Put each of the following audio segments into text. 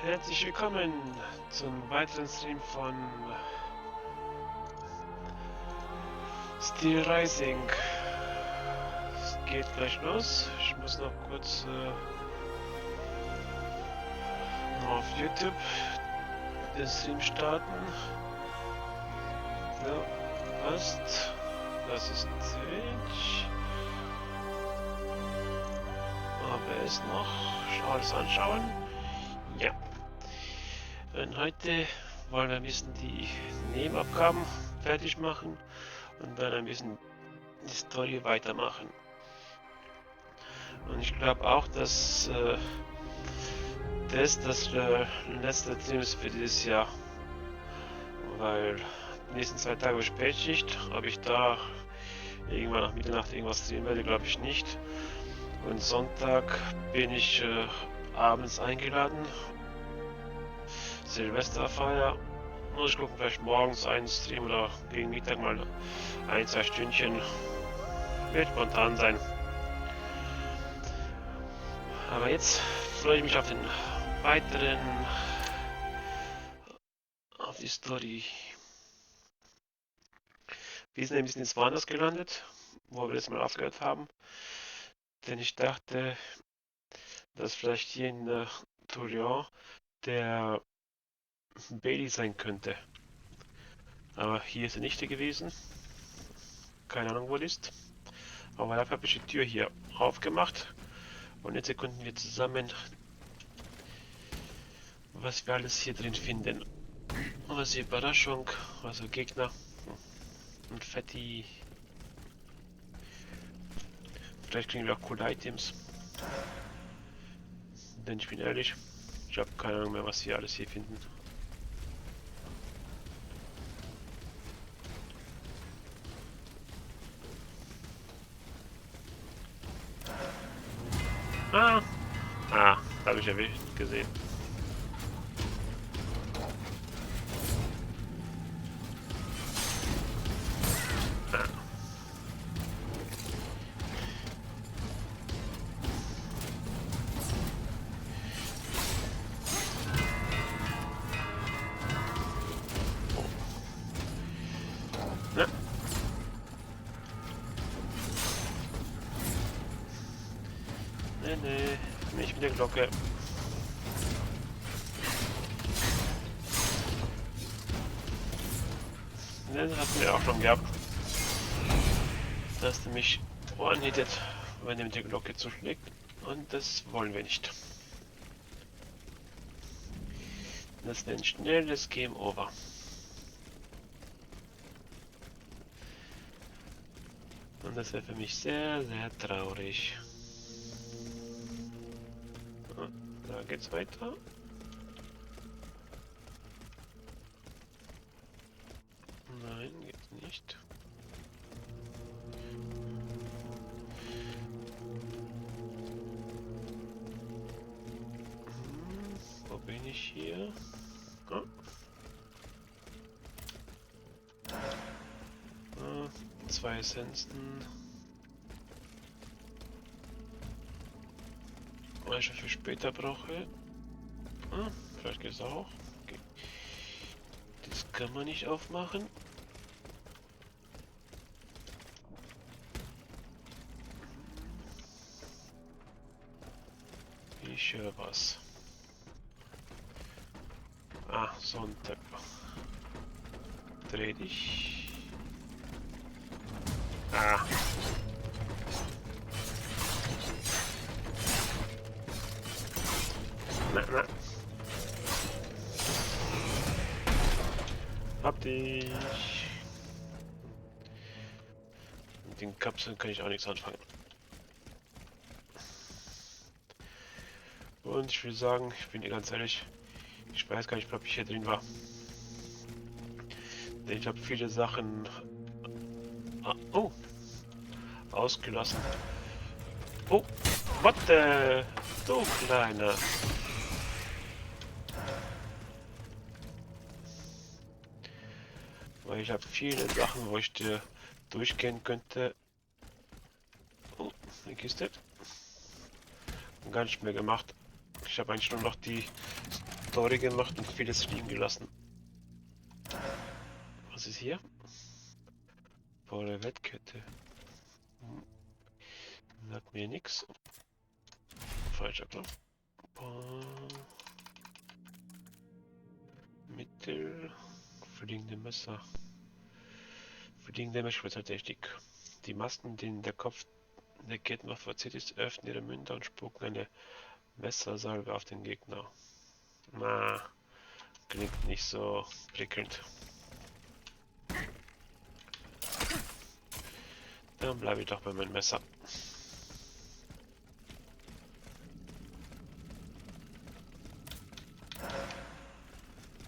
Herzlich willkommen zum weiteren Stream von Steel Rising. Es geht gleich los. Ich muss noch kurz auf YouTube den Stream starten. So, passt. Das ist Twitch. ABS noch. Alles anschauen. Ja. Und heute wollen wir ein bisschen die Nebenaufgaben fertig machen und dann ein bisschen die Story weitermachen. Und ich glaube auch, dass das letzte Stream ist für dieses Jahr, weil die nächsten 2 Tage Spätschicht, ob ich da irgendwann nach Mitternacht irgendwas streamen werde, glaube ich nicht. Und Sonntag bin ich abends eingeladen. Silvesterfeier. Muss ich gucken, vielleicht morgens einen Stream oder gegen Mittag mal 1-2 Stündchen. Wird spontan sein. Aber jetzt freue ich mich auf den weiteren, auf die Story. Wir sind ein bisschen jetzt woanders gelandet, wo wir jetzt mal aufgehört haben. Denn ich dachte, dass vielleicht hier in Tourion der Bailey sein könnte. Aber hier ist er nicht gewesen. Keine Ahnung, wo er ist. Aber dafür habe ich die Tür hier aufgemacht. Und jetzt erkunden wir zusammen, was wir alles hier drin finden. Was die Überraschung, also Gegner und Fetti. Vielleicht kriegen wir auch coole Items. Denn ich bin ehrlich, ich habe keine Ahnung mehr, was wir alles hier finden. Da habe ich erwischt, gesehen. Nee, nicht mit der Glocke. Das hatten wir auch schon gehabt. Dass du mich one-hittet, wenn er mit der Glocke zuschlägt. Und das wollen wir nicht. Das ist ein schnelles Game Over. Und das wäre für mich sehr, sehr traurig. Da geht's weiter. Nein, geht's nicht. Wo bin ich hier? Oh. 2 Essenzen. Weil ich für später brauche. Vielleicht geht es auch. Okay. Das kann man nicht aufmachen. Ich höre was. So ein Tipp. Dreh dich. Na. Hab dich. Mit den Kapseln kann ich auch nichts anfangen. Und ich will sagen, ich bin dir ganz ehrlich, ich weiß gar nicht, ob ich hier drin war. Denn ich habe viele Sachen ausgelassen. Oh, what the? Du Kleiner. Weil ich habe viele Sachen, wo ich dir durchgehen könnte. Oh, eine Kiste. Gar nicht mehr gemacht. Ich habe eigentlich nur noch die Story gemacht und vieles liegen gelassen. Was ist hier? Volle Wettkette. Sagt mir nichts. Falscher Knopf. Mittel. Fliegende Messer. Fliegende Messertechnik. Die Masken, denen der Kopf der Kettenwaffe verzierrt ist, öffnen ihre Münder und spucken eine Messersalve auf den Gegner. Na, klingt nicht so prickelnd. Dann bleibe ich doch bei meinem Messer.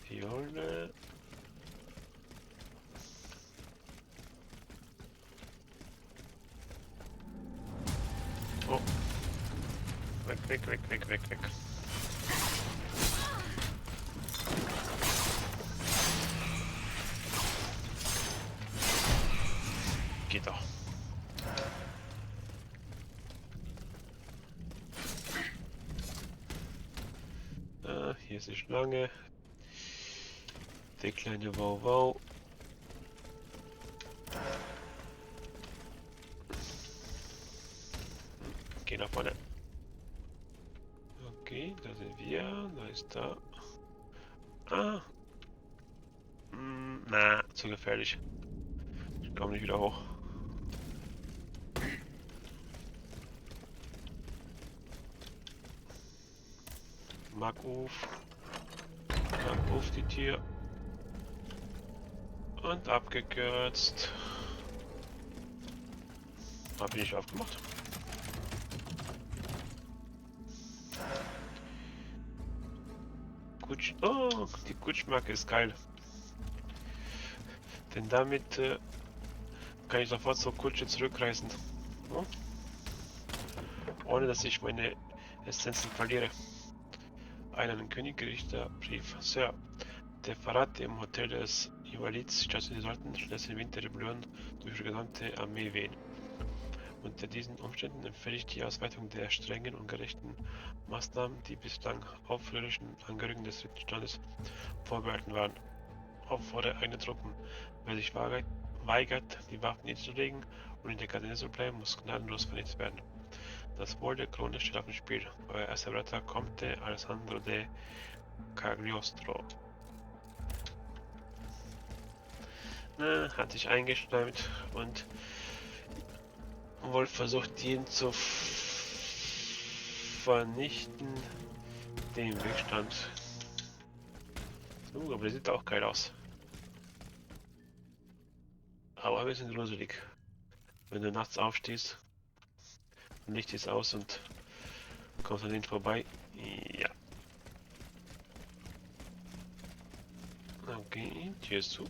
Fiole. Oh. Weg, weg, weg, weg, weg, weg. Geht doch. Hier ist die Schlange. Der kleine Wow-Wow. Geh nach vorne. Okay, da sind wir. Da ist da. Ah. Na, zu gefährlich. Ich komme nicht wieder hoch. Mag auf die Tür. Und abgekürzt. Hab ich nicht aufgemacht. Kutsch. Oh, die Kutschmarke ist geil. Denn damit kann ich sofort zur Kutsche zurückreisen. Oh. Ohne dass ich meine Essenzen verliere. Einen König gerichter Brief. Sir, der Verrat im Hotel des Invalids stationiert sollten, lässt den Winterrebellion durch die gesamte Armee wehen. Unter diesen Umständen empfehle ich die Ausweitung der strengen und gerechten Maßnahmen, die bislang aufrührerischen Angehörigen des dritten Standes vorbehalten waren. Auffordere eigene Truppen. Wer sich weigert, die Waffen niederzulegen und in der Kadenz zu bleiben, muss gnadenlos vernichtet werden. Das Wohl der Krone steht auf dem Spiel. Euer erster Wörter kommt Alessandro de Cagliostro. Na, hat sich eingeschneit und wohl versucht, jeden zu vernichten, der im Weg stand. Aber der sieht auch geil aus. Aber ein bisschen gruselig. Wenn du nachts aufstehst, Licht ist aus und kommst an den vorbei. Ja. Okay, Tür ist zu.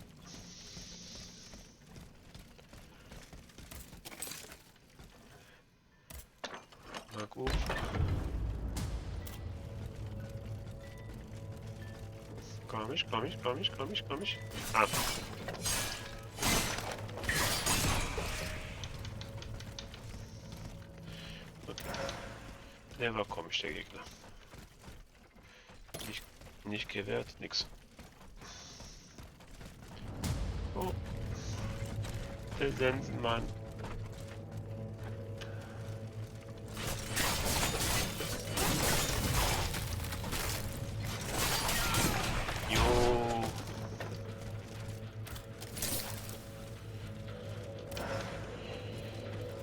Mag auf. Komm ich. Ah. Okay. Der war komisch, der Gegner. Nicht gewehrt, nix. Oh. Der Sensenmann. Jo.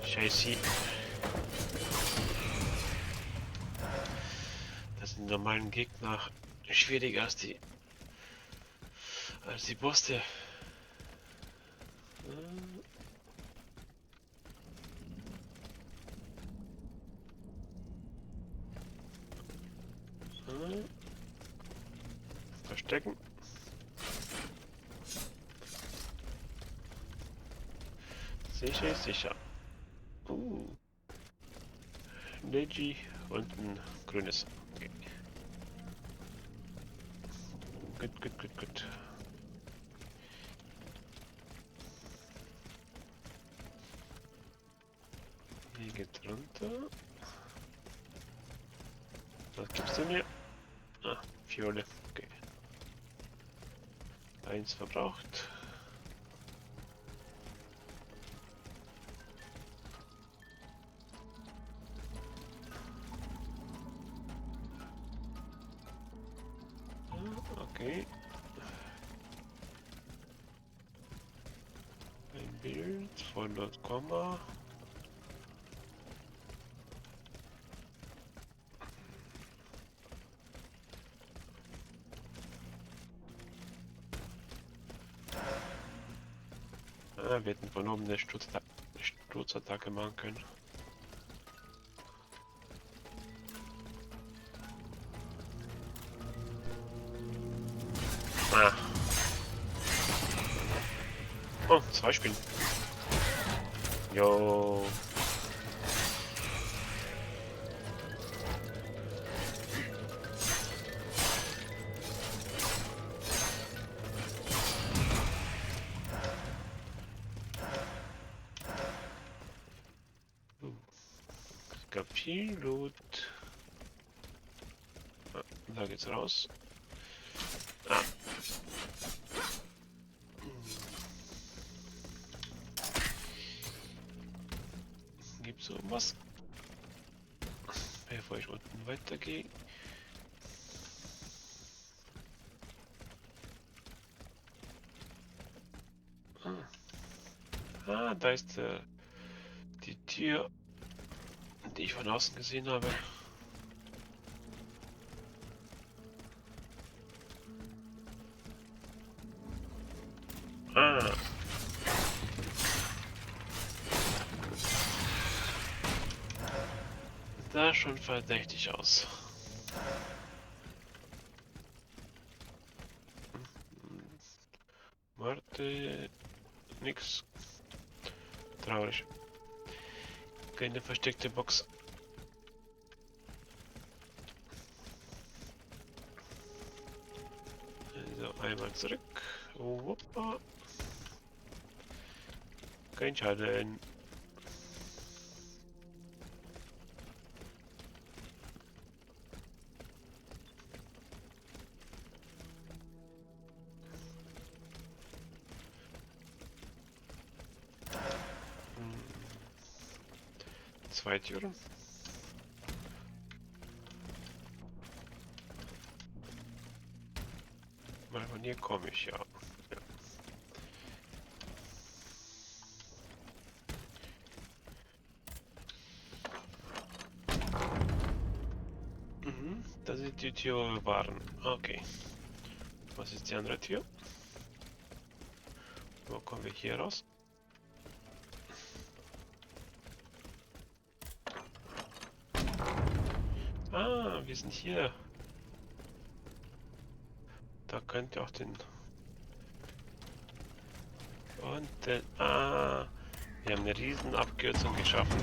Scheiße. Das sind normalen Gegner schwieriger als die Bosse. Verstecken. Sicher ist sicher. Neji und ein grünes. Okay. Gut. Hier geht runter. Was gibst du mir? Ah, Fiole. Eins verbraucht. Okay. Ein Bild von der Komma. Wir hätten von oben eine Sturzattacke machen können. Ah. Oh, 2 Spinnen. Jo. Es gab viel Loot. Ah, da geht's raus. Ah. Gibt's irgendwas? Bevor ich unten weitergehe. Ah, da ist die Tür, die ich von außen gesehen habe. Ah. Sah schon verdächtig aus. Warte, nix. Traurig. Keine versteckte Box. Also einmal zurück. Hoppa. Kein Schaden. Zwei Türen. Mal von hier komme ich, ja. Das ist die Tür, wo wir waren. Okay. Was ist die andere Tür? Wo kommen wir hier raus? Ah, wir sind hier. Da könnt ihr auch den... Und den... Ah, wir haben eine riesen Abkürzung geschaffen.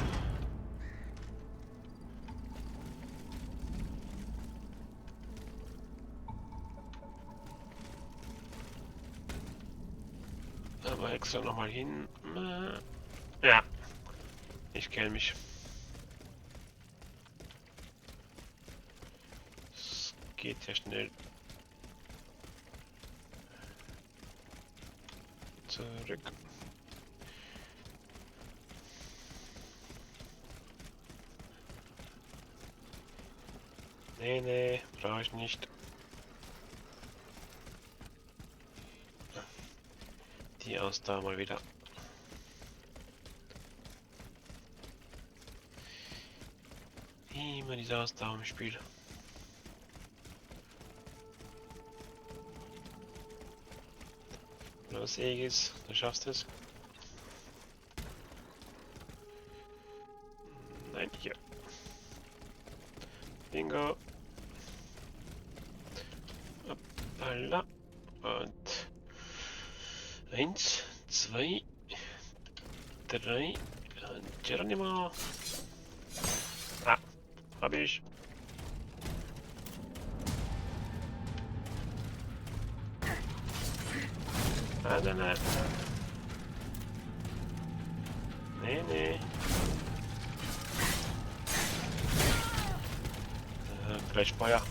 Aber extra nochmal hin. Ja, ich kenne mich. Es geht ja schnell. Zurück. Nee, brauche ich nicht. Die Ausdauer mal wieder. Immer diese Ausdauer im Spiel. Los, Aegis, du schaffst es. Nein, hier. Bingo. Hoppala. Und 1, 2, 3. Und Geronimo. Ah, hab ich. Ah, nein. Nee. Gleich Feuer.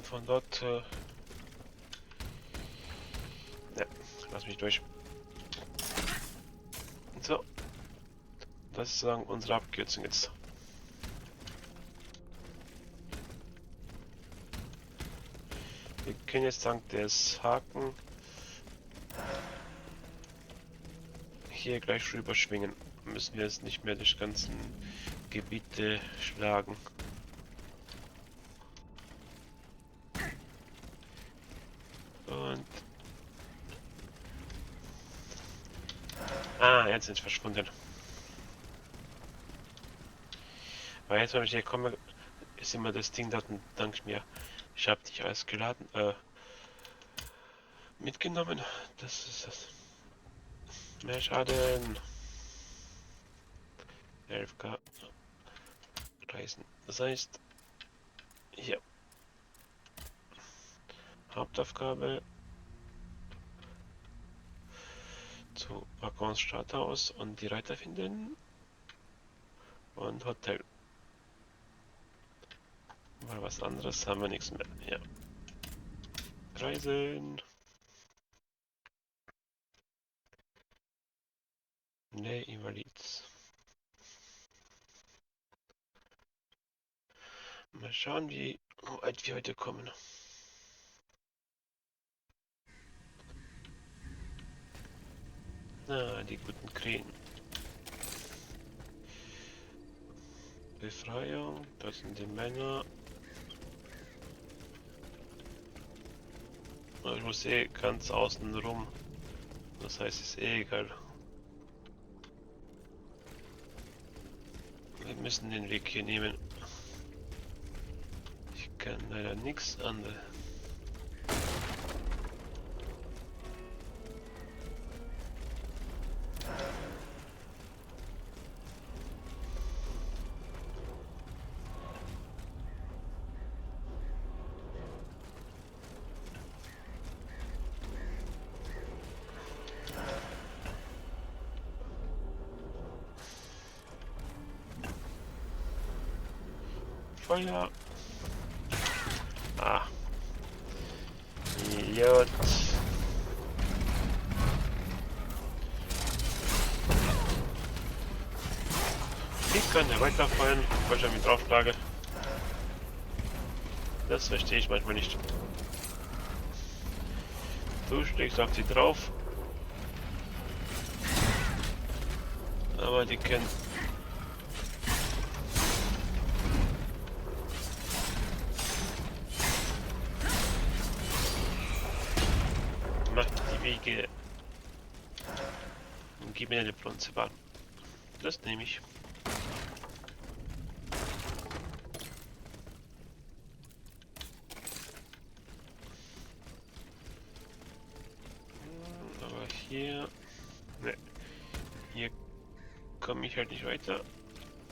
von dort. Ja, lass mich durch. So, das ist sagen unsere Abkürzung jetzt. Wir können jetzt dank des Haken hier gleich rüber schwingen. Müssen wir jetzt nicht mehr durch ganzen Gebiete schlagen. Und jetzt sind sie verschwunden. Weil jetzt, wenn ich hier komme, ist immer das Ding dort und dank mir. Ich habe dich alles geladen, mitgenommen. Das ist das. Mehr Schaden. 11k Reisen. Das heißt, hier. Hauptaufgabe. Zu Waggons Starthaus und die Reiter finden. Und Hotel. Weil was anderes haben wir nichts mehr. Ja. Reisen. Ne, Invalids. Mal schauen, wie weit wir heute kommen. Na, die guten Krähen. Befreiung, das sind die Männer. Ich muss eh ganz außen rum. Das heißt, ist eh egal. Wir müssen den Weg hier nehmen. Ich kann leider nichts anderes. Feuer. Ah. Idiot. Ich kann ja weiterfeuern, weil ich damit draufschlage. Das verstehe ich manchmal nicht. Du schlägst auf die drauf. Aber die können. Macht die Wege. Und gib mir eine Bronzebahn. Das nehme ich. Aber hier. Ne. Hier komme ich halt nicht weiter.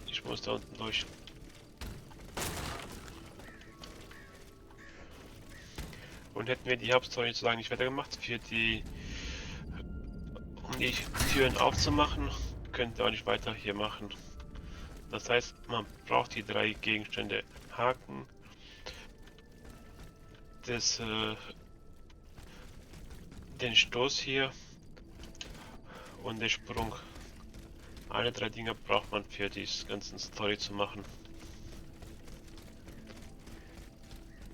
Ich muss da unten durch. Und hätten wir die Hauptstory sozusagen nicht weitergemacht, für die, um die Türen aufzumachen, könnt ihr auch nicht weiter hier machen. Das heißt, man braucht die 3 Gegenstände. Haken, das, den Stoß hier und den Sprung. Alle 3 Dinge braucht man für die ganzen Story zu machen.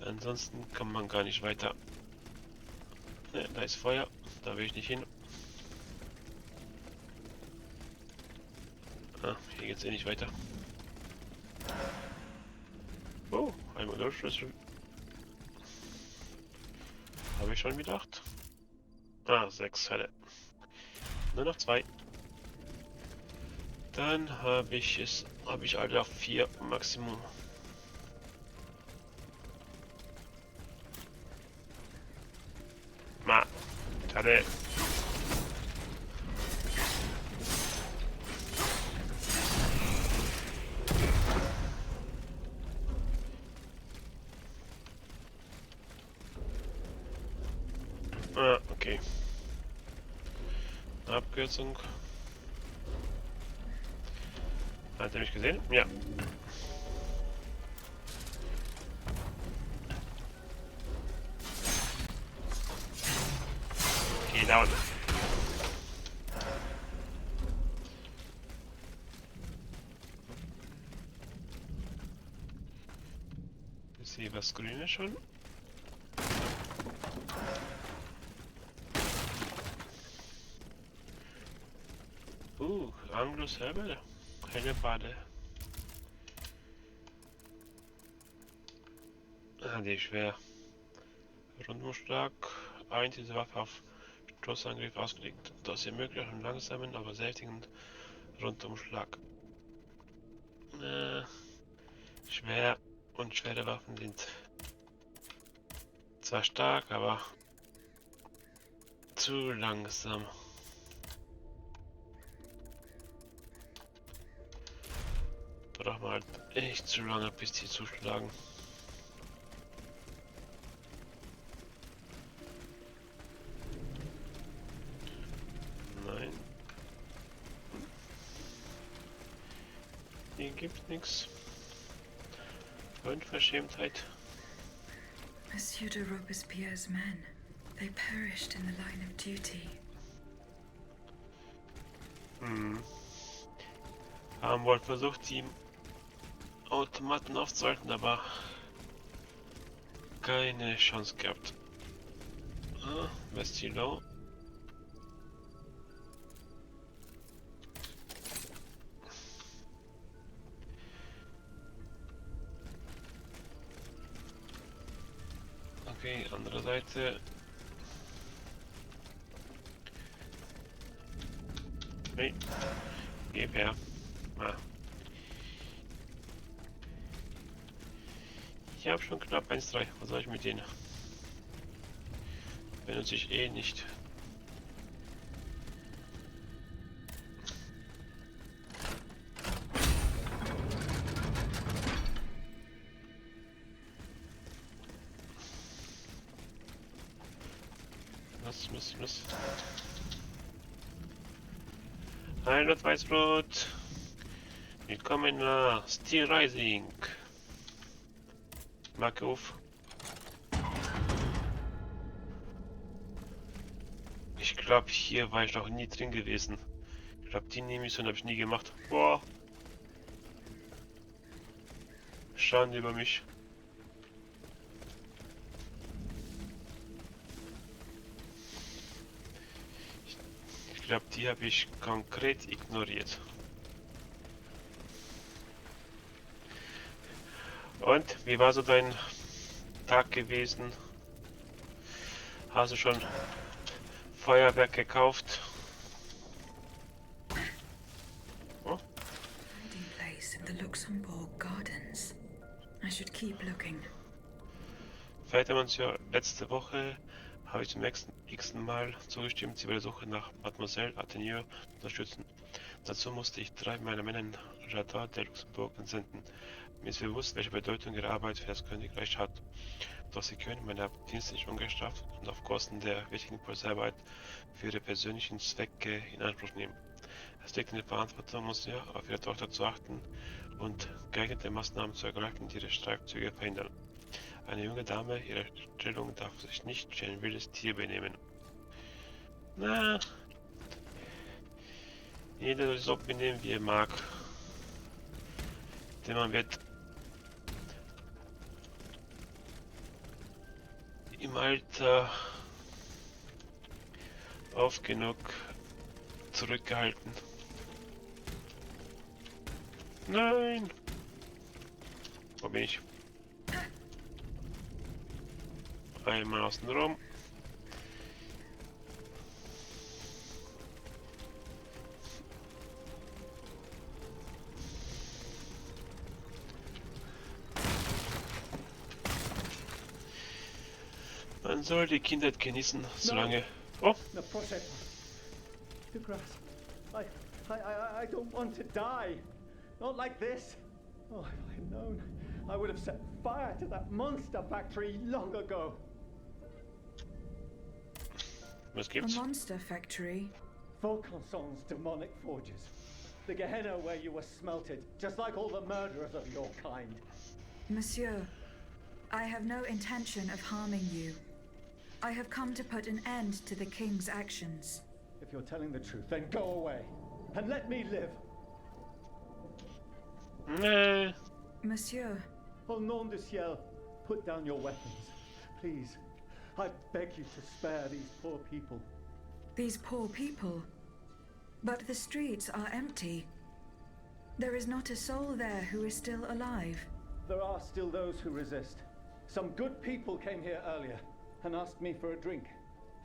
Ansonsten kann man gar nicht weiter. Ne, da ist Feuer, da will ich nicht hin. Ah, hier geht's eh nicht weiter. Oh, einmal Durchschlüssel. Habe ich schon wieder 8? Ah, 6 Fälle. Nur noch 2. Dann habe ich alle auf 4 Maximum. Ma, schade. Ah, okay. Abkürzung. Hat er mich gesehen? Ja. Geh down. Ich sehe was Grünes schon. Anglus Herbel. Helle Bade. Ah, die ist schwer. Rundumschlag. Diese Waffe auf Stoßangriff ausgelegt. Das ermöglicht einen langsamen, aber sättigen Rundumschlag. Schwer und schwere Waffen sind zwar stark, aber zu langsam. Braucht man halt echt zu lange, bis die zuschlagen. Nein. Hier gibt's nichts. Unverschämtheit. Monsieur de Robespierre's men. They perished in the line of duty. Haben wohl versucht, die Automaten aufzuhalten, aber keine Chance gehabt. Ah, Vestilo. Okay, andere Seite. Hey, gib her. Ah. Ich habe schon knapp 1,3. Was soll ich mit denen? Benutze ich eh nicht. Los. Hallo Weißbrot. Willkommen nach Steel Rising. Marke auf. Ich glaube, hier war ich noch nie drin gewesen. Ich glaube, die Mission habe ich nie gemacht. Boah. Schande über mich. Ich glaube, die habe ich konkret ignoriert. Und wie war so dein Tag gewesen? Hast du schon Feuerwerk gekauft? Oh. Hiding place in the Luxembourg Gardens. I should keep looking. Vielleicht haben wir uns ja letzte Woche, habe ich zum x-ten Mal zugestimmt, sie bei der Suche nach Mademoiselle Athénieux unterstützen. Dazu musste ich 3 meiner Männer in Jardin der Luxemburg entsenden. Mir ist bewusst, welche Bedeutung ihre Arbeit für das Königreich hat. Doch sie können meine Dienste nicht ungestraft und auf Kosten der wichtigen Polizeiarbeit für ihre persönlichen Zwecke in Anspruch nehmen. Es liegt in der Verantwortung, Monsieur, auf ihre Tochter zu achten und geeignete Maßnahmen zu ergreifen, die ihre Streifzüge verhindern. Eine junge Dame ihrer Stellung darf sich nicht wie ein wildes Tier benehmen. Na, jeder soll sich so benehmen, wie er mag. Denn man wird im Alter oft genug zurückgehalten. Nein! Wo bin ich? Einmal außen rum. Man soll die Kindheit genießen, solange... Oh! No, proszę. De Grasse, I don't want to die. Not like this. Oh, if I'd known, I would have set fire to that monster factory long ago. Was A gibt's? monster factory? Vaucanson's demonic forges. The Gehenna where you were smelted, just like all the murderers of your kind. Monsieur, I have no intention of harming you. I have come to put an end to the king's actions. If you're telling the truth, then go away and let me live. Nee. Monsieur, Au nom du ciel, put down your weapons. Please, I beg you to spare these poor people. these poor people. But the streets are empty. There is not a soul there who is still alive. There are still those who resist. Some good people came here earlier and asked me for a drink.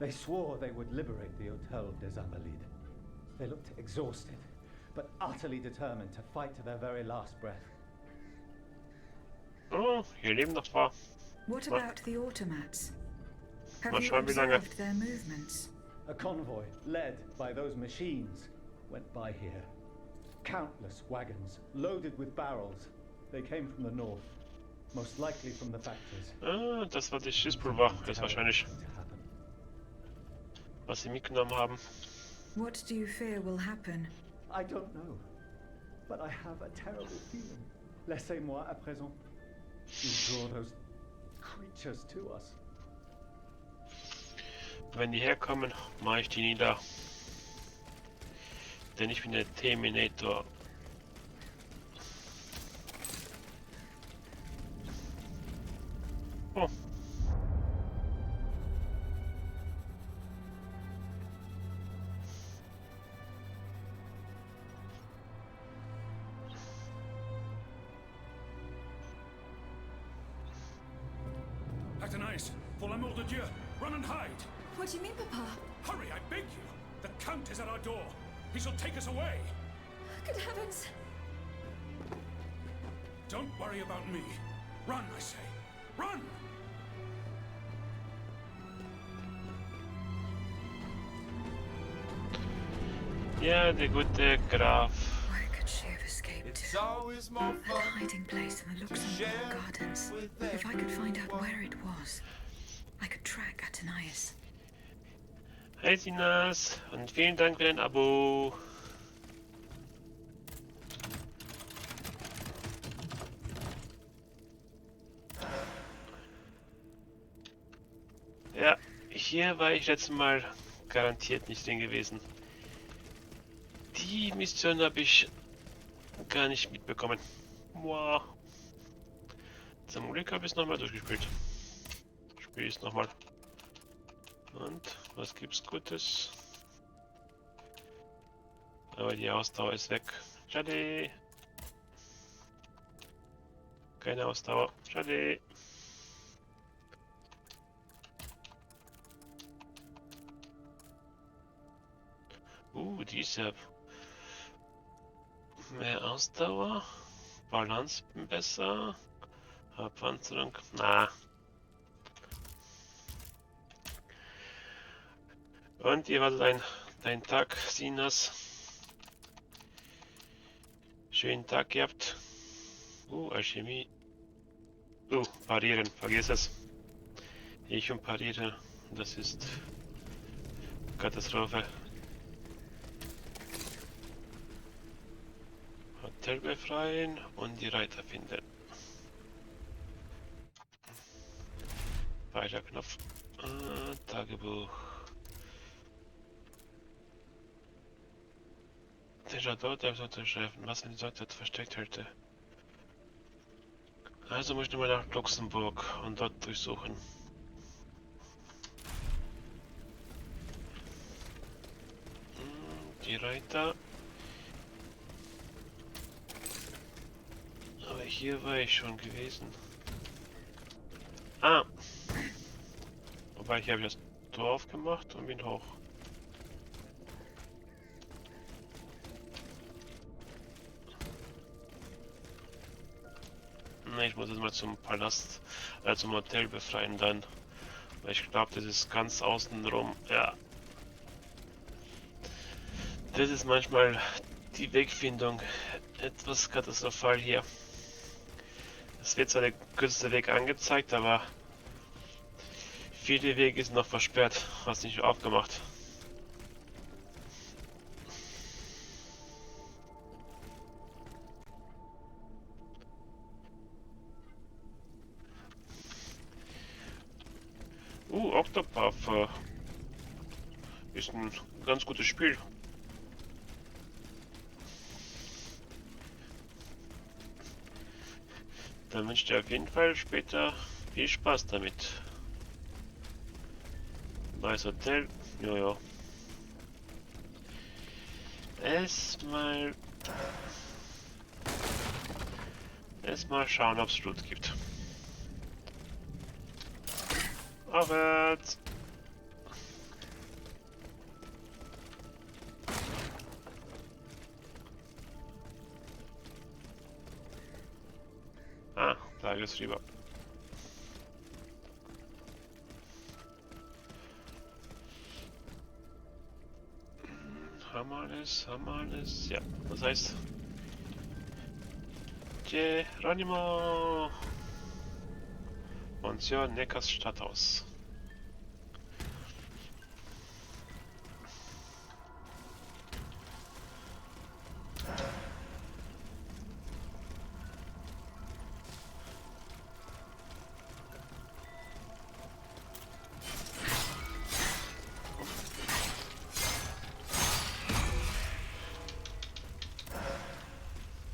They swore they would liberate the Hotel des Invalides. They looked exhausted, but utterly determined to fight to their very last breath. Oh, hier leben noch ein paar. What about the automats? Have Mal you schauen, wie lange. observed their movements? A convoy, led by those machines, went by here. Countless wagons, loaded with barrels. They came from the north, most likely from the factories. Ah, das war das Schießpulver, ist wahrscheinlich, To happen. was sie mitgenommen haben. What do you fear will happen? I don't know, but I have a terrible feeling. Laissez-moi à présent. You draw those creatures to us. Wenn die herkommen, mache ich die nieder. Denn ich bin der Terminator. Oh. Aegis, pour l'amour de Dieu, run and hide! What do you mean, Papa? Hurry, I beg you! The Count is at our door. He shall take us away. Good heavens! Don't worry about me. Run, I say. Run! Ja, der gute Graf. Where could she have escaped It's to? always more A fun. hiding place in the Luxembourg Gardens. If I could find out where it was, I could track Athenais. Hey Sinas und vielen Dank für dein Abo. Ja, hier war ich letztes Mal garantiert nicht drin gewesen. Die Mission habe ich gar nicht mitbekommen. Wow. Zum Glück habe ich es nochmal durchgespielt. Spiele ich es nochmal. Und was gibt's Gutes? Aber die Ausdauer ist weg. Schade. Keine Ausdauer. Schade. Diese mehr Ausdauer, Balance besser, Panzerung, na. Und ihr wartet dein Tag, Sinas. Schönen Tag gehabt. Alchemie. Parieren, vergiss es. Ich und pariere, das ist Katastrophe. Hotel befreien und die Reiter finden. Weiter Knopf. Tagebuch. Der dort unterschreiben, was in dort versteckt hätte. Also muss ich nochmal nach Luxemburg und dort durchsuchen. Die Reiter. Aber hier war ich schon gewesen. Ah! Wobei, hier habe ich das Tor aufgemacht und bin hoch. Ne, ich muss jetzt mal zum Palast, zum Hotel befreien dann. Weil ich glaube, das ist ganz außen rum. Ja. Das ist manchmal die Wegfindung etwas katastrophal hier. Es wird zwar der kürzeste Weg angezeigt, aber viele Wege sind noch versperrt, hast nicht aufgemacht. glaube, ist ein ganz gutes Spiel. Dann wünsche ich dir auf jeden Fall später viel Spaß damit. Neues Hotel, ja. Erstmal schauen, ob es Loot gibt. Aufwärts! Ah, da geht's rüber. Haben wir alles? Ja, das heißt... Geronimo! Pension Neckars Stadthaus.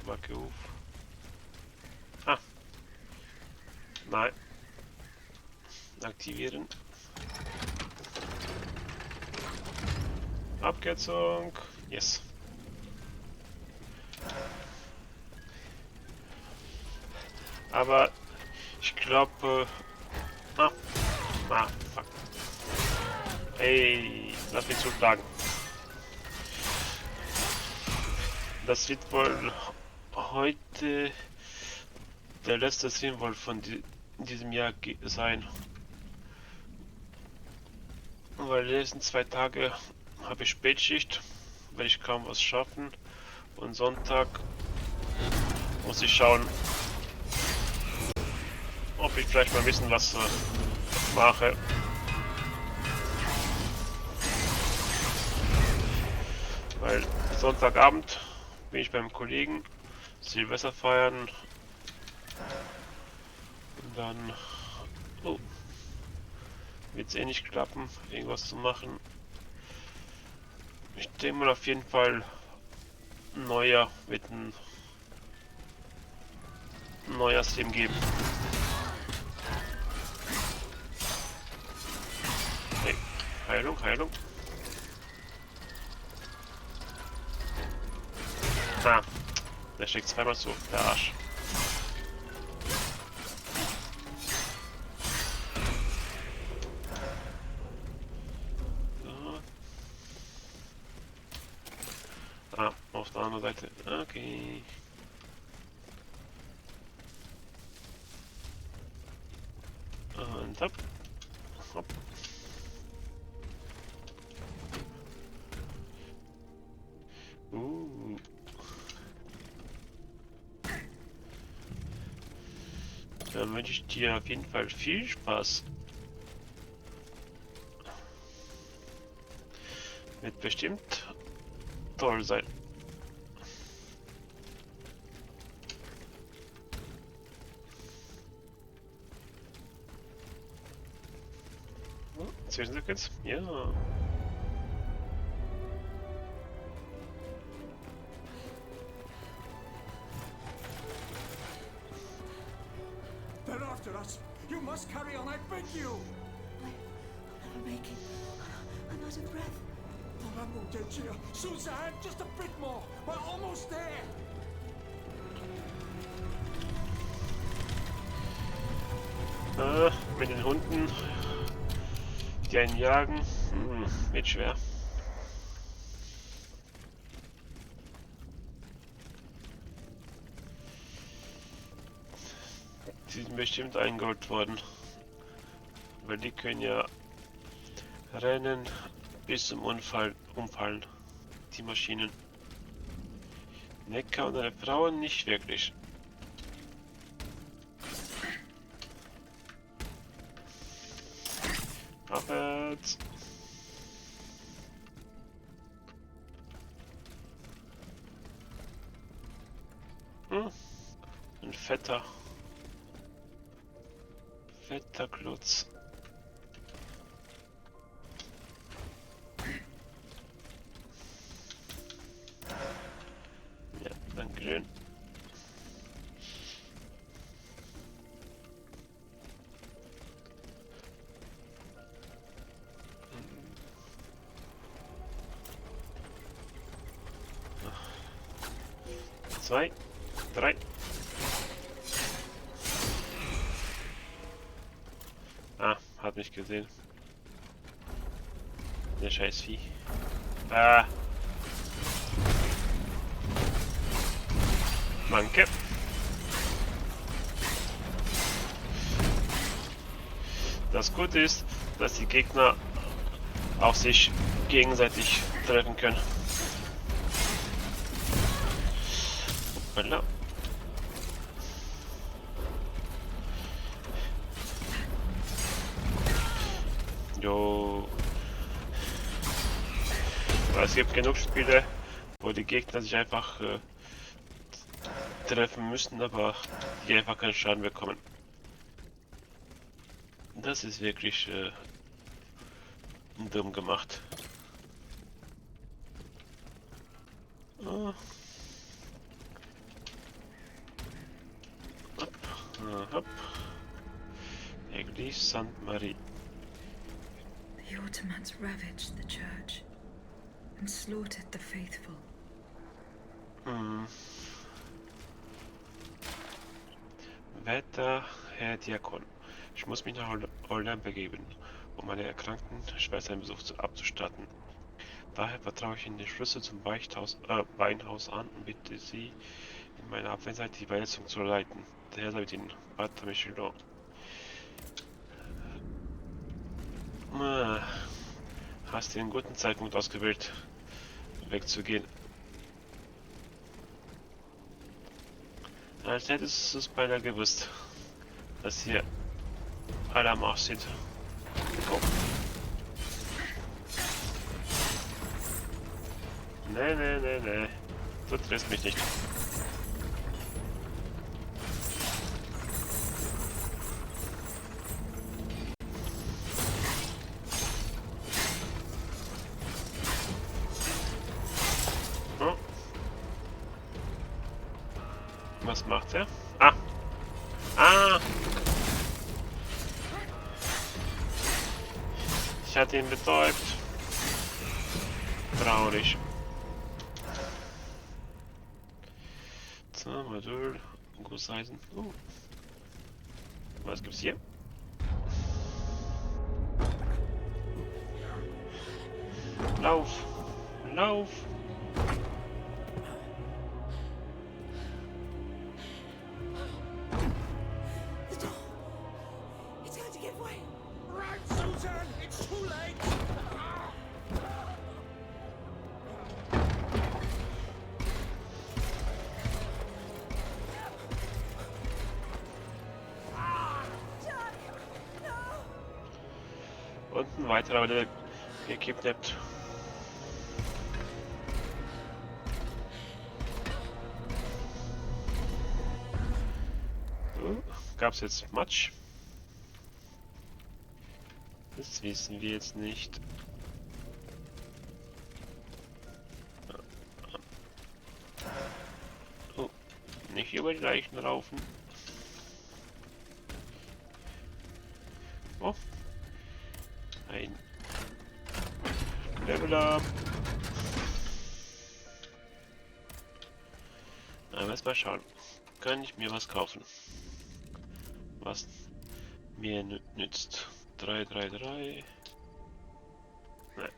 Macke auf. Ah. Nein. Aktivieren. Abkürzung. Yes. Aber ich glaube... fuck. Ey, lass mich zuschlagen. Das wird wohl heute der letzte Stream wohl von diesem Jahr sein. Weil die nächsten 2 Tage habe ich Spätschicht, werde ich kaum was schaffen. Und Sonntag muss ich schauen, ob ich vielleicht mal ein bisschen was mache. Weil Sonntagabend bin ich beim Kollegen Silvester feiern. Und dann wird es eh nicht klappen, irgendwas zu machen. Ich denke mal auf jeden Fall Neujahr wird ein Neujahrsstream geben. Hey, Heilung. Ah, der schlägt zweimal zu, der Arsch. Ah, auf der anderen Seite. Okay. Und hopp. Dann wünsche ich dir auf jeden Fall viel Spaß. Wird bestimmt toll sein. Zwischensequenz? Ja. They're after us. You must carry on, I beg you. I'll never make it. I'm out of breath. Oh, that won't get you. Suzanne, just a bit more. We're almost there. Mit den Hunden, die einen jagen, wird schwer. Die sind bestimmt eingeholt worden, weil die können ja rennen bis zum umfallen, die Maschinen. Necker und eine Frau nicht wirklich. Abwärts. Ein fetter Klotz. 2, 3. Ah, hat mich gesehen. Der scheiß Vieh. Ah. Danke. Das Gute ist, dass die Gegner auch sich gegenseitig treffen können. Hoppala. Jo. Aber es gibt genug Spiele, wo die Gegner sich einfach treffen müssen, aber die einfach keinen Schaden bekommen. Das ist wirklich dumm gemacht. Ah. Hopp, hopp. Aegis St. Marie. The Ottomans ravaged the church and slaughtered the faithful. Hm. Wetter, Herr Diakon. Ich muss mich nach Holland begeben, um meine erkrankten Schwester einen Besuch abzustatten. Daher vertraue ich Ihnen den Schlüssel zum Weinhaus an und bitte Sie, in meiner Abwesenheit die Verletzung zu leiten. Der Herr sei mit Ihnen. Pater Michelon. Hast du einen guten Zeitpunkt ausgewählt, wegzugehen? Als hättest du es beinahe gewusst, dass hier alle am Arsch sind. Oh. Nee. Du triffst mich nicht. Oh. Was macht er? Ah! Ah! Ich hatte ihn betäubt. Traurig. So, Modul, Gusseisen. Was gibt's hier? Lauf! Lauf! The door. It's going to give way. Right, Susan! It's too late! Jack! No! Und ein weiterer wurde gekidnappt. Gab's jetzt Matsch? Das wissen wir jetzt nicht. Oh, nicht über die Leichen raufen. Oh. Ein Level Up. Aber erst mal schauen. Kann ich mir was kaufen? Was mir nützt. 333. Nein.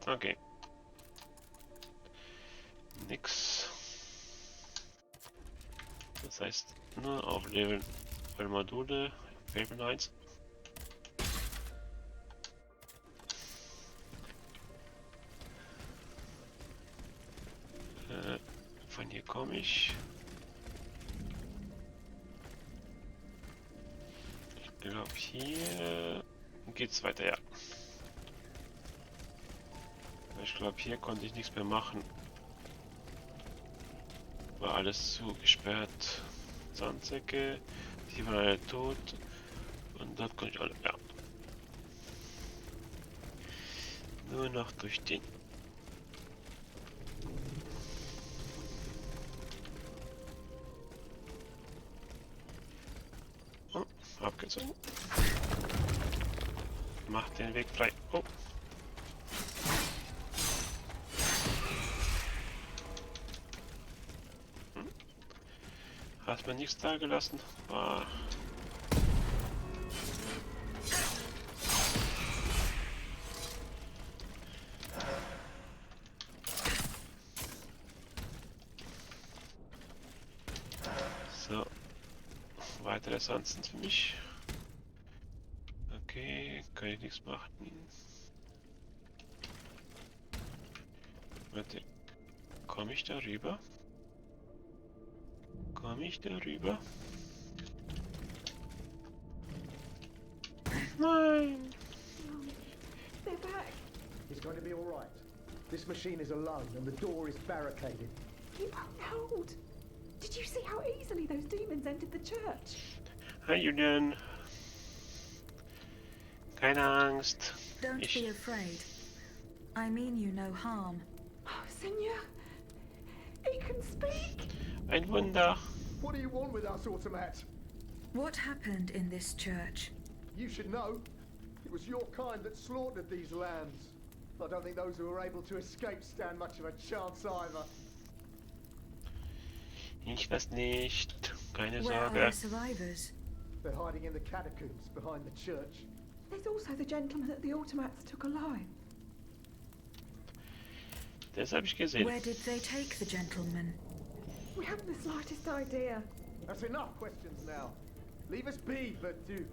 Okay. Nix. Das heißt nur aufleveln. Weil Module. Level 1. Von hier komme ich. Ich glaube hier geht's weiter, ja. Ich glaube hier konnte ich nichts mehr machen. War alles zugesperrt. Sandsäcke, die waren alle tot. Und dort konnte ich alle, ja. Nur noch durch den. Oh, abgezogen. Macht den Weg frei. Oh. Hast mir nichts da gelassen? Ah. So. Weitere Essenzen für mich. Okay, kann ich nichts machen. Warte. Komme ich darüber? Komme ich darüber? Nein! They're back. He's going to be all right. This machine is alone and the door is barricaded. He won't hold. Did you see how easily those demons entered the church? Hi Julian. Keine Angst. Don't be afraid. I mean you no harm. Oh, Senor. He can speak. Ein Wunder. What do you want with us, Automat? What happened in this church? You should know. It was your kind that slaughtered these lambs. I don't think those who were able to escape stand much of a chance either. Ich weiß nicht. Keine Where are Sorge. the survivors? They're hiding in the catacombs behind the church. There's also the gentleman that the automats took alive. Das habe ich gesehen. Where did they take the gentleman? We haven't the slightest idea. That's enough questions now. Leave us be, Vertu.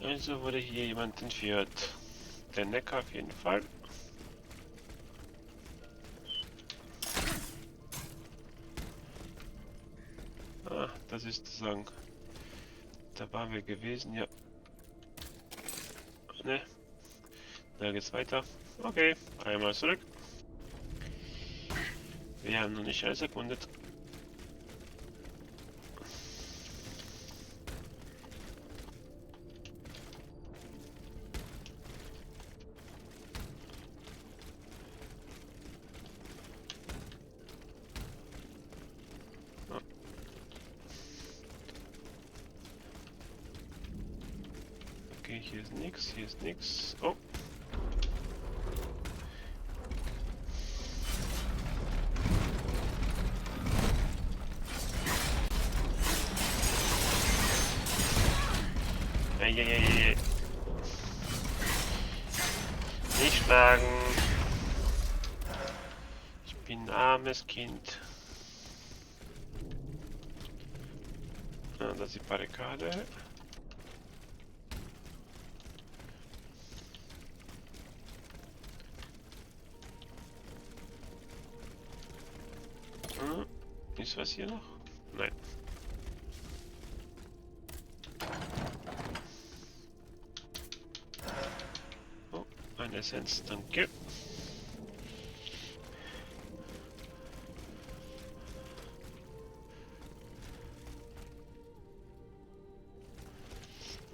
Also wurde hier jemand entführt. Der Necker auf jeden Fall. Ah, das ist zu sagen. Da waren wir gewesen, ja. Ne. Da geht's weiter. Okay, einmal zurück. Wir haben noch nicht alles erkundet. Okay, hier ist nichts, hier ist nichts. Oh. Eieiei. Nicht schlagen. Ich bin ein armes Kind. Ah, das ist die Barrikade. Ist was hier noch? Nein. Oh, eine Essenz, danke.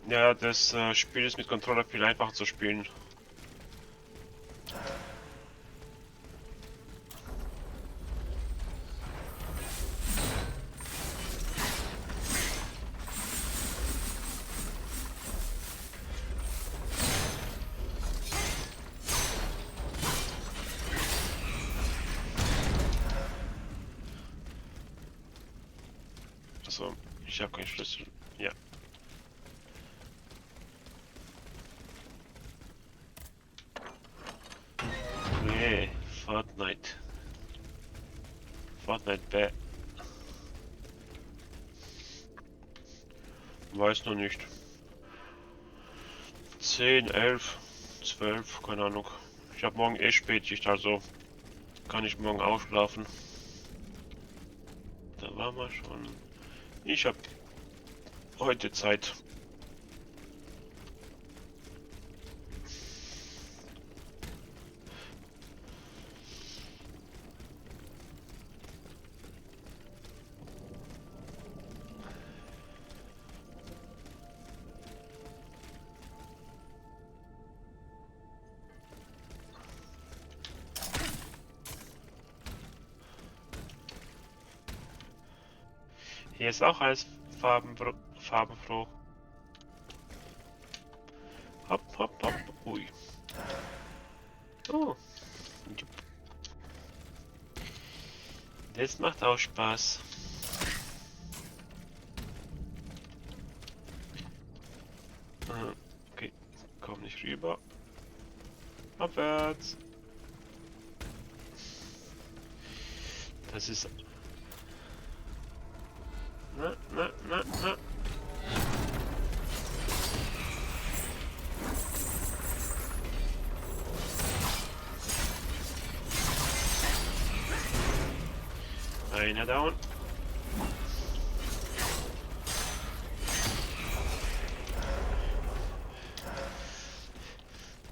Ja, das Spiel ist mit Controller viel einfacher zu spielen. Also, ich habe keinen Schlüssel. Ja. Nee, Fortnite. Fortnite bäh. Weiß noch nicht. 10, 11, 12, keine Ahnung. Ich habe morgen eh Spätschicht, also kann ich morgen ausschlafen. Da waren wir schon. Ich habe heute Zeit. Hier ist auch alles farbenfroh. Hopp, hopp, hopp. Ui. Oh. Das macht auch Spaß. Okay, komm nicht rüber. Abwärts. Das ist... Na, na, na, na. Einer down.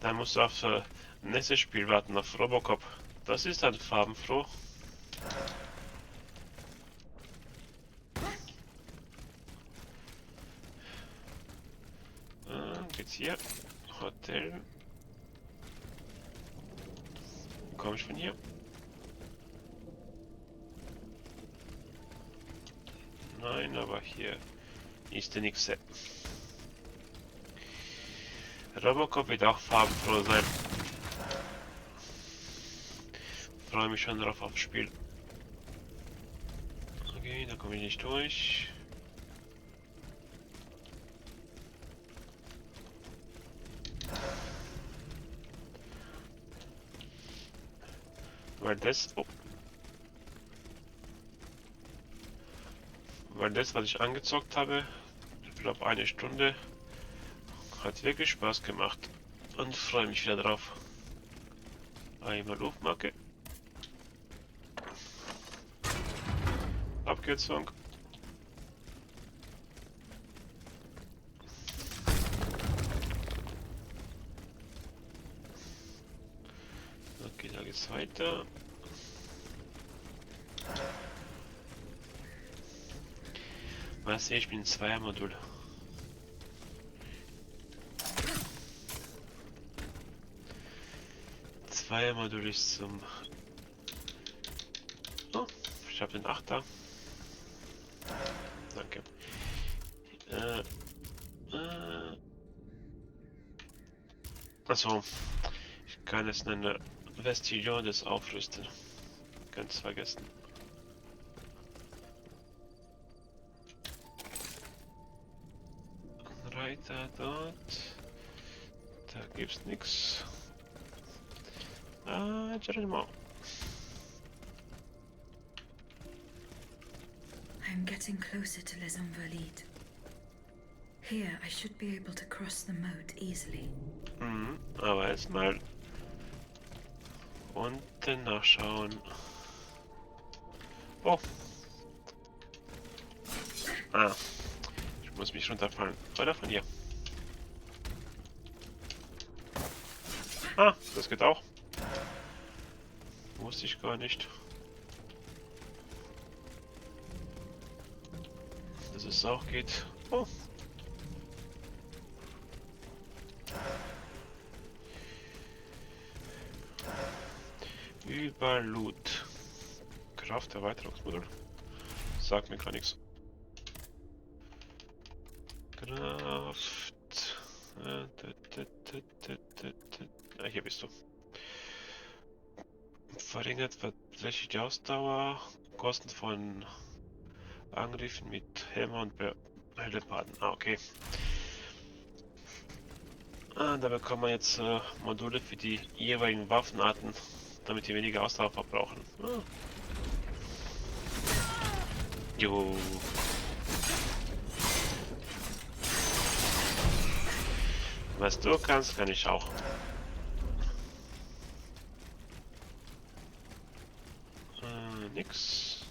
Dann musst du auf nächstes Spiel warten, auf Robocop. Das ist dann farbenfroh. Geht's hier? Hotel. Komm ich von hier? Nein, aber hier ist ja nichts. Robocop wird auch farbenfroh sein. Freue mich schon drauf aufs Spiel. Okay, da komme ich nicht durch. Weil das... Oh. Weil das, was ich angezockt habe, ich glaube eine Stunde, hat wirklich Spaß gemacht. Und freue mich wieder drauf. Einmal Luftmarke. Abkürzung. Okay, da geht's weiter. Was sehe ich? Bin ein Zweiermodul. Zweiermodul ist zum... Oh, ich habe den Achter. Danke. Also, ich kann jetzt eine Vestillion des aufrüsten. Ganz vergessen. Reiter dort. Da gibt's nichts. Ah, Geronimo. I'm getting closer to Les Invalides. Here, I should be able to cross the moat easily. Mhm, aber erstmal unten nachschauen. Oh. Ah. Ich muss mich runterfallen. Oder von hier. Ah, das geht auch. Wusste ich gar nicht. Dass es auch geht. Oh. Überall Loot. Krafterweiterungsmodul. Sagt mir gar nichts. Kraft. Ah, hier bist du. Verringert tatsächlich die Ausdauer. Kosten von Angriffen mit Hämmer und Hellepaden. Ah, okay. Ah, da bekommt man jetzt Module für die jeweiligen Waffenarten, damit die weniger Ausdauer verbrauchen. Ah. Jo. Was du kannst, kann ich auch. Nix.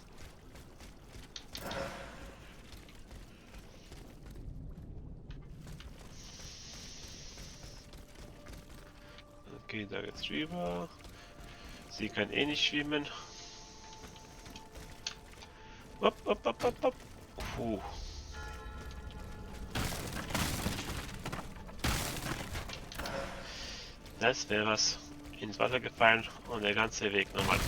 Okay, da geht's rüber. Sie kann eh nicht schwimmen. Hopp, hopp, hopp, hopp, hopp. Puh. Das wäre was ins Wasser gefallen und der ganze Weg nochmal.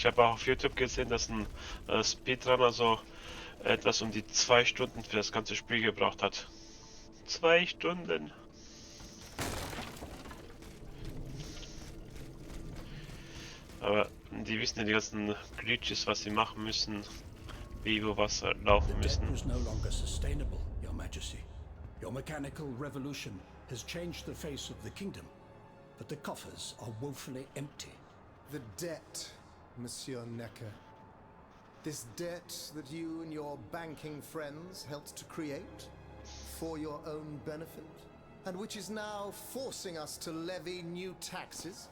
Ich habe auch auf YouTube gesehen, dass ein Speedrunner so etwas um die 2 Stunden für das ganze Spiel gebraucht hat. 2 Stunden. Aber die wissen ja die ganzen Glitches, was sie machen müssen, wie über Wasser The laufen debt müssen. was no longer sustainable, Your Majesty. Your mechanical revolution has changed the face of the kingdom, but the coffers are woefully empty. The debt, Monsieur Necker. This debt that you and your banking friends helped to create for your own benefit, and which is now forcing us to levy new taxes?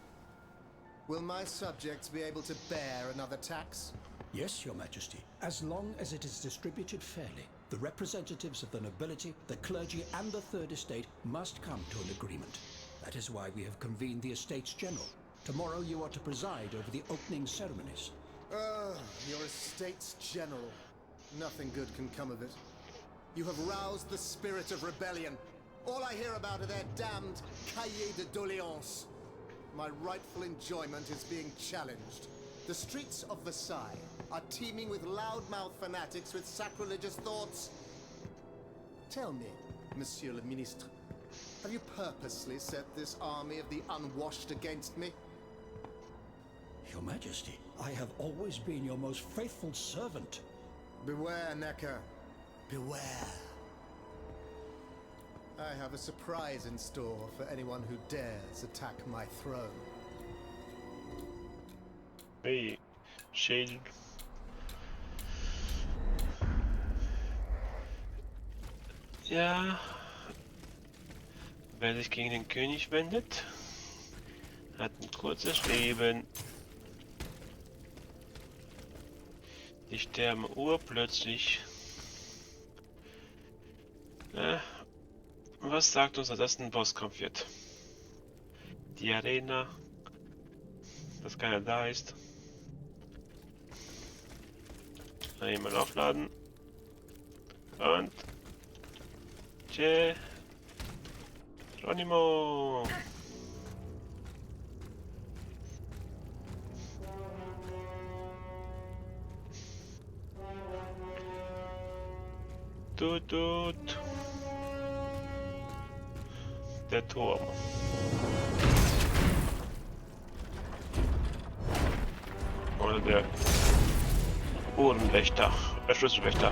Will my subjects be able to bear another tax? Yes, Your Majesty, as long as it is distributed fairly. The representatives of the nobility, the clergy, and the Third Estate must come to an agreement. That is why we have convened the Estates General. Tomorrow you are to preside over the opening ceremonies. Your Estates General. Nothing good can come of it. You have roused the spirit of rebellion. All I hear about are their damned cahiers de doléances. My rightful enjoyment is being challenged. The streets of Versailles are teeming with loudmouth fanatics with sacrilegious thoughts. Tell me, Monsieur le Ministre, have you purposely set this army of the unwashed against me? Your Majesty, I have always been your most faithful servant. Beware, Necker. Beware. I have a surprise in store for anyone who dares attack my throne. Hey, Schild. Ja. Wer sich gegen den König wendet, hat ein kurzes Leben. Die sterben urplötzlich. Was sagt uns, dass das ein Bosskampf wird? Die Arena, dass keiner da ist. Einmal aufladen. Und Geronimo. Tut. Der Turm. Oder der Uhrenwächter, Schlüsselwächter.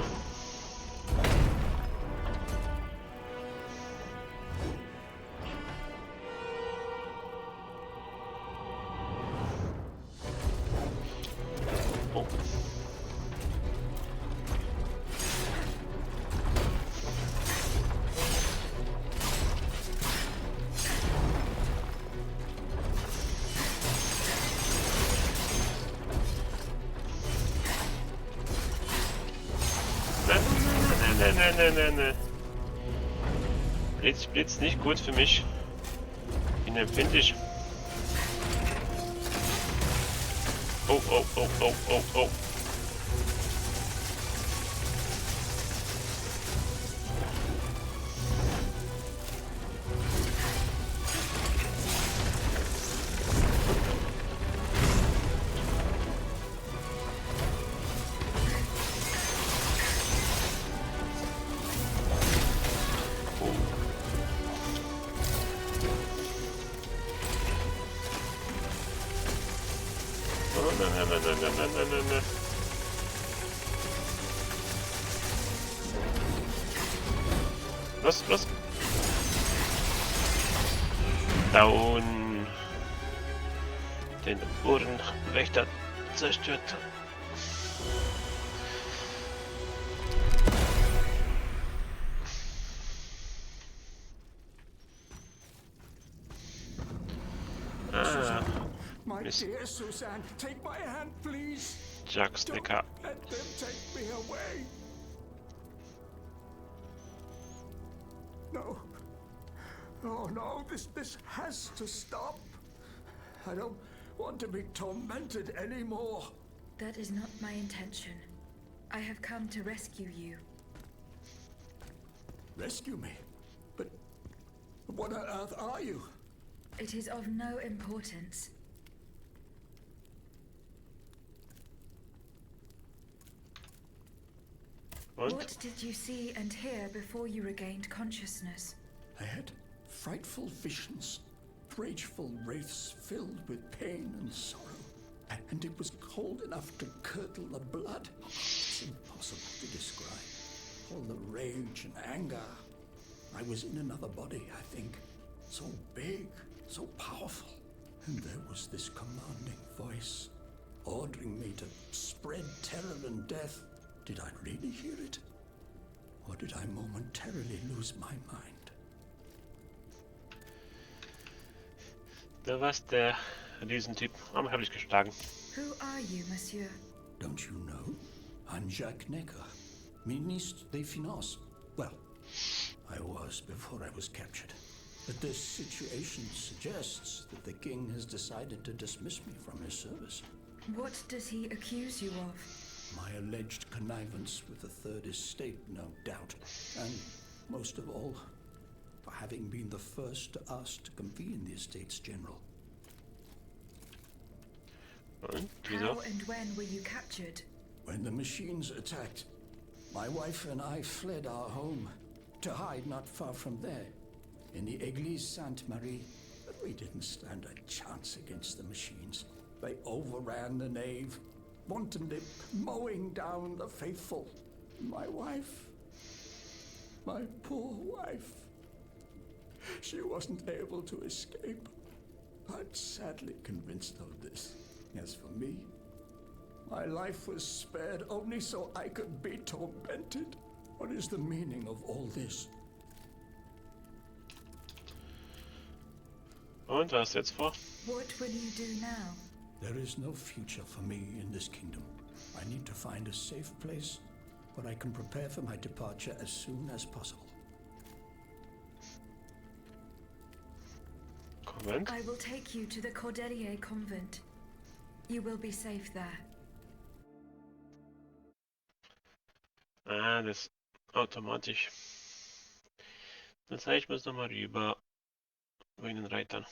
Oh. Nein. Blitz nicht gut für mich. Bin empfindlich. Oh. Nein. Los. Down. Den Uhrenwächter zerstört. My dear Suzanne, take my hand, please. Jack Don't Snicker. let them take me away. No. Oh no, this has to stop. I don't want to be tormented anymore. That is not my intention. I have come to rescue you. Rescue me? But what on earth are you? It is of no importance. Und? What did you see and hear before you regained consciousness? I had frightful visions, rageful wraiths filled with pain and sorrow. And it was cold enough to curdle the blood. It's impossible to describe. All the rage and anger. I was in another body, I think. So big, so powerful. And there was this commanding voice, ordering me to spread terror and death. Did I really hear it? Or did I momentarily lose my mind? Da war's der Riesentyp. Aber habe ich geschlagen. Who are you, monsieur? Don't you know? I'm Jacques Necker, Ministre des Finances. Well, I was before I was captured. But this situation suggests that the king has decided to dismiss me from his service. What does he accuse you of? My alleged connivance with the Third Estate, no doubt. And most of all, for having been the first to ask to convene the Estates General. Und? How Wieso? and when were you captured? When the machines attacked, my wife and I fled our home to hide not far from there, in the Église Sainte-Marie. But we didn't stand a chance against the machines. They overran the nave, wantonly mowing down the faithful. My wife, my poor wife, she wasn't able to escape. I'm sadly convinced of this. As for me, my life was spared only so I could be tormented. What is the meaning of all this? Und was hast du jetzt vor? What will you do now? There is no future for me in this kingdom. I need to find a safe place where I can prepare for my departure as soon as possible. Konvent? I will take you to the Cordelier convent. You will be safe there. Ah, das automatisch. Das heißt, ich muss nochmal rüber wegen den Reitern.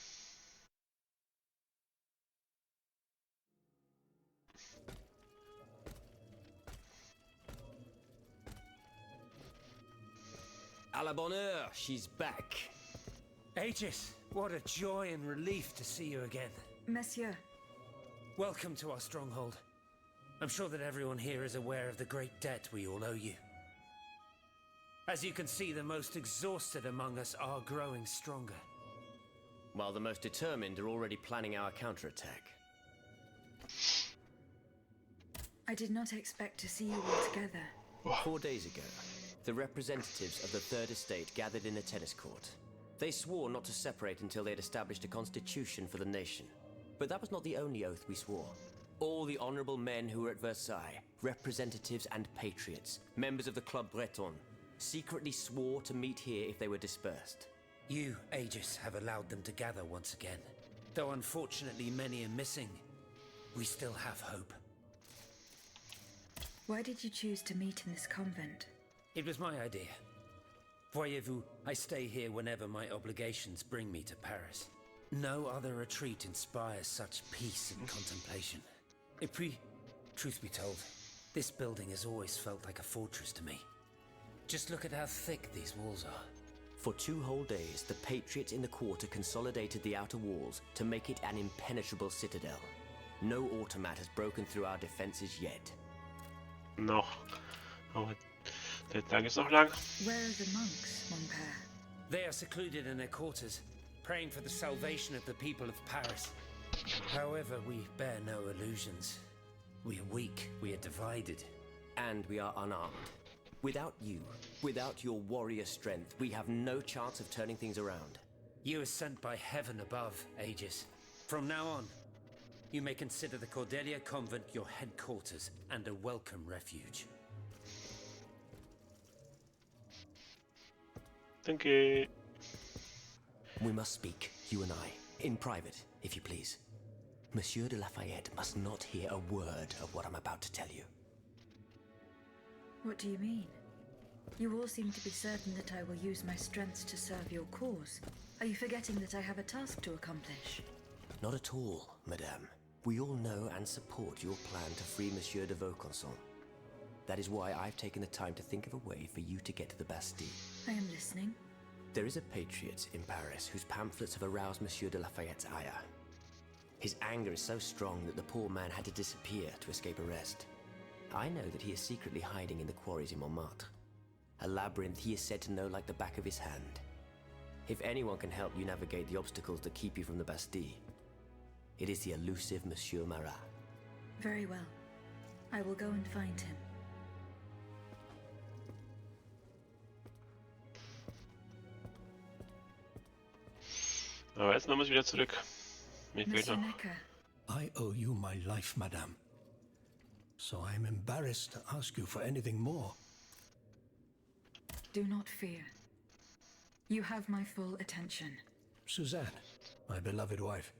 À la bonne heure, she's back. Aegis, what a joy and relief to see you again. Monsieur, Welcome to our stronghold. I'm sure that everyone here is aware of the great debt we all owe you. As you can see, the most exhausted among us are growing stronger. While the most determined are already planning our counterattack. I did not expect to see you all together. 4 days ago, the representatives of the Third Estate gathered in a tennis court. They swore not to separate until they had established a constitution for the nation. But that was not the only oath we swore. All the honorable men who were at Versailles, representatives and patriots, members of the Club Breton, secretly swore to meet here if they were dispersed. You, Aegis, have allowed them to gather once again. Though unfortunately many are missing, we still have hope. Why did you choose to meet in this convent? It was my idea. Voyez-vous, I stay here whenever my obligations bring me to Paris. No other retreat inspires such peace and contemplation. Et puis, truth be told, this building has always felt like a fortress to me. Just look at how thick these walls are. For 2 whole days, the patriots in the quarter consolidated the outer walls to make it an impenetrable citadel. No automat has broken through our defenses yet. Noch. Aber der Tag ist noch lang. Where are the monks, mon père? They are secluded in their quarters, praying for the salvation of the people of Paris. However, we bear no illusions. We are weak, we are divided. And we are unarmed. Without you, without your warrior strength, we have no chance of turning things around. You are sent by heaven above, Aegis. From now on, you may consider the Cordelia convent your headquarters and a welcome refuge. Danke. We must speak, you and I, in private, if you please. Monsieur de Lafayette must not hear a word of what I'm about to tell you. What do you mean? You all seem to be certain that I will use my strengths to serve your cause. Are you forgetting that I have a task to accomplish? Not at all, madame. We all know and support your plan to free Monsieur de Vaucanson. That is why I've taken the time to think of a way for you to get to the Bastille. I am listening. There is a patriot in Paris whose pamphlets have aroused Monsieur de Lafayette's ire. His anger is so strong that the poor man had to disappear to escape arrest. I know that he is secretly hiding in the quarries in Montmartre. A labyrinth he is said to know like the back of his hand. If anyone can help you navigate the obstacles that keep you from the Bastille, it is the elusive Monsieur Marat. Very well. I will go and find him. Aber jetzt nochmal wieder zurück. Mir fehlt Monsieur noch. Necker, I owe you my life, madame. So I am embarrassed to ask you for anything more. do not fear. You have my full attention. Suzanne, my beloved wife.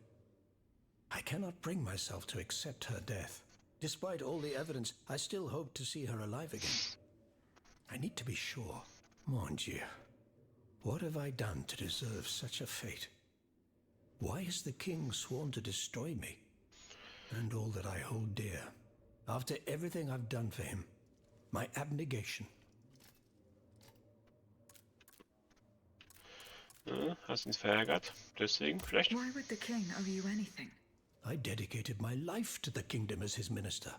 I cannot bring myself to accept her death. Despite all the evidence, I still hope to see her alive again. I need to be sure. Mon Dieu. What have I done to deserve such a fate? Why has the king sworn to destroy me? And all that I hold dear. After everything I've done for him. My abnegation. Hast ihn verärgert. Deswegen vielleicht. Why would the king owe you anything? I dedicated my life to the kingdom as his minister.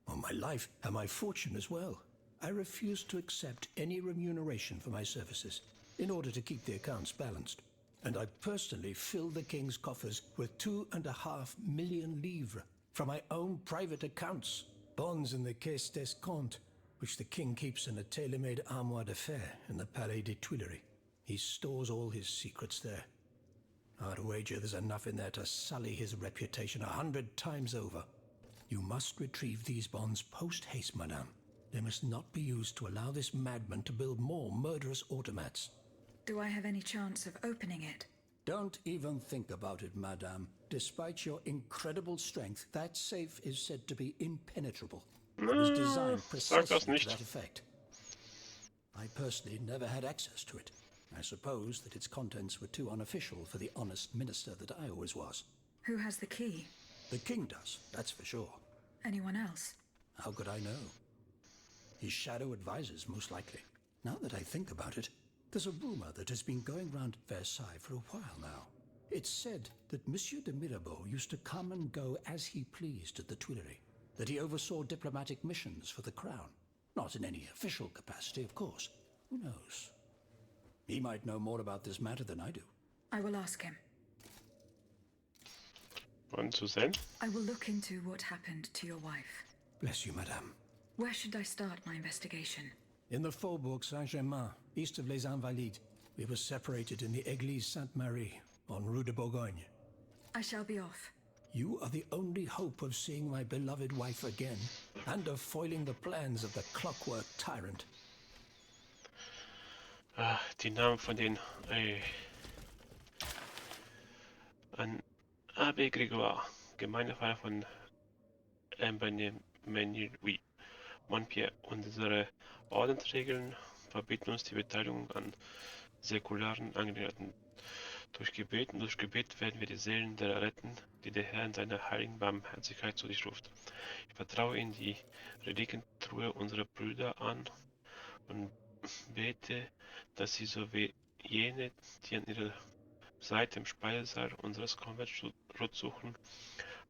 Well, my life and my fortune as well. I refuse to accept any remuneration for my services in order to keep the accounts balanced. And I personally filled the king's coffers with 2.5 million livres from my own private accounts. Bonds in the Caisse d'Escompte, which the king keeps in a tailor-made armoire de fer in the Palais des Tuileries. He stores all his secrets there. I'd wager there's enough in there to sully his reputation 100 times over. You must retrieve these bonds post-haste, madame. They must not be used to allow this madman to build more murderous automats. Do I have any chance of opening it? Don't even think about it, madame. Despite your incredible strength, that safe is said to be impenetrable. It was designed Sag das precisely nicht. to that effect. I personally never had access to it. I suppose that its contents were too unofficial for the honest minister that I always was. Who has the key? The king does, that's for sure. Anyone else? How could I know? His shadow advisors, most likely. Now that I think about it, there's a rumor that has been going round Versailles for a while now. It's said that Monsieur de Mirabeau used to come and go as he pleased at the Tuileries, that he oversaw diplomatic missions for the crown. Not in any official capacity, of course. Who knows? He might know more about this matter than I do. I will ask him. Und Suzanne? I will look into what happened to your wife. Bless you, madame. Where should I start my investigation? In the Faubourg Saint-Germain, east of Les Invalides, we were separated in the Église Sainte-Marie, on Rue de Bourgogne. I shall be off. You are the only hope of seeing my beloved wife again, and of foiling the plans of the clockwork tyrant. Die Namen von den an Abbé Grégoire, Gemeindepfarrer von Montpierre. Unsere Ordensregeln verbieten uns die Beteiligung an säkularen Angelegenheiten. Durch Gebet werden wir die Seelen derer retten, die der Herr in seiner heiligen Barmherzigkeit zu dich ruft. Ich vertraue in die Reliquientruhe unserer Brüder an und bete, dass sie so wie jene, die an ihrer Seite im Speisesaal unseres Konvents Schutz suchen,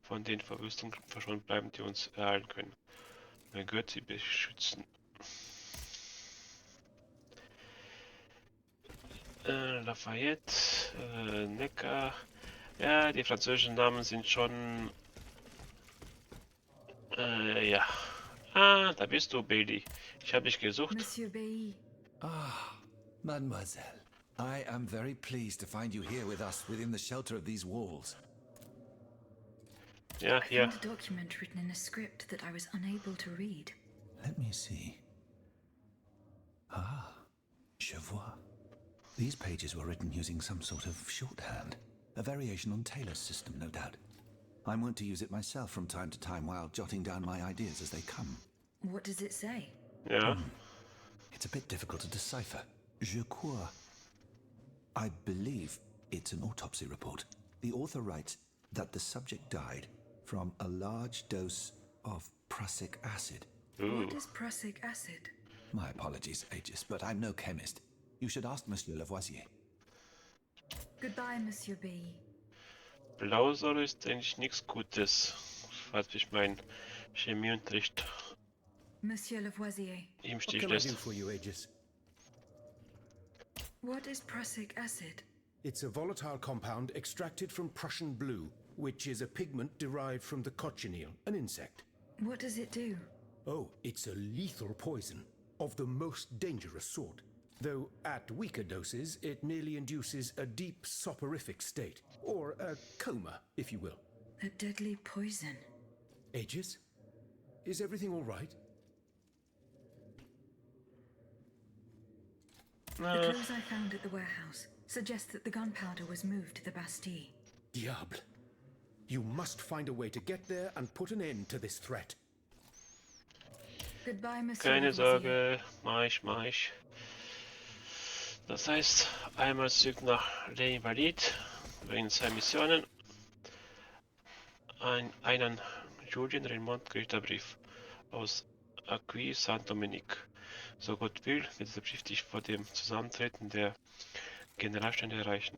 von den Verwüstungen verschont bleiben, die uns ereilen können. Mein Gott sie beschützen. Lafayette, Necker. Ja, die französischen Namen sind schon. Ja. Ah, da bist du, Bailey. Ich habe dich gesucht. Monsieur Bailly. Ah, mademoiselle. I am very pleased to find you here with us within the shelter of these walls. Ja, I hier. found a document written in a script that I was unable to read. Let me see. Ah, je vois. These pages were written using some sort of shorthand. A variation on Taylor's system, no doubt. I'm wont to use it myself from time to time while jotting down my ideas as they come. What does it say? Ja. It's a bit difficult to decipher. Je crois. I believe it's an autopsy report. The author writes that the subject died from a large dose of prussic acid. Ooh. What is prussic acid? My apologies, Aegis, but I'm no chemist. You should ask Monsieur Lavoisier. Goodbye, Monsieur B. Blausäure ist eigentlich nichts Gutes, falls mich mein Chemieunterricht Monsieur Lavoisier. im What Stich can I do lässt. for you, Aegis? What is prussic acid? It's a volatile compound extracted from Prussian blue, which is a pigment derived from the cochineal, an insect. What does it do? Oh, it's a lethal poison, of the most dangerous sort. Though at weaker doses, it merely induces a deep soporific state, or a coma, if you will. A deadly poison. Aegis? Is everything all right? The clothes I found at the warehouse suggest that the gunpowder was moved to the Bastille. Diable. You must find a way to get there and put an end to this threat. Goodbye, Monsieur Keine Lavoisier. Sorge, mach ich. Das heißt, einmal zurück nach L'Invalide, wegen 2 Missionen. Einen Julien Raymond Gerichtsbrief aus Aegis Saint-Dominique. So Gott will, wird dieser Brief dich vor dem Zusammentreten der Generalstände erreichen.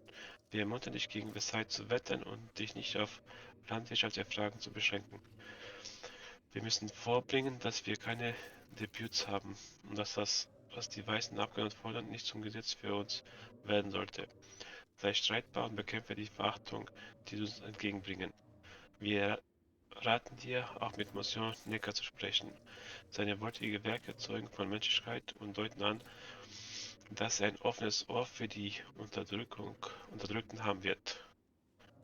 Wir ermuntern dich gegen Versailles zu wettern und dich nicht auf landwirtschaftliche Fragen zu beschränken. Wir müssen vorbringen, dass wir keine Debüts haben und dass das, was die weißen Abgeordneten fordern, nicht zum Gesetz für uns werden sollte. Sei streitbar und bekämpfe die Verachtung, die sie uns entgegenbringen. Wir raten dir, auch mit Monsieur Necker zu sprechen. Seine woltige Werke zeugen von Menschlichkeit und deuten an, dass er ein offenes Ohr für die Unterdrückten haben wird.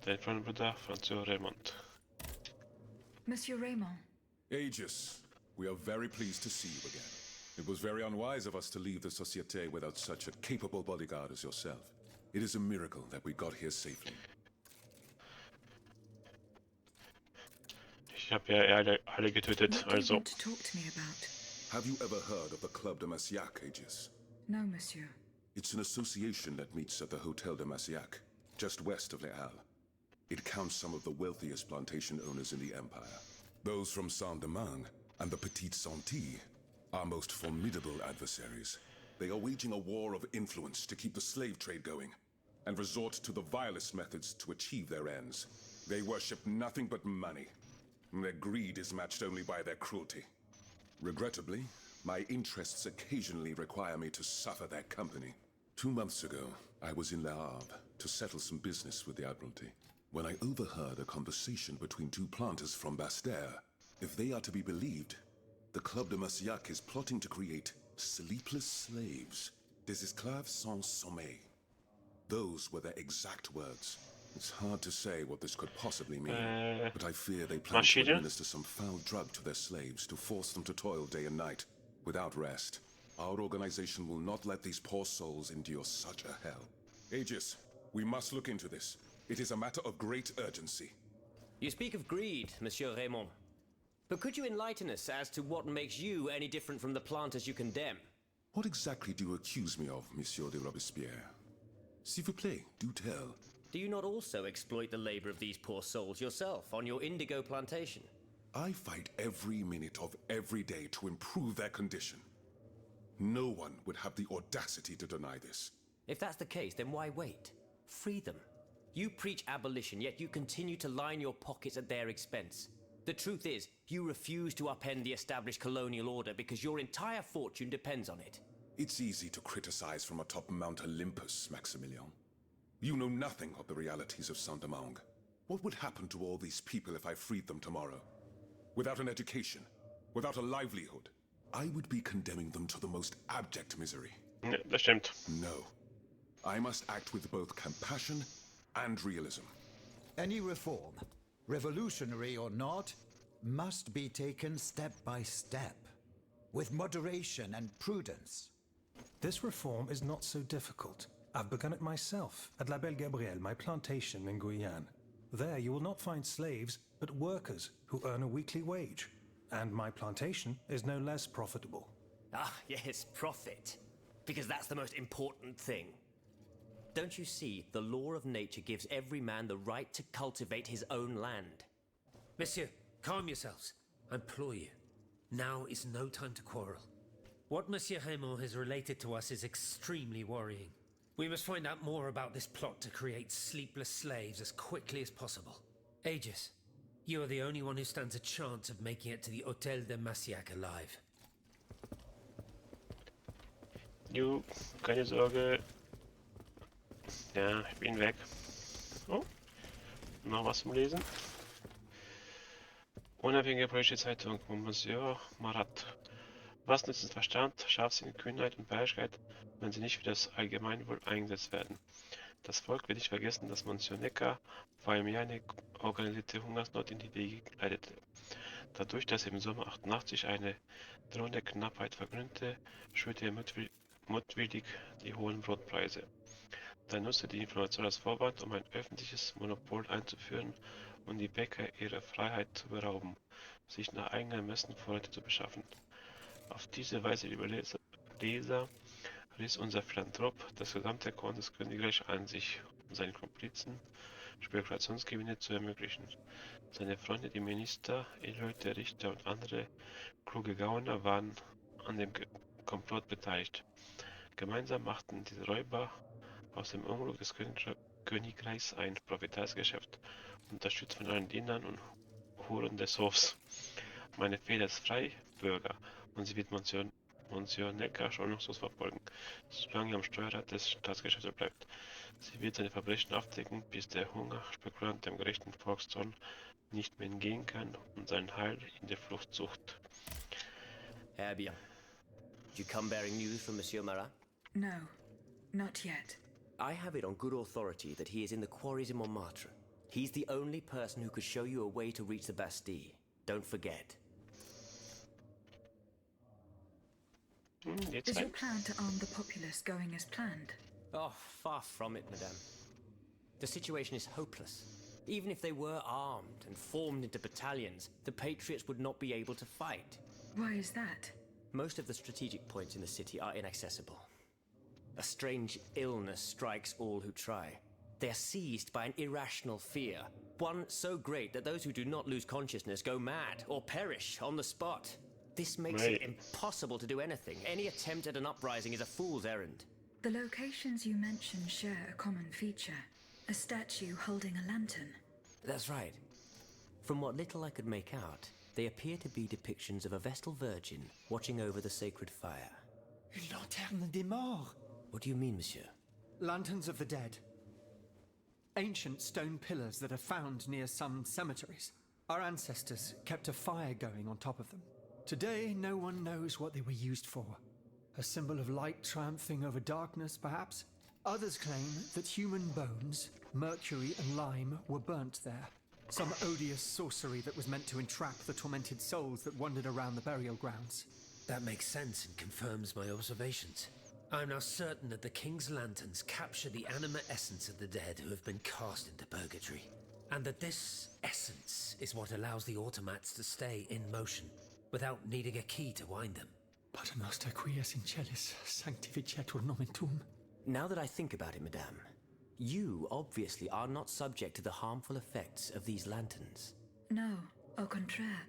Dein Freund und Bruder François Raymond. Monsieur Raymond. Aegis, we are very pleased to see you again. It was very unwise of us to leave the Société without such a capable bodyguard as yourself. It is a miracle that we got here safely. Ich habe ja alle getötet, What do you also. want to talk to me about? Have you ever heard of the Club de Massiac, Aegis? No, monsieur. It's an association that meets at the Hotel de Massiac, just west of Les Halles. It counts some of the wealthiest plantation owners in the Empire. Those from Saint-Domingue and the Petite Santé are most formidable adversaries. They are waging a war of influence to keep the slave trade going, and resort to the vilest methods to achieve their ends. They worship nothing but money. Their greed is matched only by their cruelty. Regrettably, my interests occasionally require me to suffer their company. 2 months ago, I was in Le Havre to settle some business with the Admiralty, when I overheard a conversation between 2 planters from Bastère. If they are to be believed, the Club de Massiac is plotting to create sleepless slaves, des esclaves sans sommeil. Those were their exact words. It's hard to say what this could possibly mean, but I fear they plan to administer some foul drug to their slaves to force them to toil day and night, without rest. Our organization will not let these poor souls endure such a hell. Aegis, we must look into this. It is a matter of great urgency. You speak of greed, Monsieur Raymond. But could you enlighten us as to what makes you any different from the planters you condemn? What exactly do you accuse me of, Monsieur de Robespierre? S'il vous plaît, do tell. Do you not also exploit the labor of these poor souls yourself on your indigo plantation? I fight every minute of every day to improve their condition. No one would have the audacity to deny this. If that's the case, then why wait? Free them. You preach abolition, yet you continue to line your pockets at their expense. The truth is, you refuse to upend the established colonial order because your entire fortune depends on it. It's easy to criticize from atop Mount Olympus, Maximilian. You know nothing of the realities of Saint-Domingue. What would happen to all these people if I freed them tomorrow? Without an education, without a livelihood, I would be condemning them to the most abject misery. Ja, das stimmt. No. I must act with both compassion and realism. Any reform, revolutionary or not, must be taken step by step, with moderation and prudence. This reform is not so difficult. I've begun it myself at La Belle Gabrielle, my plantation in Guyane. There you will not find slaves, but workers who earn a weekly wage. And my plantation is no less profitable. Ah, yes, profit. Because that's the most important thing. Don't you see, the law of nature gives every man the right to cultivate his own land. Monsieur, calm yourselves. I implore you. Now is no time to quarrel. What Monsieur Raymond has related to us is extremely worrying. We must find out more about this plot to create sleepless slaves as quickly as possible. Aegis, you are the only one who stands a chance of making it to the Hotel de Massiac alive. Jo, keine Sorge. Ja, ich bin weg. Oh, noch was zum Lesen. Unabhängige politische Zeitung von Monsieur Marat. Was nützen Verstand, Scharfsinn, Kühnheit und Beherrschkeit, wenn sie nicht für das Allgemeinwohl eingesetzt werden? Das Volk wird nicht vergessen, dass Monsieur Necker vor einem Jahr eine organisierte Hungersnot in die Wege leitete. Dadurch, dass er im Sommer 88 eine drohende Knappheit verkündete, schürte er mutwillig die hohen Brotpreise. Dann nutzte die Information als Vorwand, um ein öffentliches Monopol einzuführen und die Bäcker ihrer Freiheit zu berauben, sich nach eigenen Messen Vorräte zu beschaffen. Auf diese Weise, liebe Leser, riss unser Philanthrop das gesamte Korn des Königreichs an sich, um seinen Komplizen Spekulationsgewinne zu ermöglichen. Seine Freunde, die Minister, Edelleute, Richter und andere kluge Gauner waren an dem Komplott beteiligt. Gemeinsam machten diese Räuber aus dem Unglück des Königreichs ein profitables Geschäft, unterstützt von allen Dienern und Huren des Hofs. Meine Feder ist frei, Bürger, und sie wird Monsieur Necker schonungslos verfolgen, solange er am Steuerrad des Staatsgeschäfts bleibt. Sie wird seine Verbrechen aufdecken, bis der Hungerspekulant dem gerechten Volkszorn nicht mehr entgehen kann und sein Heil in der Flucht sucht. Herr bien. Do you come bearing news from Monsieur Marat? No, not yet. I have it on good authority that he is in the quarries in Montmartre. He's the only person who could show you a way to reach the Bastille. Don't forget. Is your plan to arm the populace going as planned? Oh, far from it, madame. The situation is hopeless. Even if they were armed and formed into battalions, the Patriots would not be able to fight. Why is that? Most of the strategic points in the city are inaccessible. A strange illness strikes all who try. They are seized by an irrational fear, one so great that those who do not lose consciousness go mad or perish on the spot. This makes it impossible to do anything. Any attempt at an uprising is a fool's errand. The locations you mentioned share a common feature. A statue holding a lantern. That's right. From what little I could make out, they appear to be depictions of a Vestal Virgin watching over the sacred fire. Une lanterne des morts. What do you mean, monsieur? Lanterns of the dead. Ancient stone pillars that are found near some cemeteries. Our ancestors kept a fire going on top of them. Today, no one knows what they were used for. A symbol of light triumphing over darkness, perhaps? Others claim that human bones, mercury and lime, were burnt there. Some odious sorcery that was meant to entrap the tormented souls that wandered around the burial grounds. That makes sense and confirms my observations. I am now certain that the King's lanterns capture the anima essence of the dead who have been cast into purgatory, and that this essence is what allows the automats to stay in motion, without needing a key to wind them. Pater noster qui es in celis, sanctificetur nomen tuum. Now that I think about it, madame, you obviously are not subject to the harmful effects of these lanterns. No, au contraire.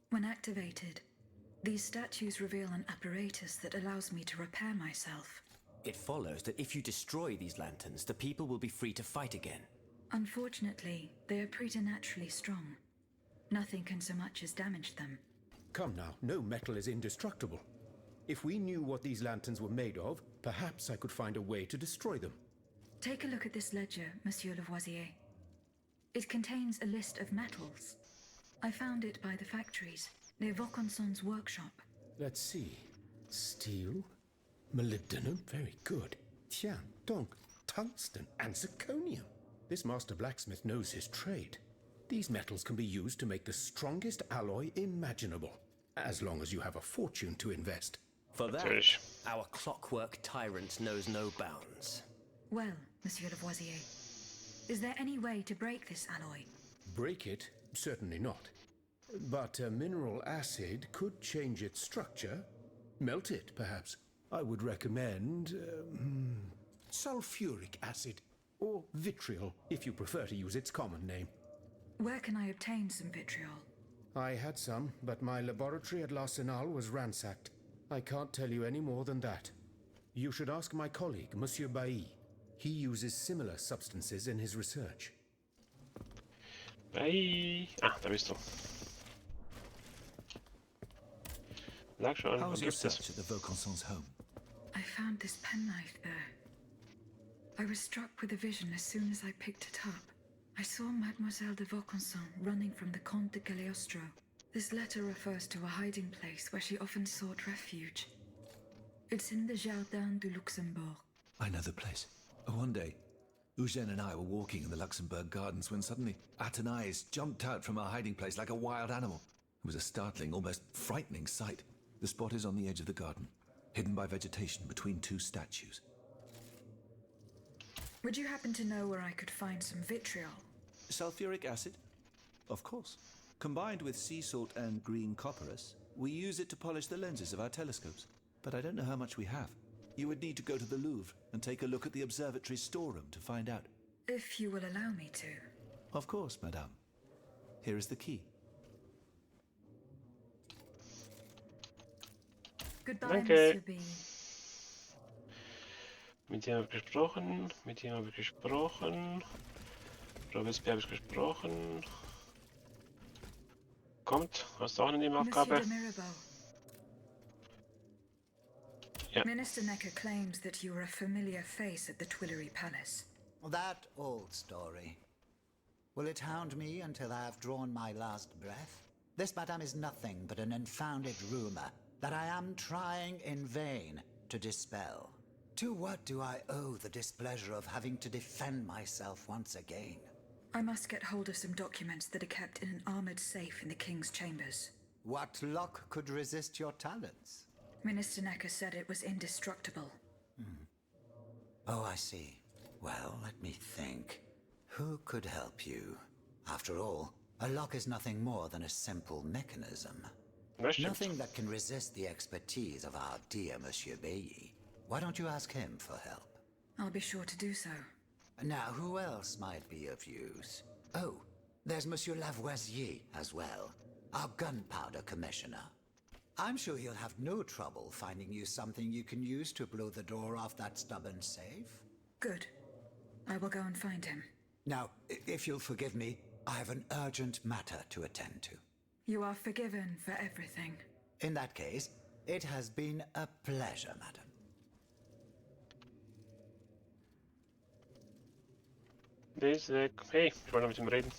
When activated, these statues reveal an apparatus that allows me to repair myself. It follows that if you destroy these lanterns, the people will be free to fight again. Unfortunately, they are preternaturally strong. Nothing can so much as damage them. Come now, no metal is indestructible. If we knew what these lanterns were made of, perhaps I could find a way to destroy them. Take a look at this ledger, Monsieur Lavoisier. It contains a list of metals. I found it by the factories, near Vaucanson's workshop. Let's see. Steel, molybdenum, very good. Tiens, donc, tungsten and zirconium. This master blacksmith knows his trade. These metals can be used to make the strongest alloy imaginable, as long as you have a fortune to invest. For that, our clockwork tyrant knows no bounds. Well, Monsieur Lavoisier, is there any way to break this alloy? Break it? Certainly not. But a mineral acid could change its structure. Melt it, perhaps. I would recommend sulfuric acid, or vitriol, if you prefer to use its common name. Where can I obtain some vitriol? I had some, but my laboratory at L'Arsenal was ransacked. I can't tell you any more than that. You should ask my colleague, Monsieur Bailly. He uses similar substances in his research. Bailly. Ah, da bist du. Sag schon, How was was your gibt es? search at the Vaucansons' home? I found this penknife there. I was struck with a vision as soon as I picked it up. I saw Mademoiselle de Vaucanson running from the Comte de Cagliostro. This letter refers to a hiding place where she often sought refuge. It's in the Jardin du Luxembourg. I know the place. One day, Eugène and I were walking in the Luxembourg Gardens when suddenly Athenais jumped out from our hiding place like a wild animal. It was a startling, almost frightening sight. The spot is on the edge of the garden, hidden by vegetation between two statues. Would you happen to know where I could find some vitriol? Sulfuric acid? Of course. Combined with sea salt and green copperas, we use it to polish the lenses of our telescopes. But I don't know how much we have. You would need to go to the Louvre and take a look at the observatory's storeroom to find out. If you will allow me to. Of course, madame. Here is the key. Goodbye, Danke. Monsieur B. Mit dem habe ich gesprochen. Mit dem habe ich gesprochen. Robespierre habe ich gesprochen. Kommt, hast du auch eine Nebenaufgabe? Monsieur de Mirabeau. Yeah. Minister Necker claims that you were a familiar face at the Tuileries Palace. That old story. Will it hound me until I have drawn my last breath? This, madame, is nothing but an unfounded rumor that I am trying in vain to dispel. To what do I owe the displeasure of having to defend myself once again? I must get hold of some documents that are kept in an armored safe in the King's chambers. What luck could resist your talents? Minister Necker said it was indestructible. Oh, I see. Well, let me think. Who could help you? After all, a lock is nothing more than a simple mechanism. Nothing that can resist the expertise of our dear Monsieur Bailly. Why don't you ask him for help? I'll be sure to do so. Now, who else might be of use? Oh, there's Monsieur Lavoisier as well, our gunpowder commissioner. I'm sure he'll have no trouble finding you something you can use to blow the door off that stubborn safe. Good. I will go and find him. Now, if you'll forgive me, I have an urgent matter to attend to. You are forgiven for everything. In that case, it has been a pleasure, madam. Diese. Hey, ich wollte mit ihm reden.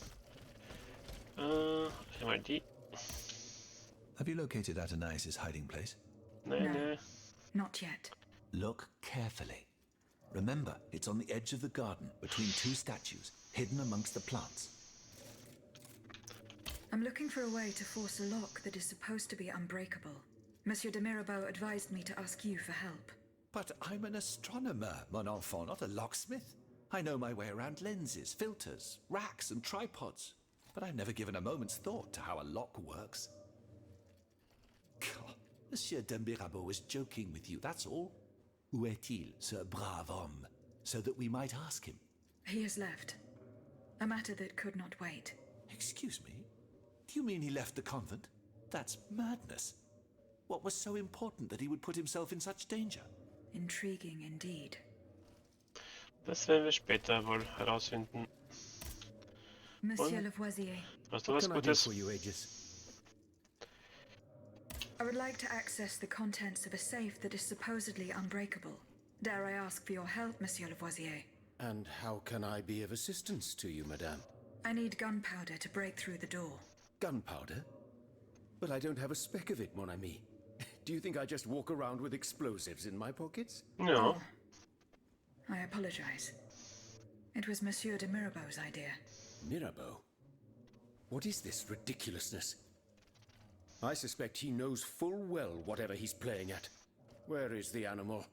Einmal die. Have you located Athenais' hiding place? No. Not yet. Look carefully. Remember, it's on the edge of the garden, between two statues, hidden amongst the plants. I'm looking for a way to force a lock that is supposed to be unbreakable. Monsieur de Mirabeau advised me to ask you for help. But I'm an astronomer, mon enfant, not a locksmith. I know my way around lenses, filters, racks, and tripods. But I've never given a moment's thought to how a lock works. God, Monsieur de Mirabeau was joking with you, that's all. Où est-il, ce brave homme? So that we might ask him. He has left. A matter that could not wait. Excuse me? Do you mean he left the convent? That's madness. What was so important that he would put himself in such danger? Intriguing indeed. Das werden wir später wohl herausfinden. Monsieur Lavoisier. Hast du was What can I do Gutes? for you, Aegis? I would like to access the contents of a safe that is supposedly unbreakable. Dare I ask for your help, Monsieur Lavoisier? And how can I be of assistance to you, madame? I need gunpowder to break through the door. Gunpowder? But I don't have a speck of it, mon ami. Do you think I just walk around with explosives in my pockets? No. I apologize. It was Monsieur de Mirabeau's idea. Mirabeau? What is this ridiculousness? I suspect he knows full well whatever he's playing at. Where is the animal?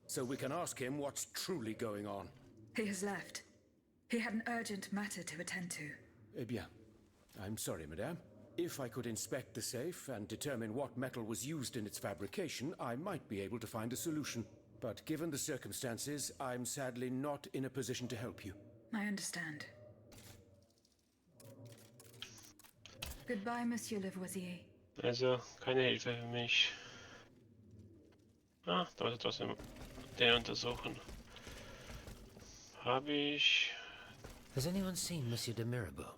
So we can ask him what's truly going on. He has left. He had an urgent matter to attend to. Eh bien, I'm sorry, madame. If I could inspect the safe and determine what metal was used in its fabrication, I might be able to find a solution. But given the circumstances, I'm sadly not in a position to help you. I understand. Goodbye, Monsieur Lavoisier. Also, keine Hilfe für mich. Ah, da muss ich trotzdem den untersuchen. Habe ich... Has anyone seen Monsieur de Mirabeau?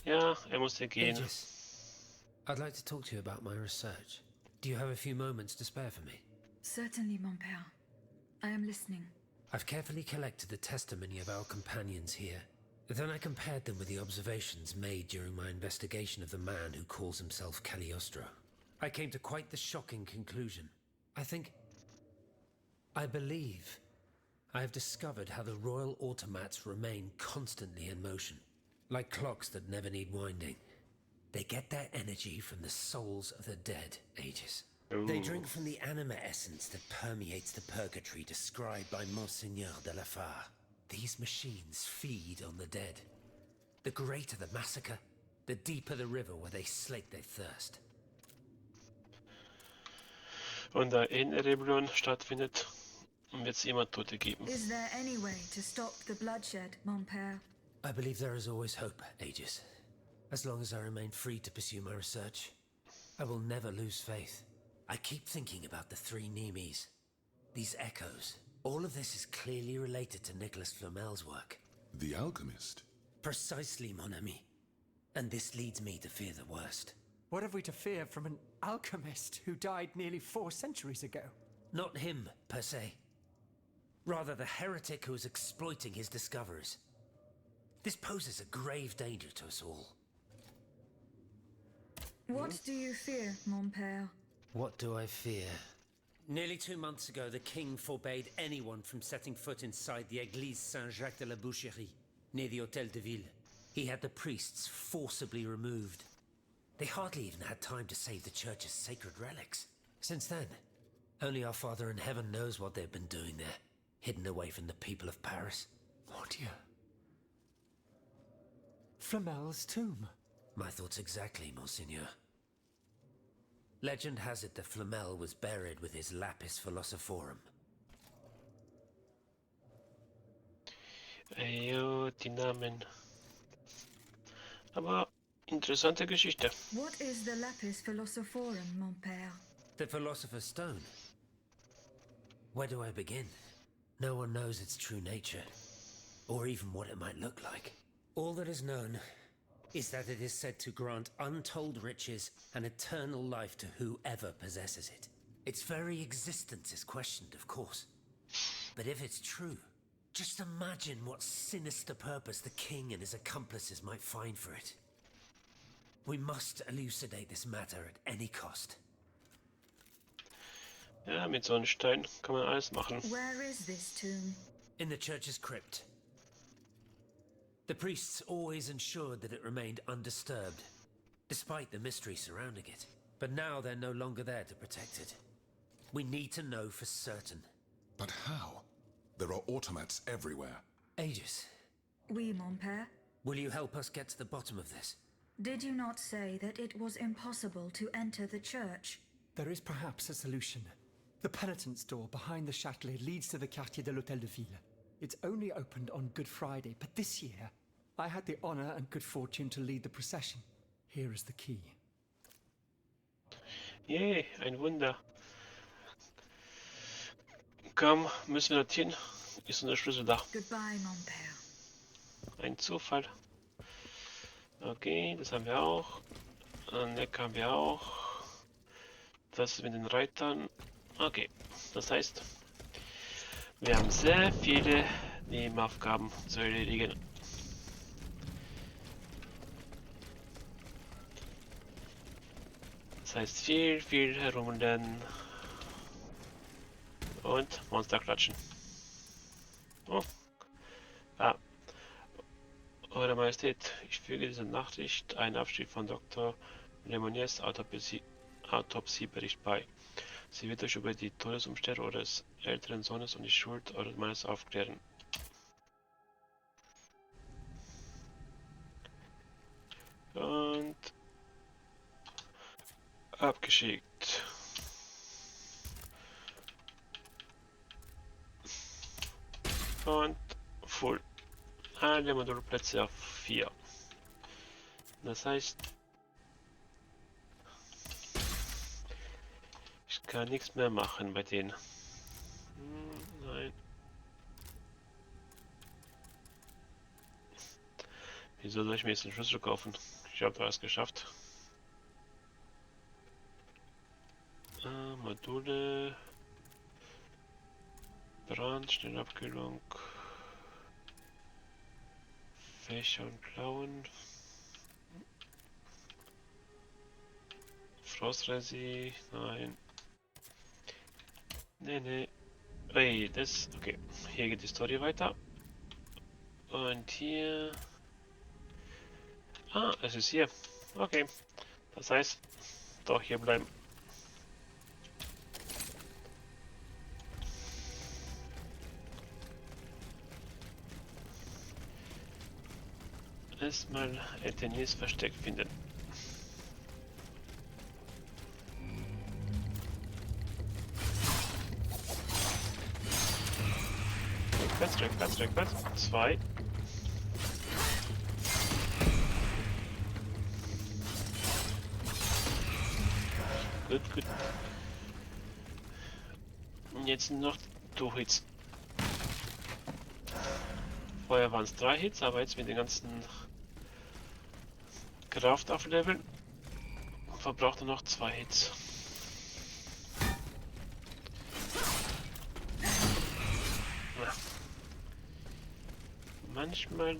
Ja, er musste gehen. Aegis, I'd like to talk to you about my research. Do you have a few moments to spare for me? Certainly, mon père. I am listening. I've carefully collected the testimony of our companions here. Then I compared them with the observations made during my investigation of the man who calls himself Cagliostro. I came to quite the shocking conclusion. I believe I have discovered how the royal automats remain constantly in motion, like clocks that never need winding. They get their energy from the souls of the dead, Aegis. They drink from the anima essence that permeates the purgatory described by Monseigneur de la Fare. These machines feed on the dead. The greater the massacre, the deeper the river where they slake their thirst. Und da eine Rebellion stattfindet, wird es immer Tote geben. Is there any way to stop the bloodshed, mon père? I believe there is always hope, Aegis. As long as I remain free to pursue my research, I will never lose faith. I keep thinking about the three Nemes. These echoes. All of this is clearly related to Nicholas Flamel's work. The alchemist? Precisely, mon ami. And this leads me to fear the worst. What have we to fear from an alchemist who died nearly 4 centuries ago? Not him, per se. Rather, the heretic who is exploiting his discoveries. This poses a grave danger to us all. What do you fear, mon père? What do I fear? Nearly 2 months ago, the king forbade anyone from setting foot inside the Église Saint-Jacques de la Boucherie, near the Hôtel de Ville. He had the priests forcibly removed. They hardly even had time to save the church's sacred relics. Since then, only our Father in heaven knows what they've been doing there, hidden away from the people of Paris. Mon Dieu. Flamel's tomb. My thoughts exactly, Monseigneur. Legend has it that Flamel was buried with his lapis philosophorum. Jo, die Namen. Aber interessante Geschichte. What is the lapis philosophorum, mon père? The Philosopher's Stone. Where do I begin? No one knows its true nature, or even what it might look like. All that is known is that it is said to grant untold riches and eternal life to whoever possesses it. Its very existence is questioned, of course. But if it's true, just imagine what sinister purpose the king and his accomplices might find for it. We must elucidate this matter at any cost. Ja, mit so einem Stein kann man alles machen. Where is this tomb? In the church's crypt. The priests always ensured that it remained undisturbed, despite the mystery surrounding it. But now they're no longer there to protect it. We need to know for certain. But how? There are automats everywhere. Aegis, Oui, mon père. will you help us get to the bottom of this? Did you not say that it was impossible to enter the church? There is perhaps a solution. The penitent's door behind the Châtelet leads to the Quartier de l'Hôtel de Ville. It's only opened on Good Friday, but this year, I had the honor and good fortune to lead the procession. Here is the key. Yay, ein Wunder. Komm, müssen wir dorthin? Ist unser Schlüssel da? Goodbye, mon père. Ein Zufall. Okay, das haben wir auch. Neck haben wir auch. Das mit den Reitern. Okay, das heißt, wir haben sehr viele Nebenaufgaben zu erledigen. Das heißt viel herumrennen und Monster klatschen. Oh. Ah. Eure Majestät, ich füge diese Nachricht einen Abschnitt von Dr. Lemonniers Autopsiebericht bei. Sie wird euch über die Todesumstände eures älteren Sohnes und die Schuld eures Mannes aufklären. Und abgeschickt. Und voll. Alle Modulplätze auf 4. Das heißt, ich kann nichts mehr machen bei denen. Nein. Wieso soll ich mir jetzt einen Schlüssel kaufen? Ich habe da was geschafft. Module. Brand, Schnellabkühlung. Fächer und Klauen. Frostresi. Nein. Nee. Ey, das. Okay. Hier geht die Story weiter. Und hier. Ah, es ist hier. Okay. Das heißt, doch hier bleiben. Erstmal Ethenies Versteck finden. Rückwärts. 2. Gut. Und jetzt noch 2 Hits. Vorher waren es 3 Hits, aber jetzt mit den ganzen Kraft aufleveln verbraucht er noch 2 Hits. Ja. Manchmal...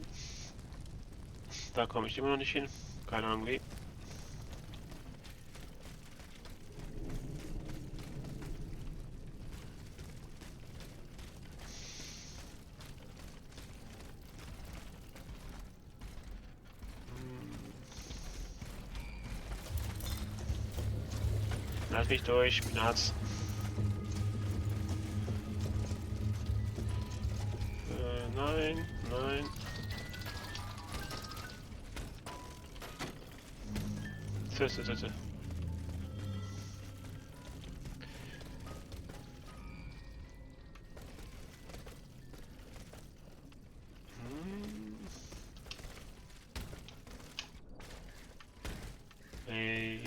Da komme ich immer noch nicht hin. Keine Ahnung wie. Lass mich durch, ich bin Arzt. Nein. So. Hey.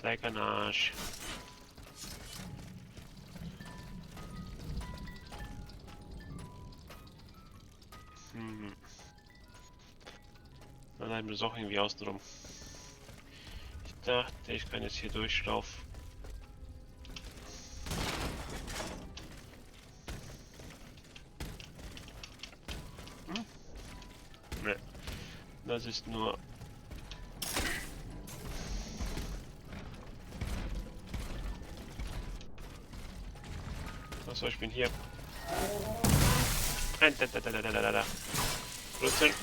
Sei kein Arsch. Dann bleiben wir auch irgendwie außen rum. Ich dachte, ich kann jetzt hier durchlaufen. Ne. Das ist nur... Achso, ich bin hier. Da. Brutzel.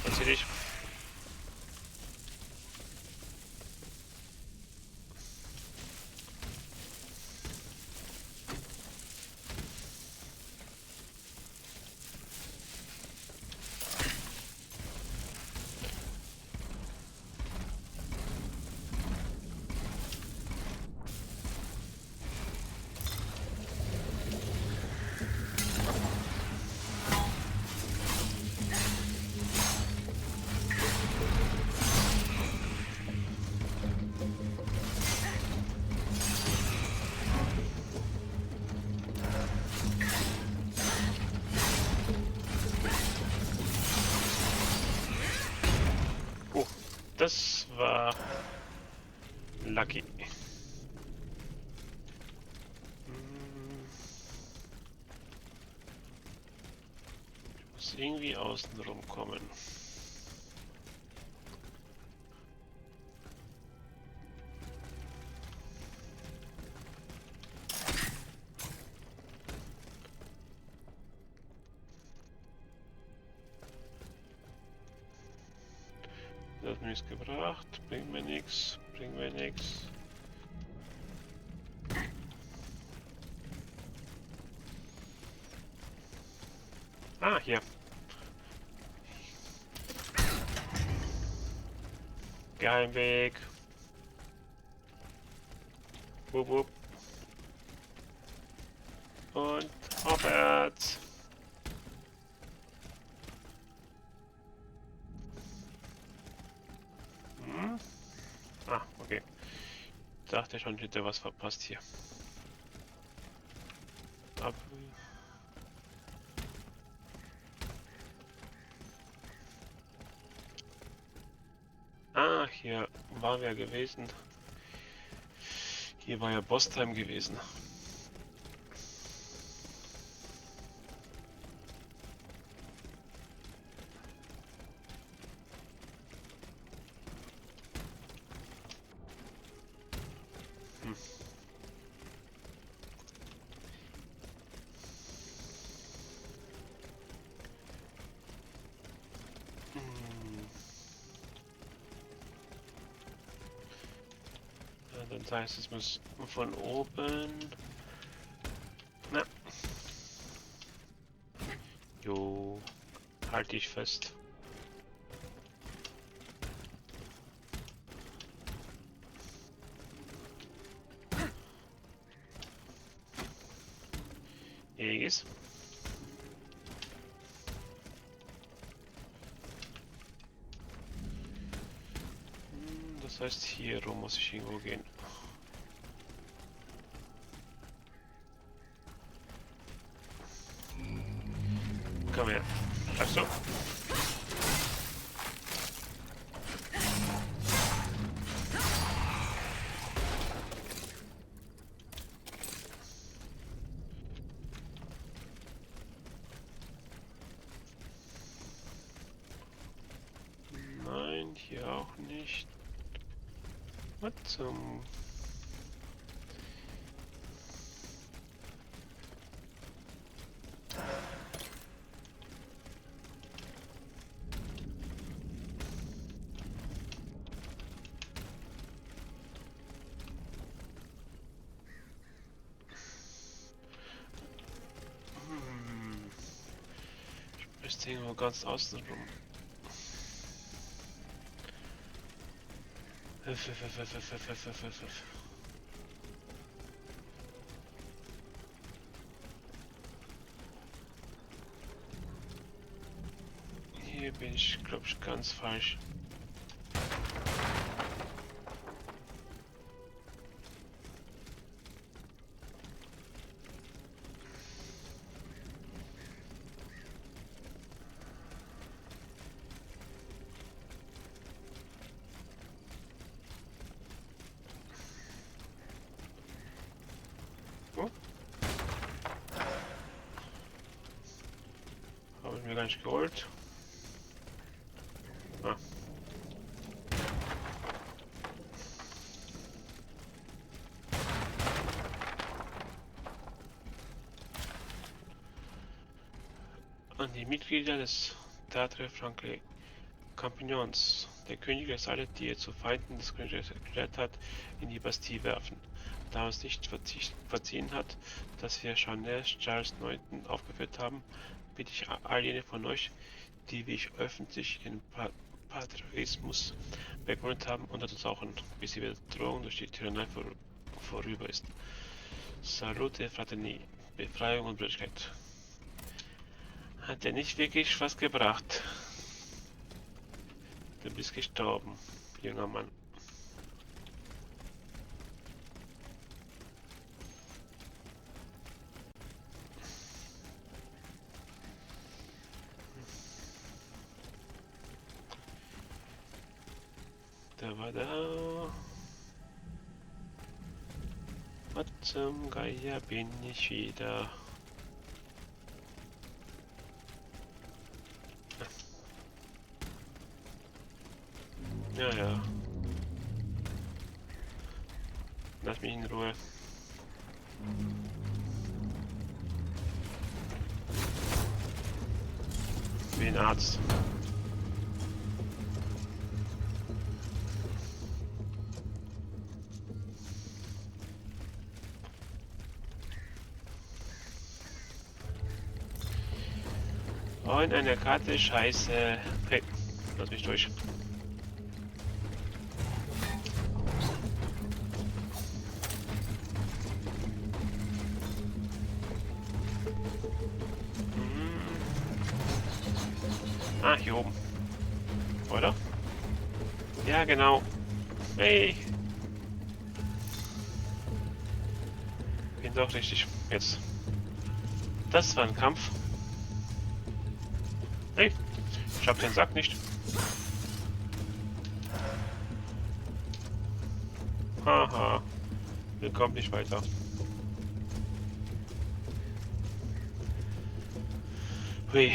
Verzieh dich. Das war lucky. Ich muss irgendwie außen rumkommen. Das hat mir nichts gebracht, bringt mir nichts. Ah, hier. Geheimweg. Wupp. Und aufwärts. dachte schon, ich hätte was verpasst hier. Aber hier waren wir gewesen. Hier war ja Boss-Time gewesen. Das heißt, es muss von oben. Na. Jo, halte ich fest. Aegis. Das heißt, hier rum muss ich irgendwo gehen. Komm her. Bleibst du? Nein, hier auch nicht. Was zum... Ich müsste irgendwo ganz außen rum. Hier bin ich, glaube ich, ganz falsch. Habe ich mir gar nicht geholt. Ah. An die Mitglieder des Théâtre Franklin Campignons. Der König lässt alle, die er zu Feinden des Königs erklärt hat, in die Bastille werfen. Da er uns nicht verziehen hat, dass wir Charles IX. Aufgeführt haben, bitte ich all jene von euch, die wie ich öffentlich den Patriotismus begründet haben, unterzutauchen, bis die Bedrohung durch die Tyrannei vorüber ist. Salute Fraternité, Befreiung und Brüderlichkeit. Hat er nicht wirklich was gebracht? Du bist gestorben, junger Mann. Der war da. Was zum Geier bin ich wieder? Ja, ja. Lass mich in Ruhe. Wie ein Arzt. Oh, in einer Karte, scheiße. Hey, lass mich durch. Ah, hier oben. Oder? Ja, genau. Hey. bin doch richtig. Jetzt. Das war ein Kampf. Hey, ich hab den Sack nicht. Haha. Wir kommen nicht weiter. Hui.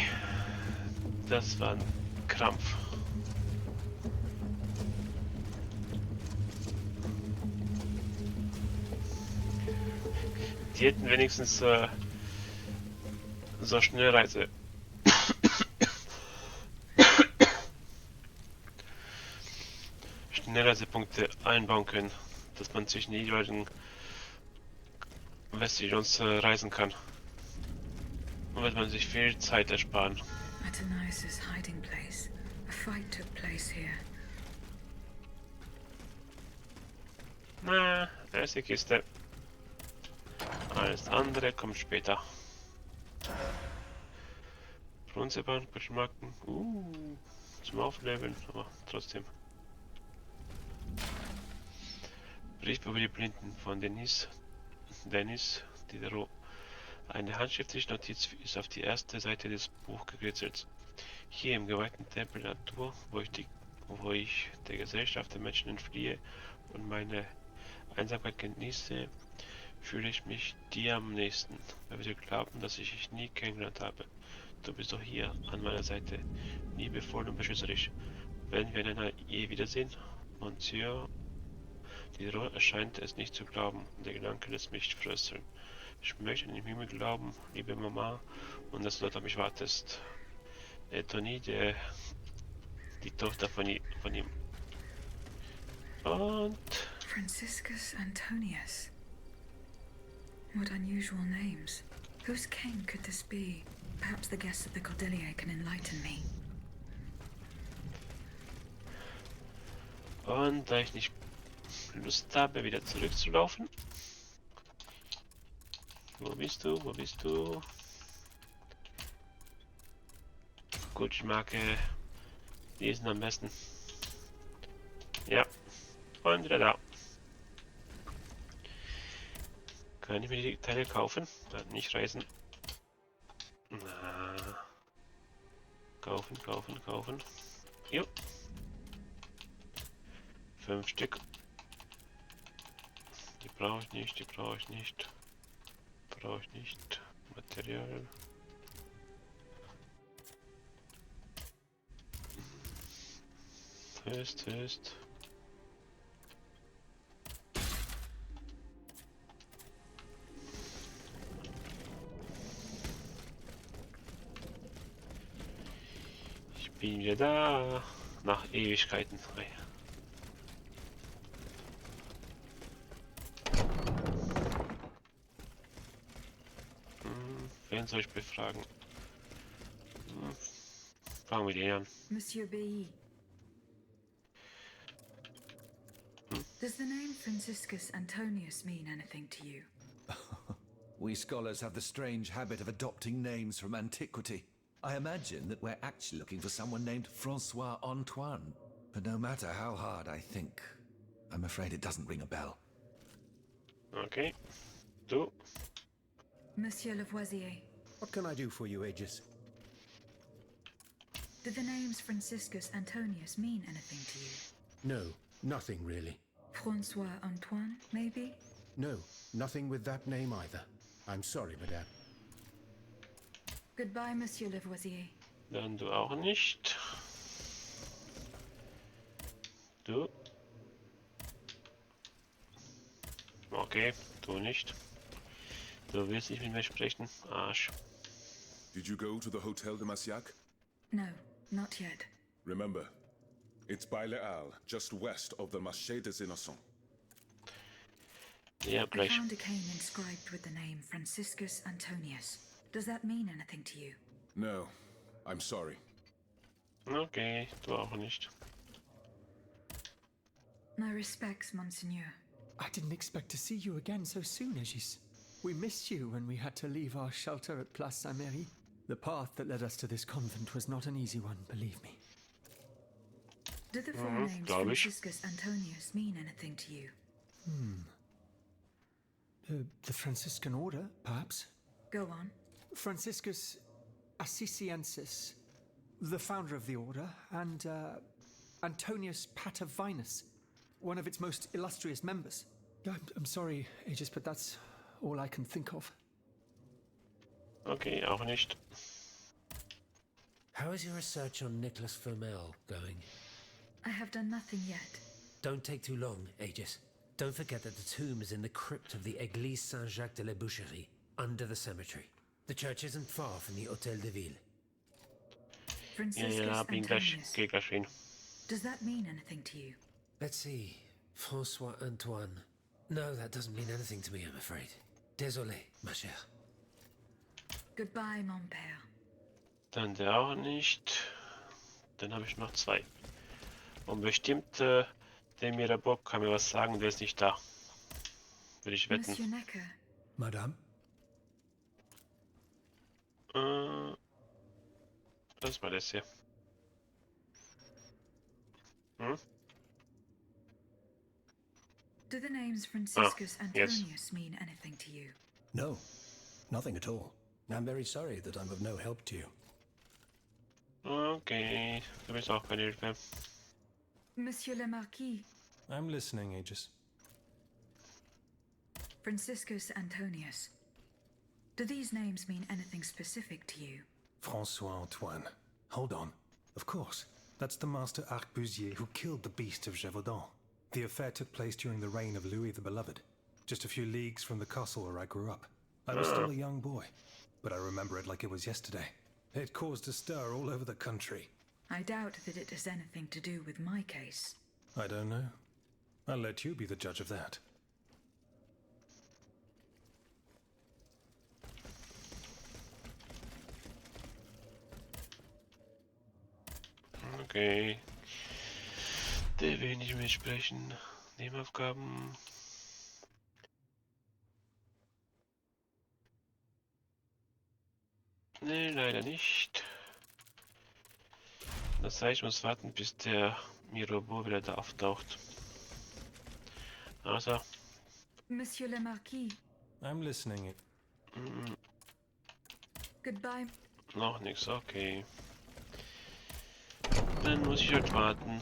Das war ein Krampf. Die hätten wenigstens so Schnellreise. Schnellreisepunkte einbauen können, dass man zwischen den jeweiligen Westregions reisen kann. Und wird man sich viel Zeit ersparen. Athanasius' hiding place. A fight took place here. Na, da ist die Kiste. Alles andere kommt später. Bronzebahn, Geschmacken. Zum Aufleveln, aber trotzdem. Brief über die Blinden von Dennis Diderot. Eine handschriftliche Notiz ist auf die erste Seite des Buches gekritzelt. Hier im geweihten Tempel der Natur, wo ich der Gesellschaft der Menschen entfliehe und meine Einsamkeit genieße, fühle ich mich dir am nächsten, weil wir glauben, dass ich dich nie kennengelernt habe. Du bist doch hier an meiner Seite, liebevoll und beschützerisch. Werden wir einander je wiedersehen? Monsieur Diderot erscheint es nicht zu glauben, und der Gedanke lässt mich frösteln. Ich möchte an den Himmel glauben, liebe Mama, und dass du dort auf mich wartest. Toni, die Tochter von ihm. Und... Franciscus Antonius. What unusual names. Whose king could this be? Perhaps the guests of the Cordelier can enlighten me. Und da ich nicht Lust habe, wieder zurückzulaufen. Wo bist du? Wo bist du? Gut, ich mag lesen am besten. Ja. Und wieder da. Kann ich mir die Teile kaufen? Nicht reisen. Na. Kaufen, kaufen, kaufen. Jo. 5 Stück. Die brauche ich nicht, die brauche ich nicht. Brauche ich nicht. Material. Höchst. Ich bin wieder da. Nach Ewigkeiten. Wen soll ich befragen? Fragen wir den an. Monsieur B. Does the name Franciscus Antonius mean anything to you? We scholars have the strange habit of adopting names from antiquity. I imagine that we're actually looking for someone named Francois Antoine. But no matter how hard I think, I'm afraid it doesn't ring a bell. Okay. Du. Monsieur Lavoisier. What can I do for you, Aegis? Do the names Franciscus Antonius mean anything to you? No, nothing really. Francois Antoine, maybe? No, nothing with that name either. I'm sorry, madame. Goodbye, Monsieur Lavoisier. Dann du auch nicht. Du. Okay, du nicht. Du willst nicht mit mir sprechen, Arsch. Did you go to the Hotel de Massiac? No, not yet. Remember, it's by Les Halles, just west of the Marché des Innocents. Ja, I gleich. found a cane inscribed with the name Franciscus Antonius. Does that mean anything to you? No, I'm sorry. Okay, du auch nicht. My respects, Monseigneur. I didn't expect to see you again so soon, Aegis. We missed you when we had to leave our shelter at Place Saint-Merry. The path that led us to this convent was not an easy one, believe me. Do the four names glaub ich. Franciscus Antonius mean anything to you? The Franciscan order, perhaps? Go on. Franciscus Assisiensis, the founder of the order, and Antonius Patavinus, one of its most illustrious members. I'm sorry, Aegis, but that's all I can think of. Okay, auch nicht. How is your research on Nicholas Flamel going? I have done nothing yet. Don't take too long, Aegis. Don't forget that the tomb is in the crypt of the Église Saint-Jacques de la Boucherie, under the cemetery. The church isn't far from the Hôtel de Ville. Franciscus Antonius. Does that mean anything to you? Let's see. François Antoine. No, that doesn't mean anything to me, I'm afraid. Désolé, ma chère. Goodbye, mon père. Dann der auch nicht. Dann habe ich noch 2. Und bestimmt, der Mirabeau kann mir was sagen, der ist nicht da. Würde ich wetten. Monsieur Necker. Madame? Lass mal das hier. Hm? Do the names Franciscus Antonius mean anything to you? No, nothing at all. I'm very sorry that I'm of no help to you. Okay, du bist auch keine Hilfe. Monsieur le Marquis. I'm listening, Aegis. Franciscus Antonius. Do these names mean anything specific to you? François Antoine. Hold on. Of course. That's the master arquebusier who killed the beast of Gévaudan. The affair took place during the reign of Louis the Beloved, just a few leagues from the castle where I grew up. I was still a young boy, but I remember it like it was yesterday. It caused a stir all over the country. I doubt that it has anything to do with my case. I don't know. I'll let you be the judge of that. Okay. Der will nicht mehr sprechen. Nebenaufgaben. Nee, leider nicht. Das heißt, ich muss warten, bis der Mirabeau wieder da auftaucht. Also. Monsieur le Marquis. I'm listening. Goodbye. Noch nichts, okay. Dann muss ich halt warten.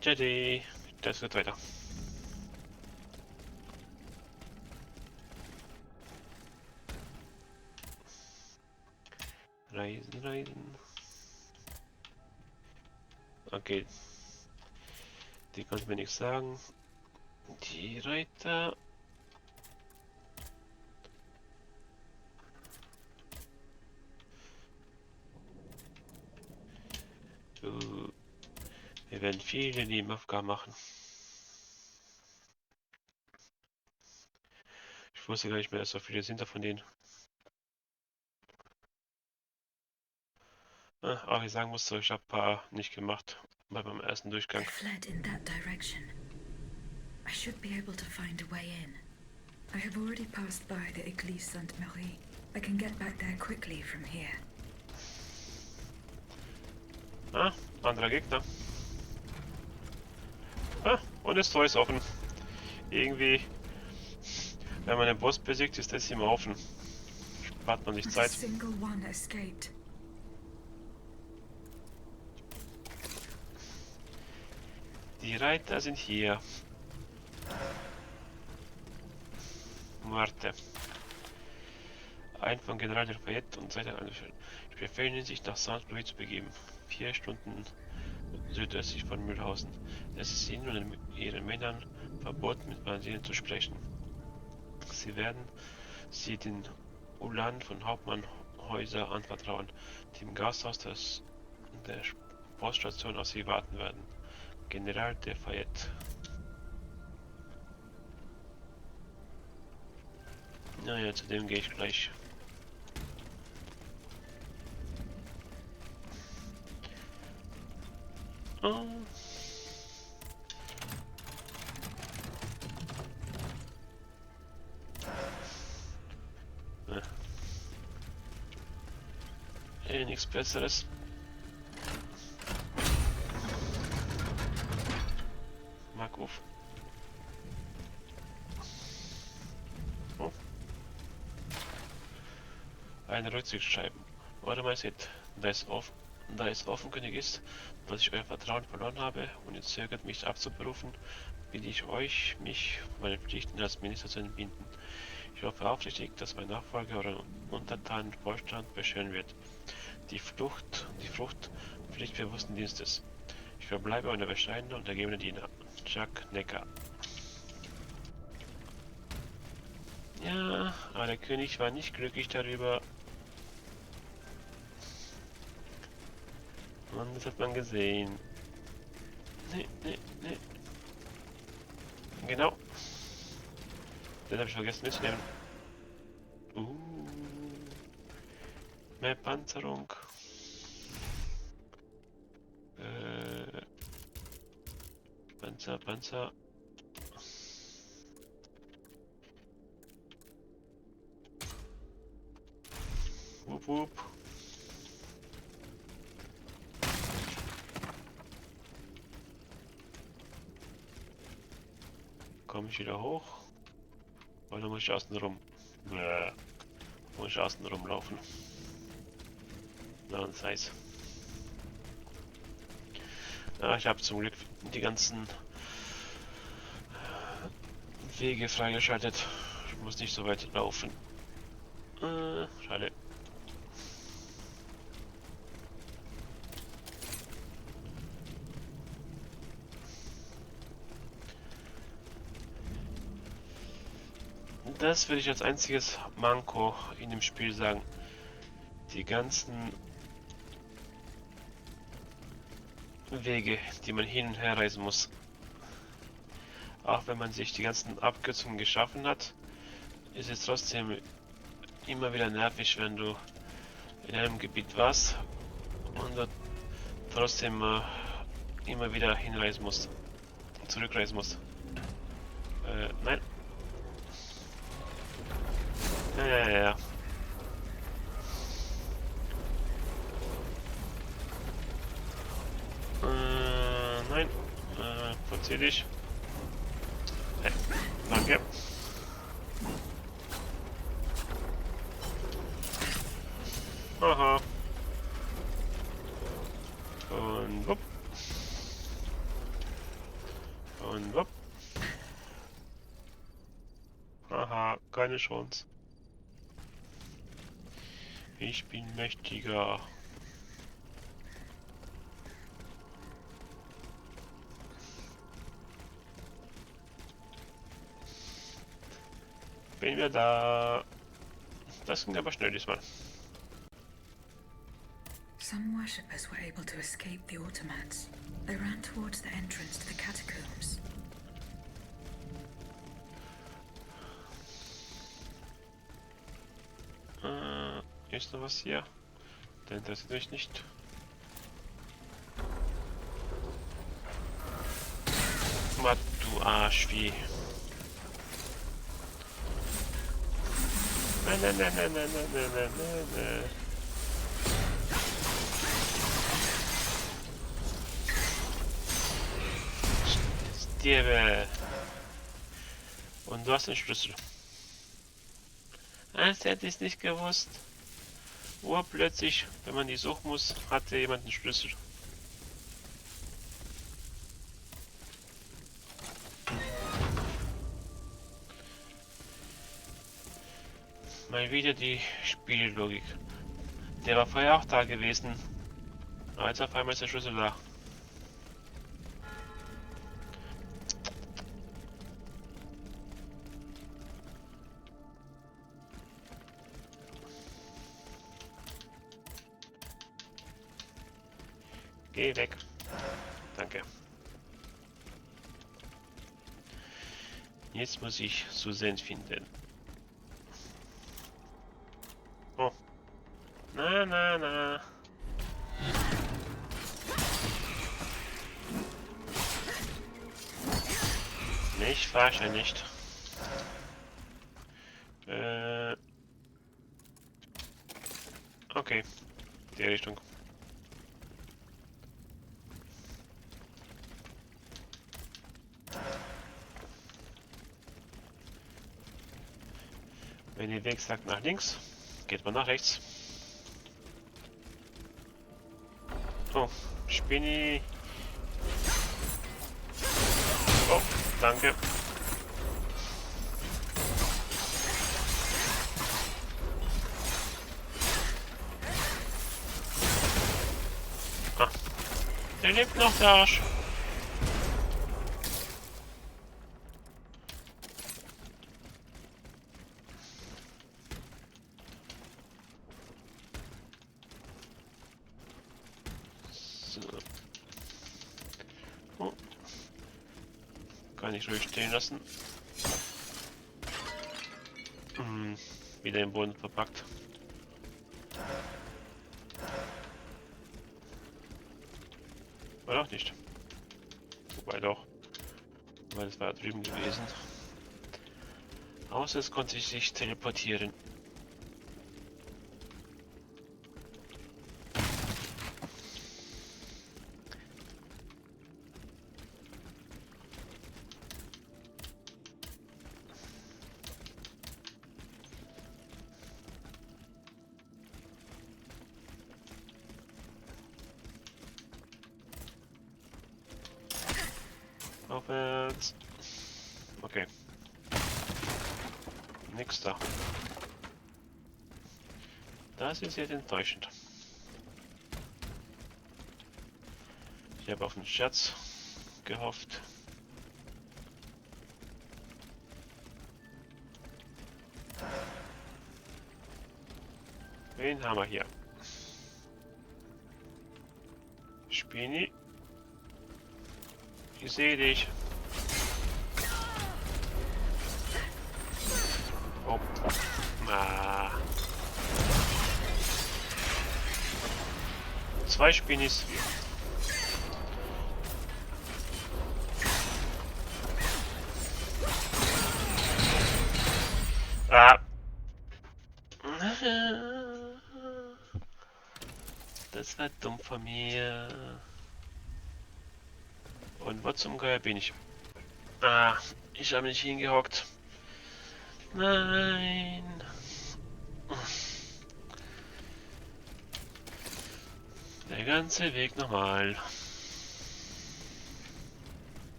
Tschüssi, das wird weiter. Reisen, reisen. Okay. Die konnte mir nichts sagen. Die Reiter. Wir werden viele Nebenaufgaben machen. Ich wusste gar nicht mehr, dass so viele sind da von denen. Aber ich sagen muss, so, ich habe ein paar nicht gemacht bei meinem ersten Durchgang. I fled in that direction. I should be able to find a way in. I have already passed by the Église Sainte-Marie. I can get back there quickly from here. Ah, anderer Gegner. Ah, und das Tor ist offen. Irgendwie, wenn man den Boss besiegt, ist das immer offen. Spart man sich Not a Zeit. single one escaped. Die Reiter sind hier. Warte. Ein von General Lafayette und seine Angestellten. Ich befehle Ihnen, sich nach Saint-Louis zu begeben. 4 Stunden südöstlich von Mühlhausen. Es ist Ihnen und Ihren Männern verboten, mit Banditen zu sprechen. Sie werden sie den Ulan von Hauptmann Häuser anvertrauen, die im Gasthaus der Poststation auf Sie warten werden. General Lafayette. Naja, zu dem gehe ich gleich. Oh. Nichts Besseres. Mal Rückruf. Oh. Eine Rückzugsscheibe. Warte mal, seht, da es offenkundig ist, dass ich euer Vertrauen verloren habe und ihr zögert mich abzuberufen, bitte ich euch, mich meine Pflichten als Minister zu entbinden. Ich hoffe aufrichtig, dass mein Nachfolger euren untertanen Vorstand beschwören wird. Die Frucht pflichtbewussten Dienstes. Ich verbleibe euer bescheidener und ergebener Diener, Jack Necker. Ja, aber der König war nicht glücklich darüber. Und das hat man gesehen. Nee. Genau. Den habe ich vergessen mitzunehmen. Mehr Panzerung. Panzer. Wup. Komme ich wieder hoch? Oder muss ich außen rum? Muss ich außen rumlaufen? Na, und heiß. Ja, ich habe zum Glück die ganzen Wege freigeschaltet. Ich muss nicht so weit laufen. Schade. Das würde ich als einziges Manko in dem Spiel sagen. Die ganzen Wege, die man hin und her reisen muss. Auch wenn man sich die ganzen Abkürzungen geschaffen hat, ist es trotzdem immer wieder nervig, wenn du in einem Gebiet warst und dort trotzdem immer wieder hinreisen musst. Zurückreisen musst. Nein. Ja. Nein. Verzieh dich. Danke. Aha. Und wupp. Aha, keine Chance. Ich bin mächtiger. Bin wir da. Das ging aber schnell diesmal. Some worshippers were able to escape the automats. They ran towards the entrance to the catacombs. Ist noch was hier? Der interessiert mich nicht. Mann, du Arschvieh. Nein. Stirbe. Und du hast den Schlüssel. Als hätte ich es nicht gewusst. Plötzlich, wenn man die suchen muss, hatte jemand einen Schlüssel. Mal wieder die Spiellogik. Der war vorher auch da gewesen. Aber jetzt auf einmal ist der Schlüssel da. Geh weg. Danke. Jetzt muss ich Susan finden. Oh. Na. Ich verarsche nicht. Okay. Die Richtung. Wenn ihr Weg sagt nach links, geht man nach rechts. Oh, Spinni. Oh, danke. Ah, der lebt noch, der Arsch. So. Oh. Kann ich ruhig stehen lassen. Wieder im Boden verpackt. Oder auch nicht. Wobei doch. Weil es war drüben gewesen. Außer es konnte sich teleportieren. Aufwärts. Okay. Nix da. Das ist jetzt enttäuschend. Ich habe auf einen Schatz gehofft. Wen haben wir hier? Spini. Ich sehe dich. Oh. Ah. 2 Spinis. Ah. Das war dumm von mir. Und wo zum Geier bin ich? Ah, ich habe nicht hingehockt. Nein. Der ganze Weg nochmal.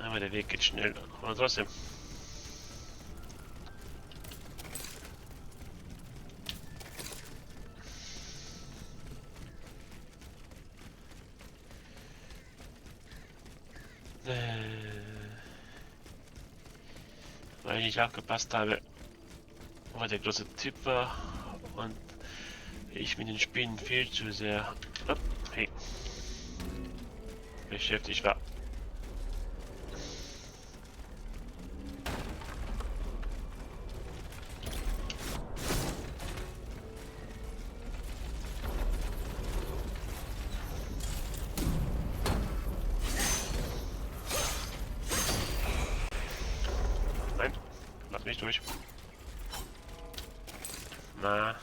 Aber der Weg geht schnell. Aber trotzdem. Weil ich nicht aufgepasst habe, wo der große Typ war und ich mit den Spinnen viel zu sehr hey, beschäftigt war. Nein, lass mich durch. Na.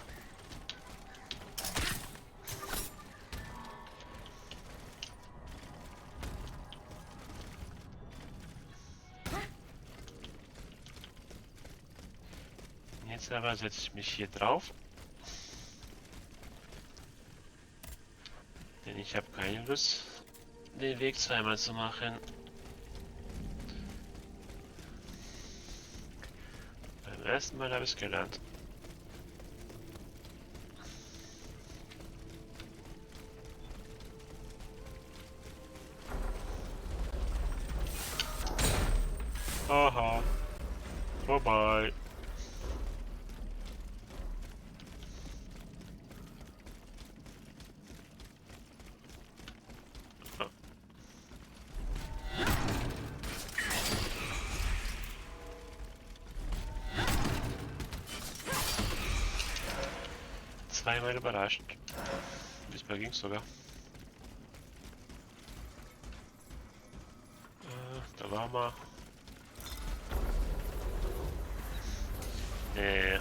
Jetzt aber setze ich mich hier drauf. Denn ich habe keine Lust, den Weg zweimal zu machen. Beim ersten Mal habe ich es gelernt. Aha. Vorbei. Zweimal überrascht. Diesmal ging es sogar. Da waren wir. Nee.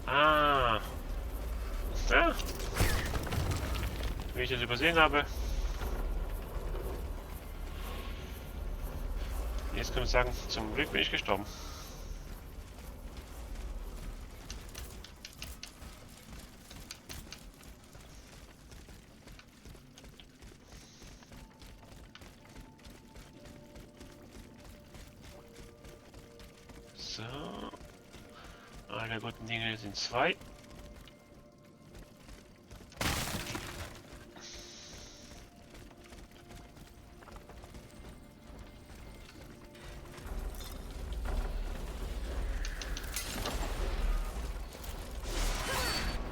Ah. Ja. Wie ich das übersehen habe. Jetzt können wir sagen, zum Glück bin ich gestorben. So. Alle guten Dinge sind 2.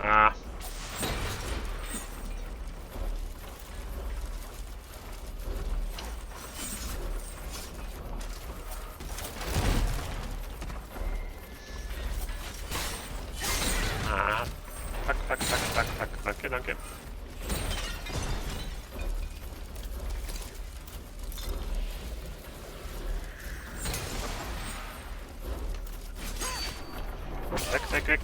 Ah. Ah. Fuck. Danke. Weg.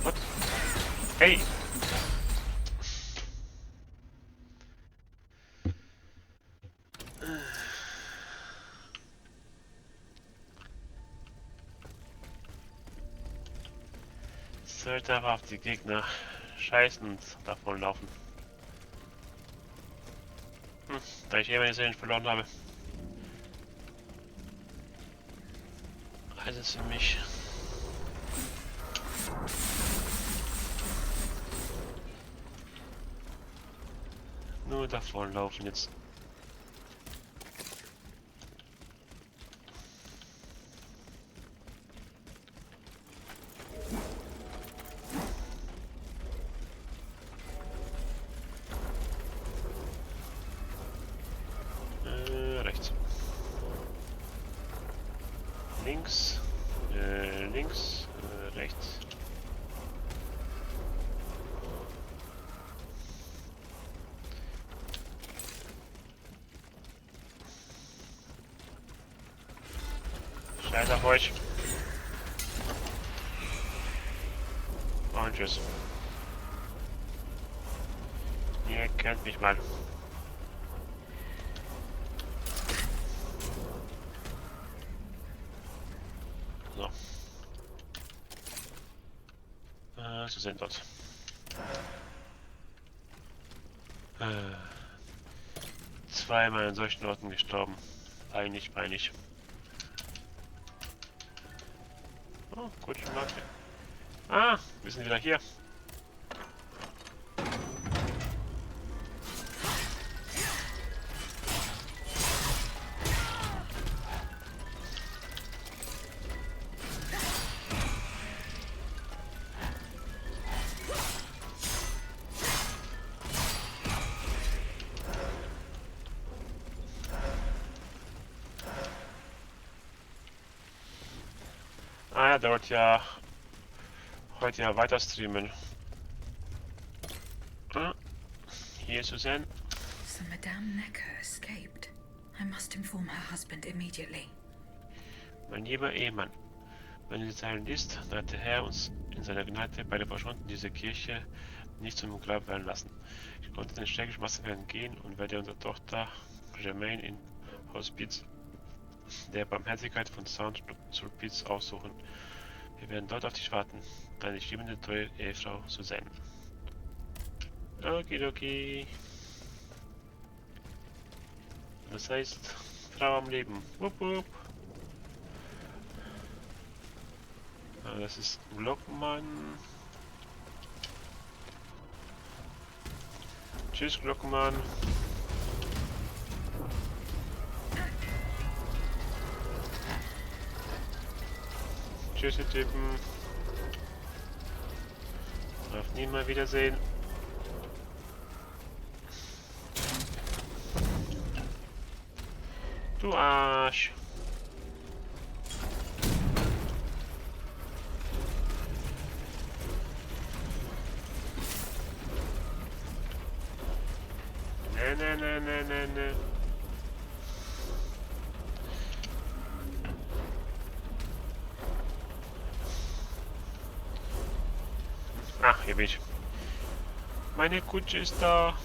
What? Hey! Sollte aber auf die Gegner scheißen und davonlaufen. Da ich meine Seelen verloren habe. Alles für mich. Nur davonlaufen jetzt. Rechts. Links. Rechts. Scheiß auf euch. Und tschüss. Ihr kennt mich mal. So. Sie sind dort. Zweimal an solchen Orten gestorben. Peinlich. Oh, gut, Marke. Ah, wir sind wieder hier. Ah ja, dort ja heute ja weiter streamen. Hier Susanne. So Madame Necker escaped. I must inform her husband immediately. Mein lieber Ehemann, wenn die Zeilen liest, dann hat der Herr uns in seiner Gnade bei der Verschwunden dieser Kirche nicht zum Glauben werden lassen. Ich konnte den schrecklichen Massaker entgehen und werde unsere Tochter Germaine in Hospiz der Barmherzigkeit von Saint-Sulpice aussuchen. Wir werden dort auf dich warten, deine liebende, treue Ehefrau Susanne. Okidoki. Das heißt, Frau am Leben. Wupp. Das ist Glockmann. Tschüss, Glockmann. Tschüss, ihr Typen. Auf nie mal wiedersehen. Du Arsch. Ne. Ach, hier bin ich. Meine Kutsche ist da.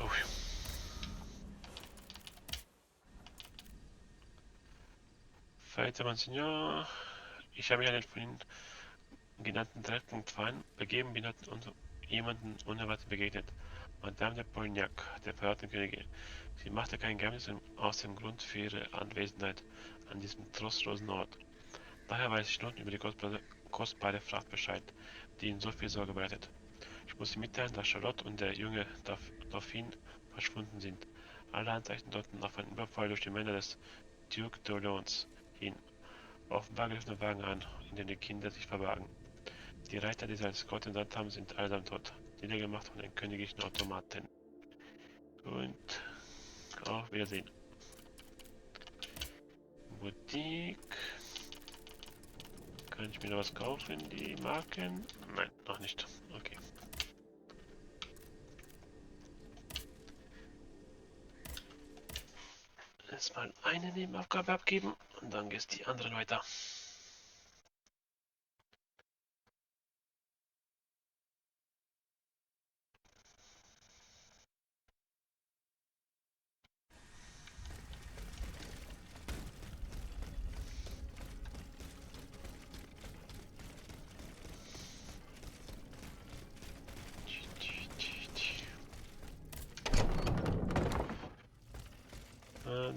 Oh. Verehrter Monsignor, ich habe mich an den von Ihnen genannten Treffpunkt fahren, begeben, bin dort jemanden unerwartet begegnet. Madame de Polignac, der verhörten Königin. Sie machte kein Geheimnis aus dem Grund für ihre Anwesenheit an diesem trostlosen Ort. Daher weiß ich nun über die kostbare Fracht Bescheid, die Ihnen so viel Sorge bereitet. Ich muss Ihnen mitteilen, dass Charlotte und der junge Dauphin verschwunden sind. Alle Anzeichen deuten auf einen Überfall durch die Männer des Duke d'Orléans hin. Offenbar griffen Wagen an, in denen die Kinder sich verbargen. Die Reiter, die sie als Gott entsandt haben, sind allesamt tot, niedergemacht von den königlichen Automaten. Und auf Wiedersehen. Boutique. Kann ich mir da was kaufen? Die Marken? Nein, noch nicht. Okay. Erstmal eine Nebenaufgabe abgeben und dann geht's die anderen weiter.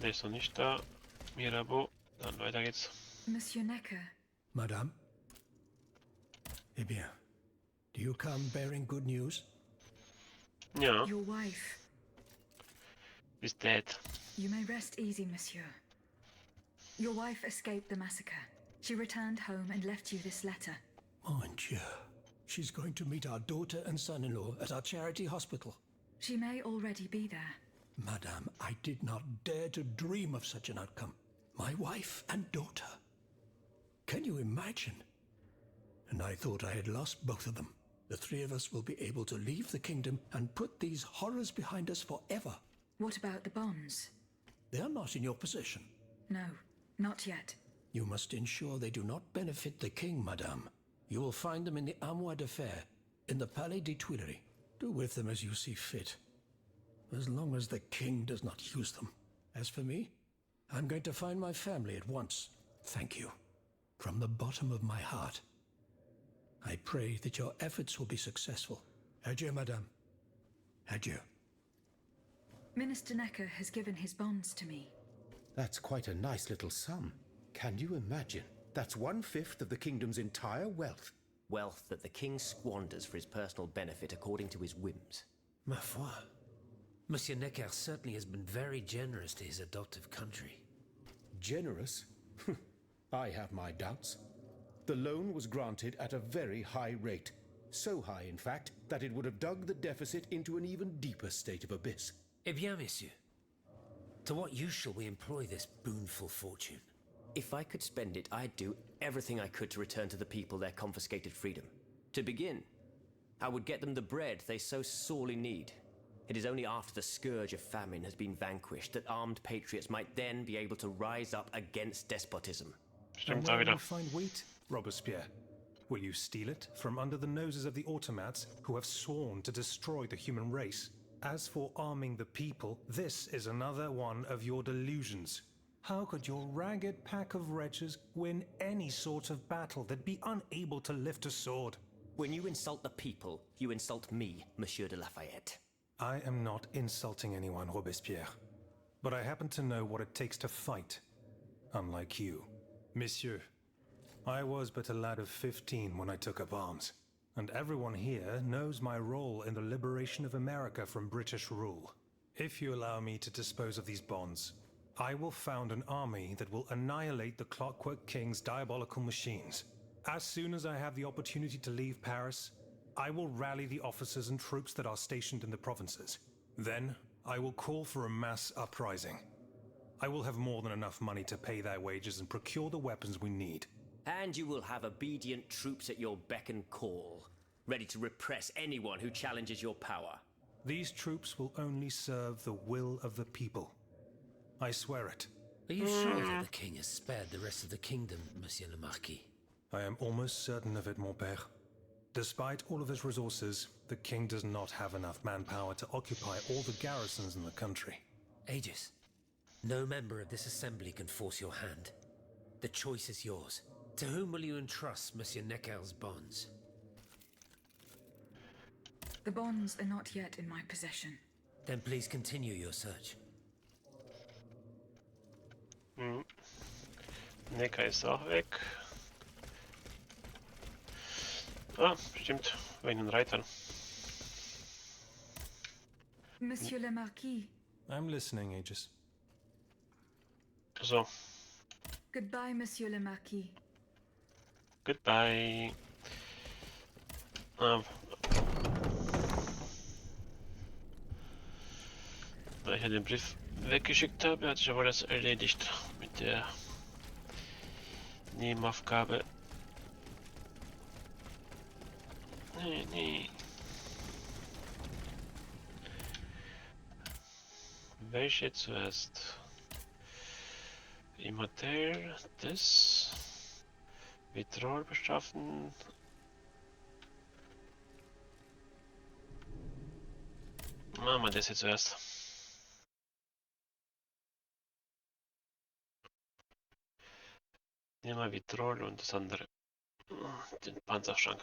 Der ist noch nicht da. Mirabeau, dann weiter geht's. Monsieur Necker. Madame? Eh bien, do you come bearing good news? Ja. Your wife. Is dead. You may rest easy, monsieur. Your wife escaped the massacre. She returned home and left you this letter. Mon Dieu. She's going to meet our daughter and son-in-law at our charity hospital. She may already be there. Madame, I did not dare to dream of such an outcome. My wife and daughter. Can you imagine? And I thought I had lost both of them. The three of us will be able to leave the kingdom and put these horrors behind us forever. What about the bonds? They are not in your possession. No, not yet. You must ensure they do not benefit the king, madame. You will find them in the Armoire de Fer, in the Palais des Tuileries. Do with them as you see fit, as long as the king does not use them. As for me, I'm going to find my family at once. Thank you. From the bottom of my heart. I pray that your efforts will be successful. Adieu, madame. Adieu. Minister Necker has given his bonds to me. That's quite a nice little sum. Can you imagine? That's 1/5 of the kingdom's entire wealth. Wealth that the king squanders for his personal benefit according to his whims. Ma foi. Monsieur Necker certainly has been very generous to his adoptive country. Generous? I have my doubts. The loan was granted at a very high rate. So high, in fact, that it would have dug the deficit into an even deeper state of abyss. Eh bien, monsieur. To what use shall we employ this boonful fortune? If I could spend it, I'd do everything I could to return to the people their confiscated freedom. To begin, I would get them the bread they so sorely need. It is only after the scourge of famine has been vanquished that armed patriots might then be able to rise up against despotism. And where will you find wheat, Robespierre? Will you steal it from under the noses of the automats who have sworn to destroy the human race? As for arming the people, this is another one of your delusions. How could your ragged pack of wretches win any sort of battle that be unable to lift a sword? When you insult the people, you insult me, Monsieur de Lafayette. I am not insulting anyone, Robespierre. But I happen to know what it takes to fight. Unlike you. Monsieur, I was but a lad of 15 when I took up arms. And everyone here knows my role in the liberation of America from British rule. If you allow me to dispose of these bonds, I will found an army that will annihilate the Clockwork King's diabolical machines. As soon as I have the opportunity to leave Paris, I will rally the officers and troops that are stationed in the provinces. Then, I will call for a mass uprising. I will have more than enough money to pay their wages and procure the weapons we need. And you will have obedient troops at your beck and call, ready to repress anyone who challenges your power. These troops will only serve the will of the people. I swear it. Are you sure that the king has spared the rest of the kingdom, Monsieur le Marquis? I am almost certain of it, mon père. Despite all of his resources, the king does not have enough manpower to occupy all the garrisons in the country. Aegis, no member of this assembly can force your hand. The choice is yours. To whom will you entrust Monsieur Necker's bonds? The bonds are not yet in my possession. Then please continue your search. Necker ist auch weg. Ah, stimmt, wegen den Reitern. Monsieur le Marquis. I'm listening, Aegis. So, Goodbye, Monsieur le Marquis. goodbye. Da ich ja den Brief weggeschickt habe, hat sich aber das erledigt mit der Nebenaufgabe. Nee. Welche zuerst? Im Hotel das Vitrol beschaffen. Machen wir das jetzt zuerst. Nehmen wir Vitrol und das andere. Den Panzerschrank.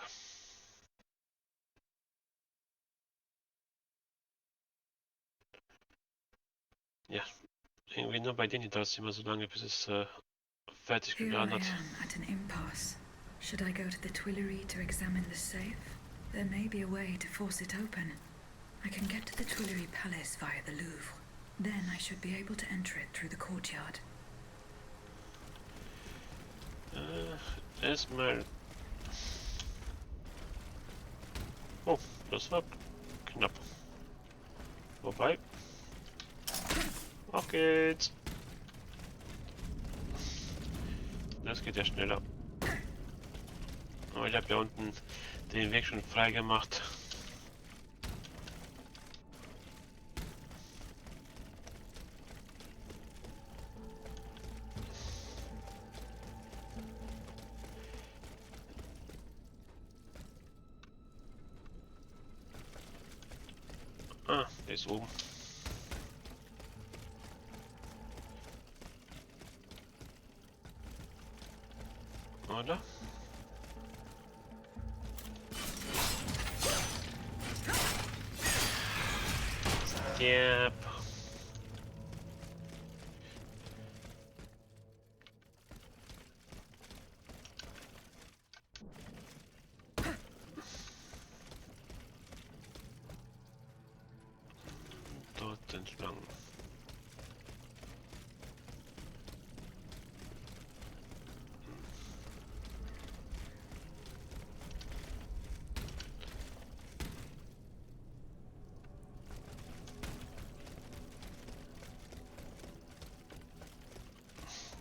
Ja, irgendwie nur bei denen dauert es immer so lange, bis es fertig Here I geladen am hat. at an impasse. Should I go to the Tuileries to examine the safe? There may be a way to force it open. I can get to the Tuileries Palace via the Louvre. Then I should be able to enter it through the courtyard. Erstmal. Oh, das war knapp. Wobei. Auf geht's. Das geht ja schneller. Aber ich habe ja unten den Weg schon frei gemacht. Ah, der ist oben. Oder? Yep. Dort entlang.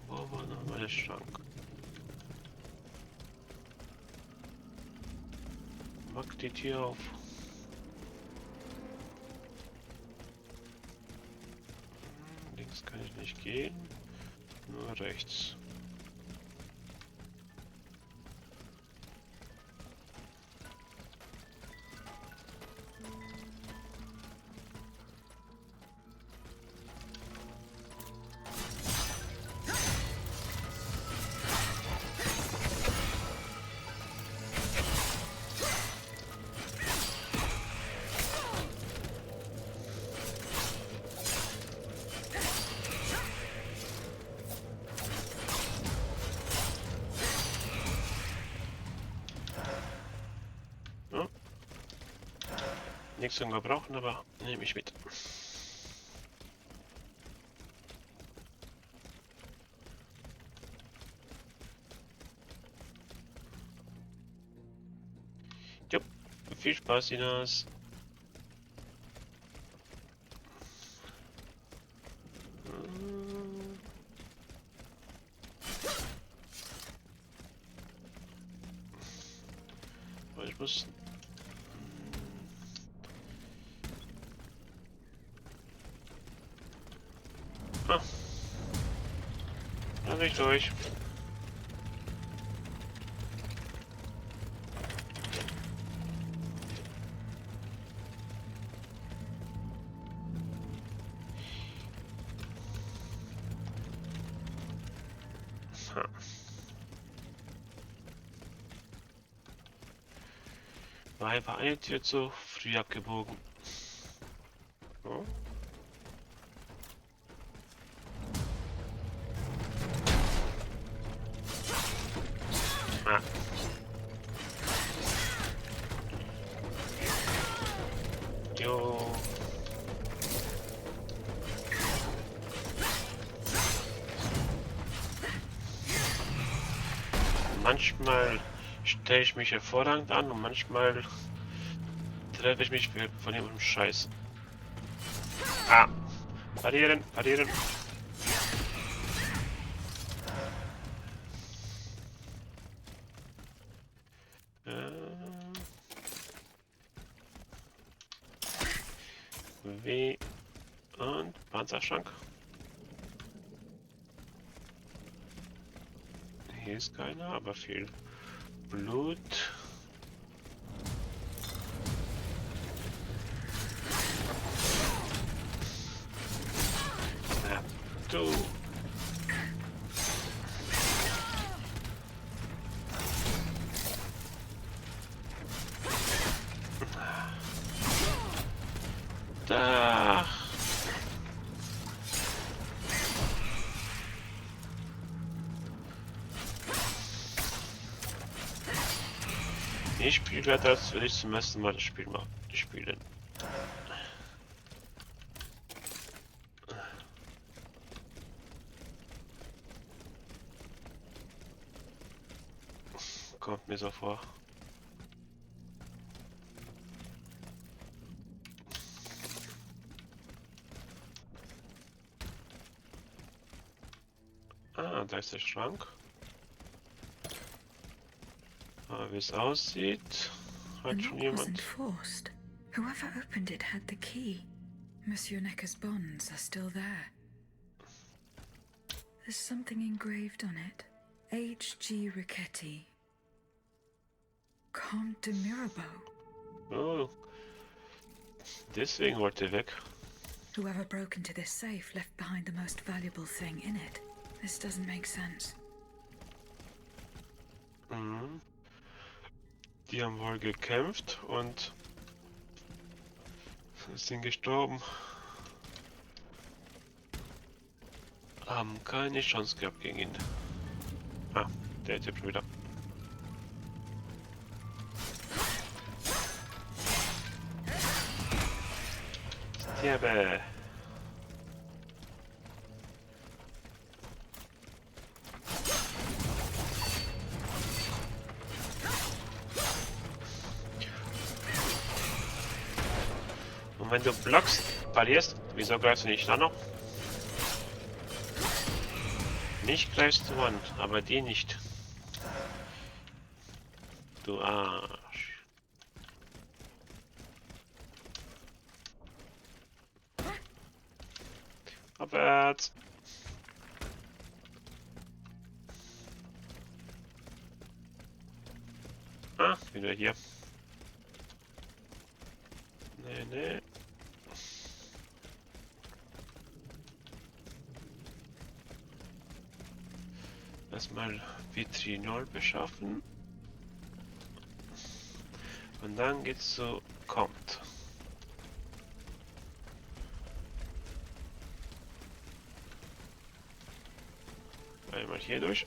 Wo war nochmal der Schrank? Mach die Tür auf. Links kann ich nicht gehen, nur rechts. Nichts zum Gebrauchen, aber nehme ich mit. Jo, viel Spaß, Inas. Ich muss. Ah. Lass mich durch. War einfach eine Tür zu früh abgebogen. Oh. Ah. Jo. Manchmal stelle ich mich hervorragend an und manchmal treffe ich mich von jemandem Scheiß. Ah! Parieren, parieren. W und Panzerschrank. Hier ist keiner, aber viel Blut. Na, du. Da. Ich spiele das, will ich zum ersten Mal das Spiel mal spielen. Kommt mir so vor. Ah, da ist der Schrank. Aber wie es aussieht, The hat schon lock wasn't jemand. forced. Whoever opened it had the key. Monsieur Necker's bonds are still there. There's something engraved on it. H.G. Riquetti. Comte de Mirabeau. Oh. Deswegen wollte er weg. Whoever broke into this safe left behind the most valuable thing in it. This doesn't make sense. Mhm. Die haben wohl gekämpft und sind gestorben. Haben keine Chance gehabt gegen ihn. Ah, der Typ wieder. Sterbe! Und wenn du blockst, parierst, wieso greifst du nicht an noch? Mich greifst du an, aber die nicht. Du Arsch. Abwärts. Ah, wieder hier. Nee, nee. Erstmal Vitrinol beschaffen. Und dann geht's zu kommt. Einmal hier durch.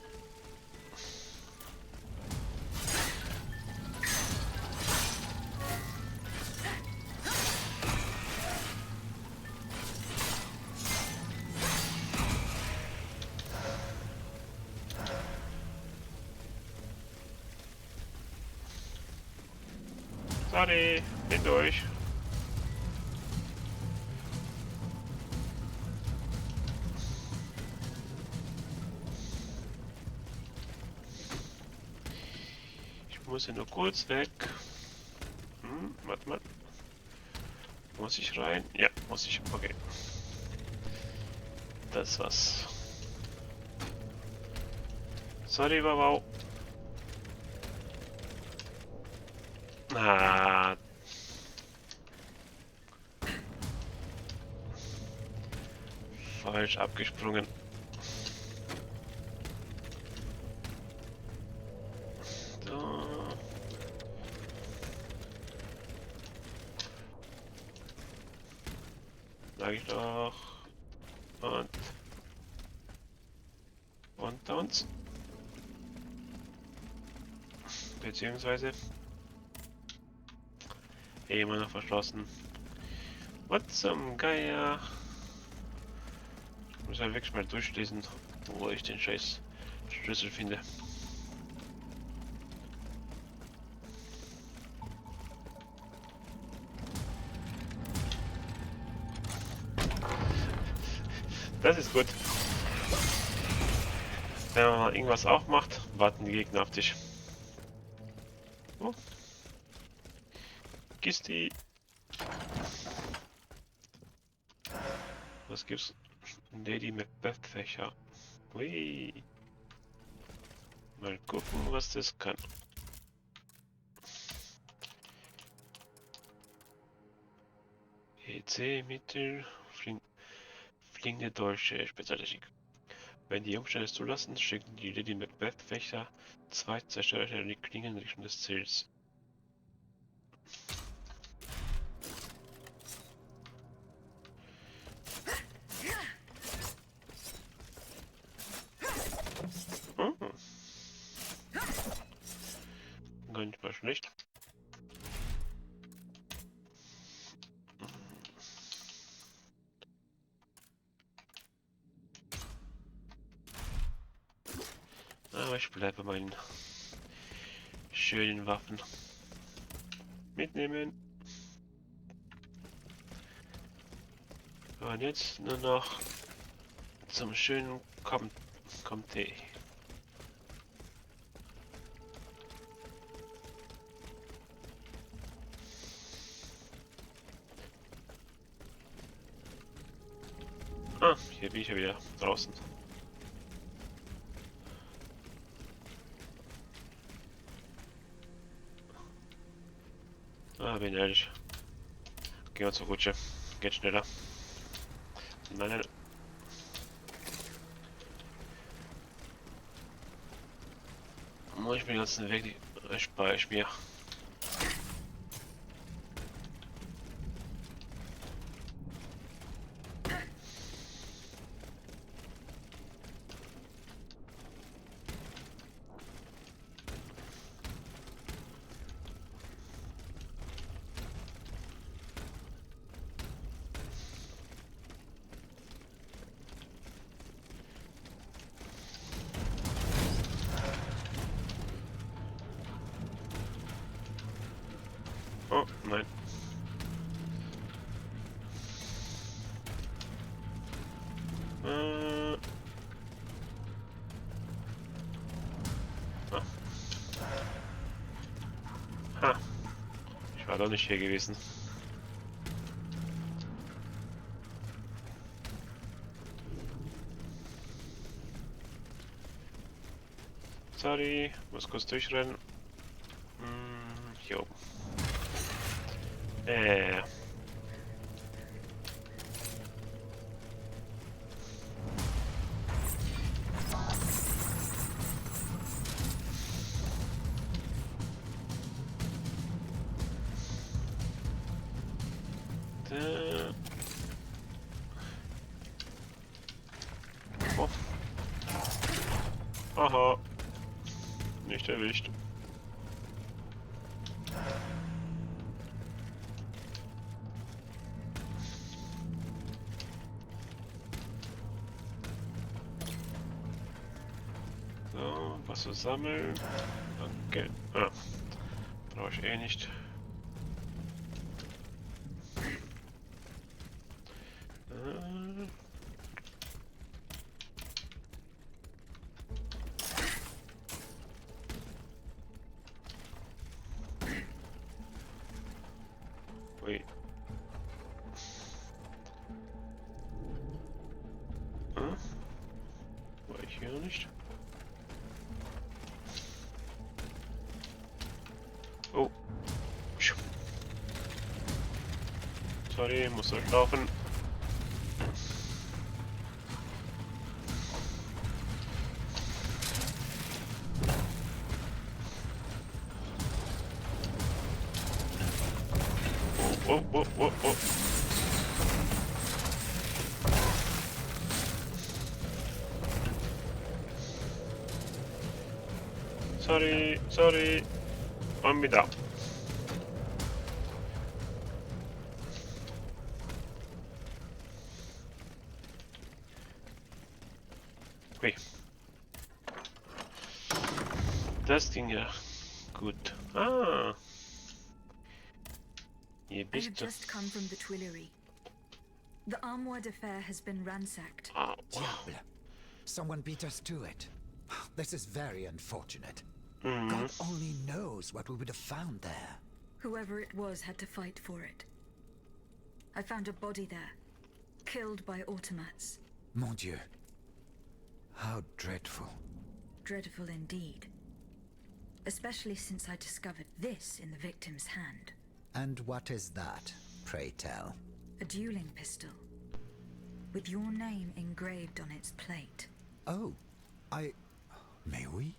Sorry, bin durch. Ich muss ja nur kurz weg. Warte mal. Muss ich rein? Ja, muss ich. Okay. Das war's. Sorry, wow. Ah. Falsch abgesprungen. So. Sag ich doch. Und unter uns. Beziehungsweise immer noch verschlossen. Was zum Geier? Ich muss halt wirklich mal durchlesen, wo ich den scheiß Schlüssel finde. Das ist gut. Wenn man mal irgendwas aufmacht, warten die Gegner auf dich. Oh. Gisti. Was gibt's? Lady Macbeth Fächer. Ui. Mal gucken, was das kann. EC-Mittel, fliegende Dolche, Spezialtechnik. Wenn die Umstände es zulassen, schicken die Lady Macbeth Fächer zwei zerstörte Klingen in Richtung des Ziels. Gar nicht mal schlecht. Aber ich bleibe bei meinen schönen Waffen. Mitnehmen. Und jetzt nur noch zum schönen Comté. Ah, hier bin ich ja wieder draußen. Ah, bin ehrlich. Gehen wir zur Rutsche. Geht schneller. Nein, nein. Muss ich mir den ganzen Weg spare ich mir. Oh, nein. Ah. Ha. Ich war doch nicht hier gewesen. Sorry, muss kurz durchrennen. Hier oben. Oh. Aha. Nicht erwischt. So, was zu sammeln. Danke. Ah. Brauche ich eh nicht. Ui. War ich hier noch nicht? Sorry, muss zurücklaufen. Oh, oh, oh, oh. Sorry, sorry. Und wieder. Hui. Das ging ja gut. Ah. Hier I have bist du. just come from the Tuileries. The Armoire de Fer has been ransacked. Ah, Diable. Someone beat us to it. This is very unfortunate. Mhm. God only knows what we would have found there. Whoever it was had to fight for it. I found a body there, killed by automats. Mon Dieu. How dreadful. Dreadful indeed. Especially since I discovered this in the victim's hand. And what is that, pray tell? A dueling pistol. With your name engraved on its plate. Oh, May we?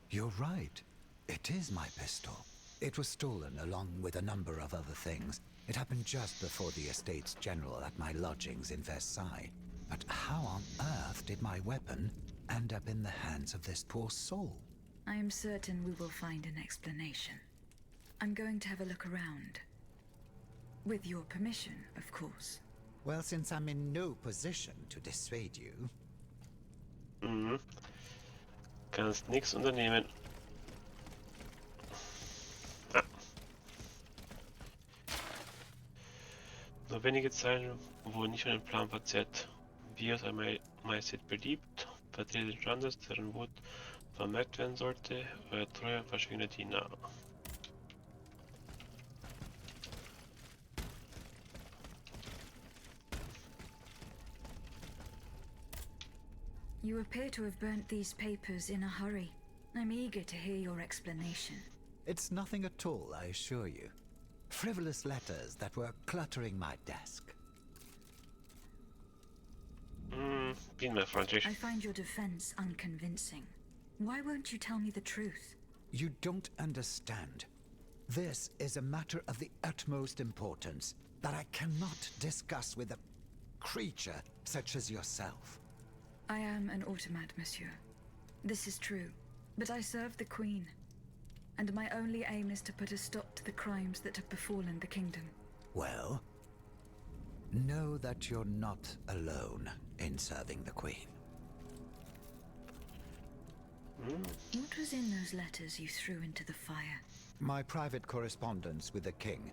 You're right. It is my pistol. It was stolen along with a number of other things. It happened just before the Estates General at my lodgings in Versailles. But how on earth did my weapon end up in the hands of this poor soul? I am certain we will find an explanation. I'm going to have a look around. With your permission, of course. Well, since I'm in no position to dissuade you... Mhm. Kannst nichts unternehmen. Ah. Nur wenige Zeilen wurden nicht von dem Plan verzerrt. Wie es einmal Majestät beliebt, vertretet den Standes, deren Wut vermerkt werden sollte, euer treuer und verschwiegener Diener. You appear to have burnt these papers in a hurry. I'm eager to hear your explanation. It's nothing at all, I assure you. Frivolous letters that were cluttering my desk. Bin mehr freundlich. I find your defense unconvincing. Why won't you tell me the truth? You don't understand. This is a matter of the utmost importance that I cannot discuss with a creature such as yourself. I am an automat, monsieur. This is true. But I serve the Queen. And my only aim is to put a stop to the crimes that have befallen the kingdom. Well, know that you're not alone in serving the Queen. What was in those letters you threw into the fire? My private correspondence with the King.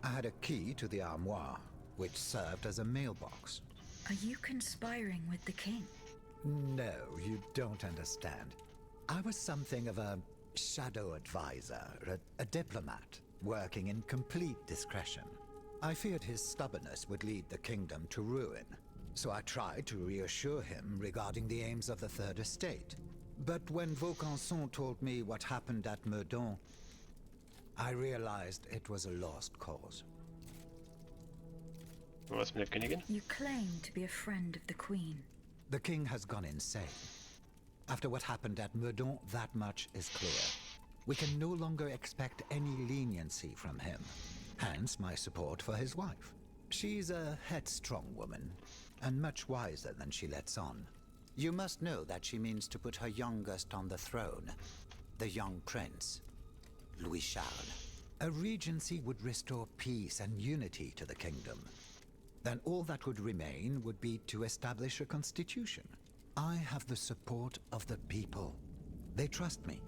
I had a key to the armoire, which served as a mailbox. Are you conspiring with the king? No, you don't understand. I was something of a shadow advisor, a diplomat, working in complete discretion. I feared his stubbornness would lead the kingdom to ruin, so I tried to reassure him regarding the aims of the Third Estate. But when Vaucanson told me what happened at Meudon, I realized it was a lost cause. Was mit der Königin? You claim to be a friend of the Queen. The king has gone insane. After what happened at Meudon, that much is clear. We can no longer expect any leniency from him. Hence my support for his wife. She's a headstrong woman, and much wiser than she lets on. You must know that she means to put her youngest on the throne, the young prince, Louis Charles. A regency would restore peace and unity to the kingdom. Then all that would remain would be to establish a constitution. I have the support of the people. They trust me.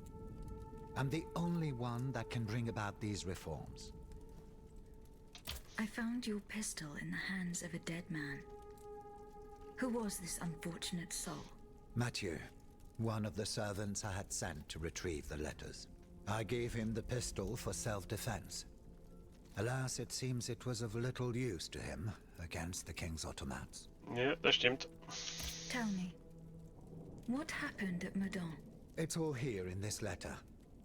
I'm the only one that can bring about these reforms. I found your pistol in the hands of a dead man. Who was this unfortunate soul? Mathieu, one of the servants I had sent to retrieve the letters. I gave him the pistol for self-defense. Alas, it seems it was of little use to him against the king's automats. Ja, das stimmt. Tell me, what happened at Meudon? It's all here in this letter,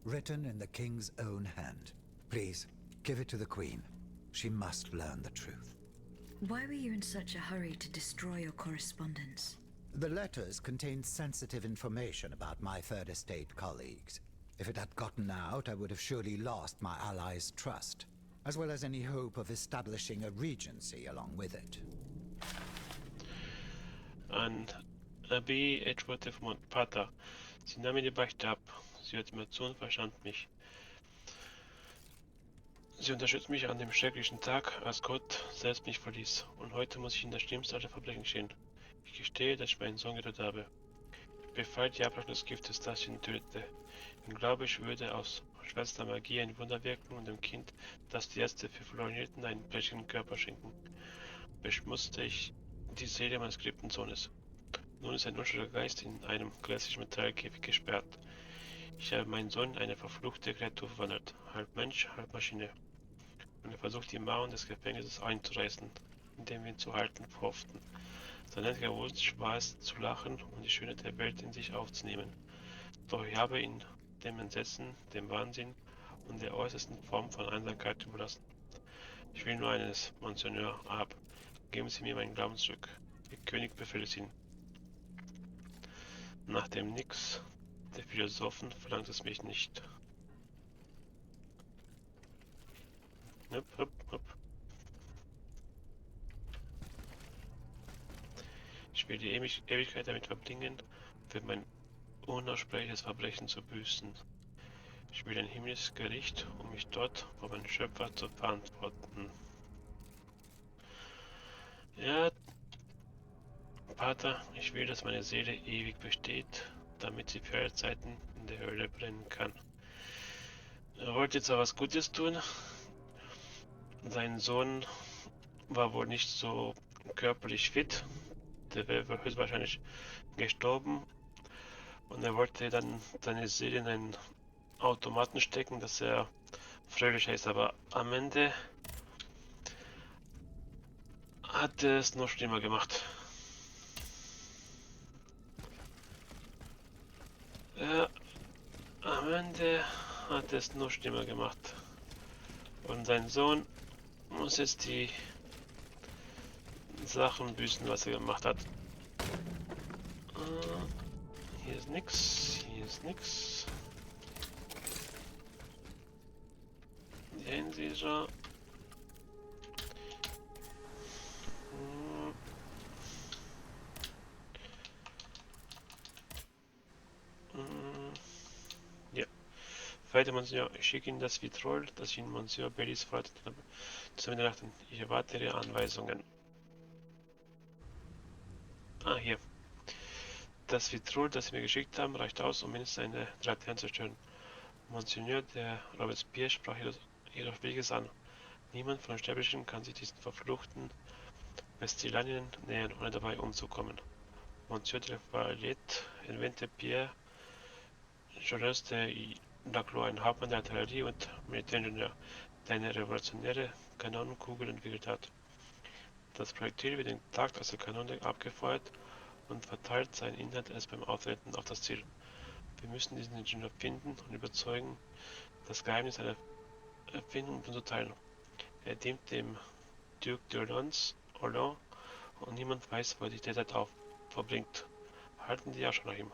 written in the king's own hand. Please, give it to the Queen. She must learn the truth. Why were you in such a hurry to destroy your correspondence? The letters contained sensitive information about my Third Estate colleagues. If it had gotten out, I would have surely lost my allies' trust, as well as any hope of establishing a regency along with it. An Abbé antwortete vom Pater. Sie nahm mir die Beichte ab. Sie hörte mir zu und verstand mich. Sie unterstützt mich an dem schrecklichen Tag, als Gott selbst mich verließ. Und heute muss ich in das schlimmste aller Verbrechen stehen. Ich gestehe, dass ich meinen Sohn getötet habe. Ich befahl die Ablassung des Giftes, das ihn tötete. Ich glaube, ich würde aus schwärzer Magie ein Wunder wirken und dem Kind, das die Ärzte für verloren hielten, einen prächtigen Körper schenken. Beschmutzte ich die Seele meines geliebten Sohnes. Nun ist ein unschuldiger Geist in einem grässlichen Metallkäfig gesperrt. Ich habe meinen Sohn in eine verfluchte Kreatur verwandelt, halb Mensch, halb Maschine. Und er versucht, die Mauern des Gefängnisses einzureißen, indem wir ihn zu halten hofften. Sein einziger Wunsch war es, zu lachen und die Schönheit der Welt in sich aufzunehmen. Doch ich habe ihn dem Entsetzen, dem Wahnsinn und der äußersten Form von Einsamkeit überlassen. Ich will nur eines, Monseigneur Ab. Geben Sie mir meinen Glauben zurück. Ihr König befehlt es Ihnen. Nach dem Nix der Philosophen verlangt es mich nicht. Hup, hup, hup. Ich will die Ewigkeit damit verbringen, für mein unaussprechliches Verbrechen zu büßen. Ich will ein himmlisches Gericht, um mich dort vor meinem Schöpfer zu verantworten. Ja, Pater, ich will, dass meine Seele ewig besteht, damit sie für alle Zeiten in der Hölle brennen kann. Er wollte jetzt auch was Gutes tun. Sein Sohn war wohl nicht so körperlich fit. Der wäre höchstwahrscheinlich gestorben. Und er wollte dann seine Seele in einen Automaten stecken, dass er fröhlicher ist. Aber am Ende hat er es noch schlimmer gemacht. Ja, am Ende hat er es noch schlimmer gemacht. Und sein Sohn muss jetzt die Sachen büßen, was er gemacht hat. Hier ist nix, hier ist nix. Die Einsiedler. Ja. Verehrter Monsieur, ich schicke Ihnen das Vitrol, das ich Ihnen Monsieur Bellis verraten habe, zur Mitternacht. Ich erwarte Ihre Anweisungen. Ah, hier. Das Vitrol, das Sie mir geschickt haben, reicht aus, um mindestens eine 3 Laternen zu zerstören. Monsieur, der Robespierre sprach jedoch Williges an. Niemand von den Sterblichen kann sich diesen verfluchten Pestillanien nähern, ohne dabei umzukommen. Monsieur de Valette erwähnte Pierre Jaurès de Lacroix, ein Hauptmann der Artillerie und Militäringenieur, der eine revolutionäre Kanonenkugel entwickelt hat. Das Projektil wird den Takt aus der Kanone abgefeuert und verteilt seinen Inhalt erst beim Auftreten auf das Ziel. Wir müssen diesen Ingenieur finden und überzeugen, das Geheimnis seiner Erfindung mit uns zu teilen. Er dient dem Duc d'Orléans und niemand weiß, wo er die derzeit verbringt. Halten die Ausschau nach ihm.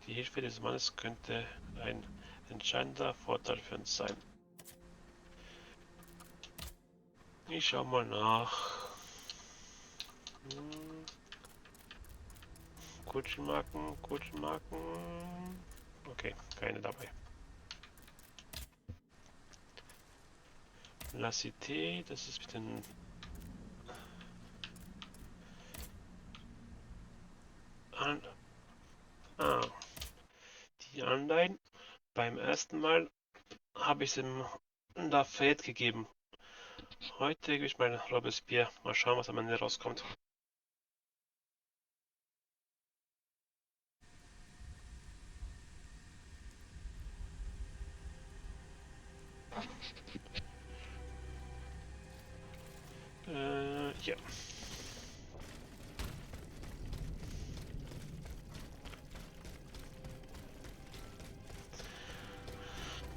Die Hilfe des Mannes könnte ein entscheidender Vorteil für uns sein. Ich schau mal nach. Kutschenmarken. Okay, keine dabei. La Cité, das ist mit den die Anleihen. Beim ersten Mal habe ich es im Lafayette gegeben. Heute gebe ich mal Robespierre. Mal schauen, was am Ende rauskommt. Ja.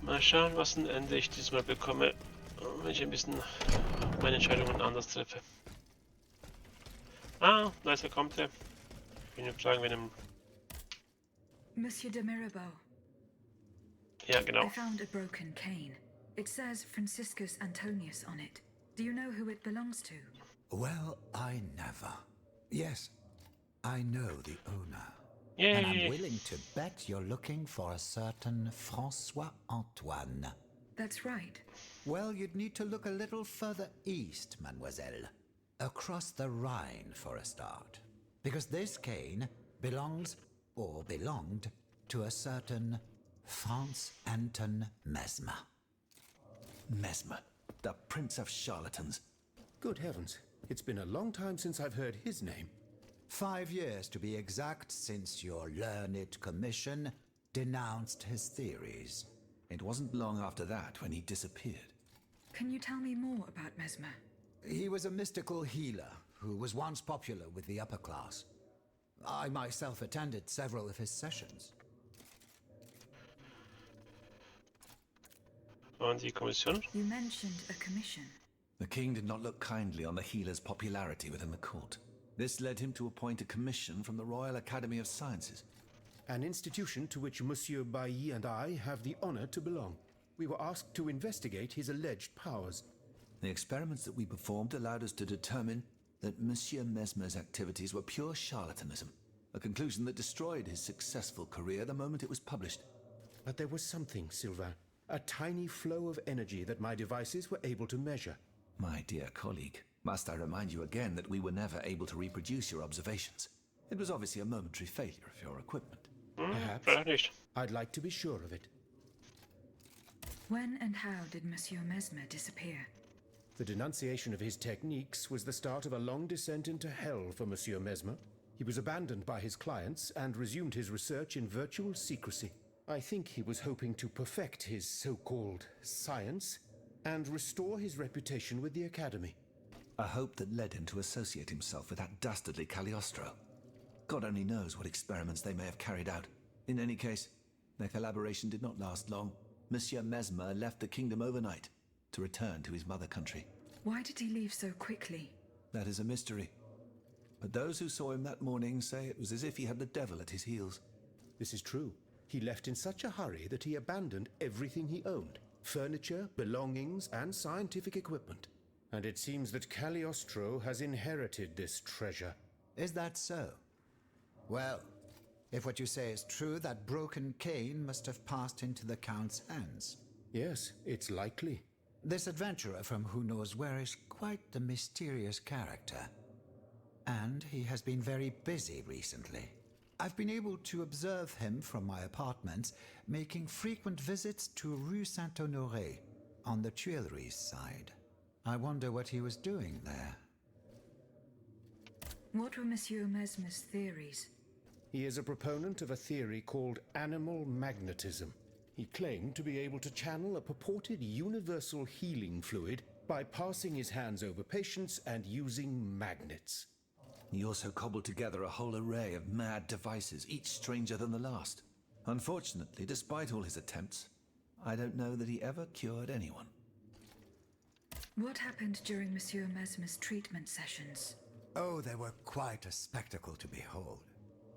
Mal schauen, was ein Ende ich diesmal bekomme. Wenn ich ein bisschen meine Entscheidungen anders treffe. Ah, da ist er, kommt er. Ich will ihn fragen, wenn er... Monsieur de Mirabeau. Ja, genau. I found a broken cane. It says Franciscus Antonius on it. Do you know who it belongs to? Well, I never. Yes, I know the owner. Yay. And I'm willing to bet you're looking for a certain Francois Antoine. That's right. Well, you'd need to look a little further east, mademoiselle. Across the Rhine for a start. Because this cane belongs, or belonged, to a certain Franz Anton Mesmer. Mesmer, the prince of charlatans. Good heavens, it's been a long time since I've heard his name. 5 years to be exact since your learned commission denounced his theories. It wasn't long after that when he disappeared. Can you tell me more about Mesmer? He was a mystical healer who was once popular with the upper class. I myself attended several of his sessions. Und die Kommission? You mentioned a commission. The king did not look kindly on the healer's popularity within the court. This led him to appoint a commission from the Royal Academy of Sciences. An institution to which Monsieur Bailly and I have the honor to belong. We were asked to investigate his alleged powers. The experiments that we performed allowed us to determine that Monsieur Mesmer's activities were pure charlatanism, a conclusion that destroyed his successful career the moment it was published. But there was something, Sylvain, a tiny flow of energy that my devices were able to measure. My dear colleague, must I remind you again that we were never able to reproduce your observations? It was obviously a momentary failure of your equipment. Perhaps. I'd like to be sure of it. When and how did Monsieur Mesmer disappear? The denunciation of his techniques was the start of a long descent into hell for Monsieur Mesmer. He was abandoned by his clients and resumed his research in virtual secrecy. I think he was hoping to perfect his so-called science and restore his reputation with the Academy. A hope that led him to associate himself with that dastardly Cagliostro. God only knows what experiments they may have carried out. In any case, their collaboration did not last long. Monsieur Mesmer left the kingdom overnight to return to his mother country. Why did he leave so quickly? That is a mystery. But those who saw him that morning say it was as if he had the devil at his heels. This is true. He left in such a hurry that he abandoned everything he owned. Furniture, belongings, and scientific equipment. And it seems that Cagliostro has inherited this treasure. Is that so? Well, if what you say is true, that broken cane must have passed into the Count's hands. Yes, it's likely. This adventurer from who knows where is quite the mysterious character. And he has been very busy recently. I've been able to observe him from my apartments, making frequent visits to Rue Saint-Honoré, on the Tuileries side. I wonder what he was doing there. What were Monsieur Mesmer's theories? He is a proponent of a theory called animal magnetism. He claimed to be able to channel a purported universal healing fluid by passing his hands over patients and using magnets. He also cobbled together a whole array of mad devices, each stranger than the last. Unfortunately, despite all his attempts, I don't know that he ever cured anyone. What happened during Monsieur Mesmer's treatment sessions? Oh, they were quite a spectacle to behold.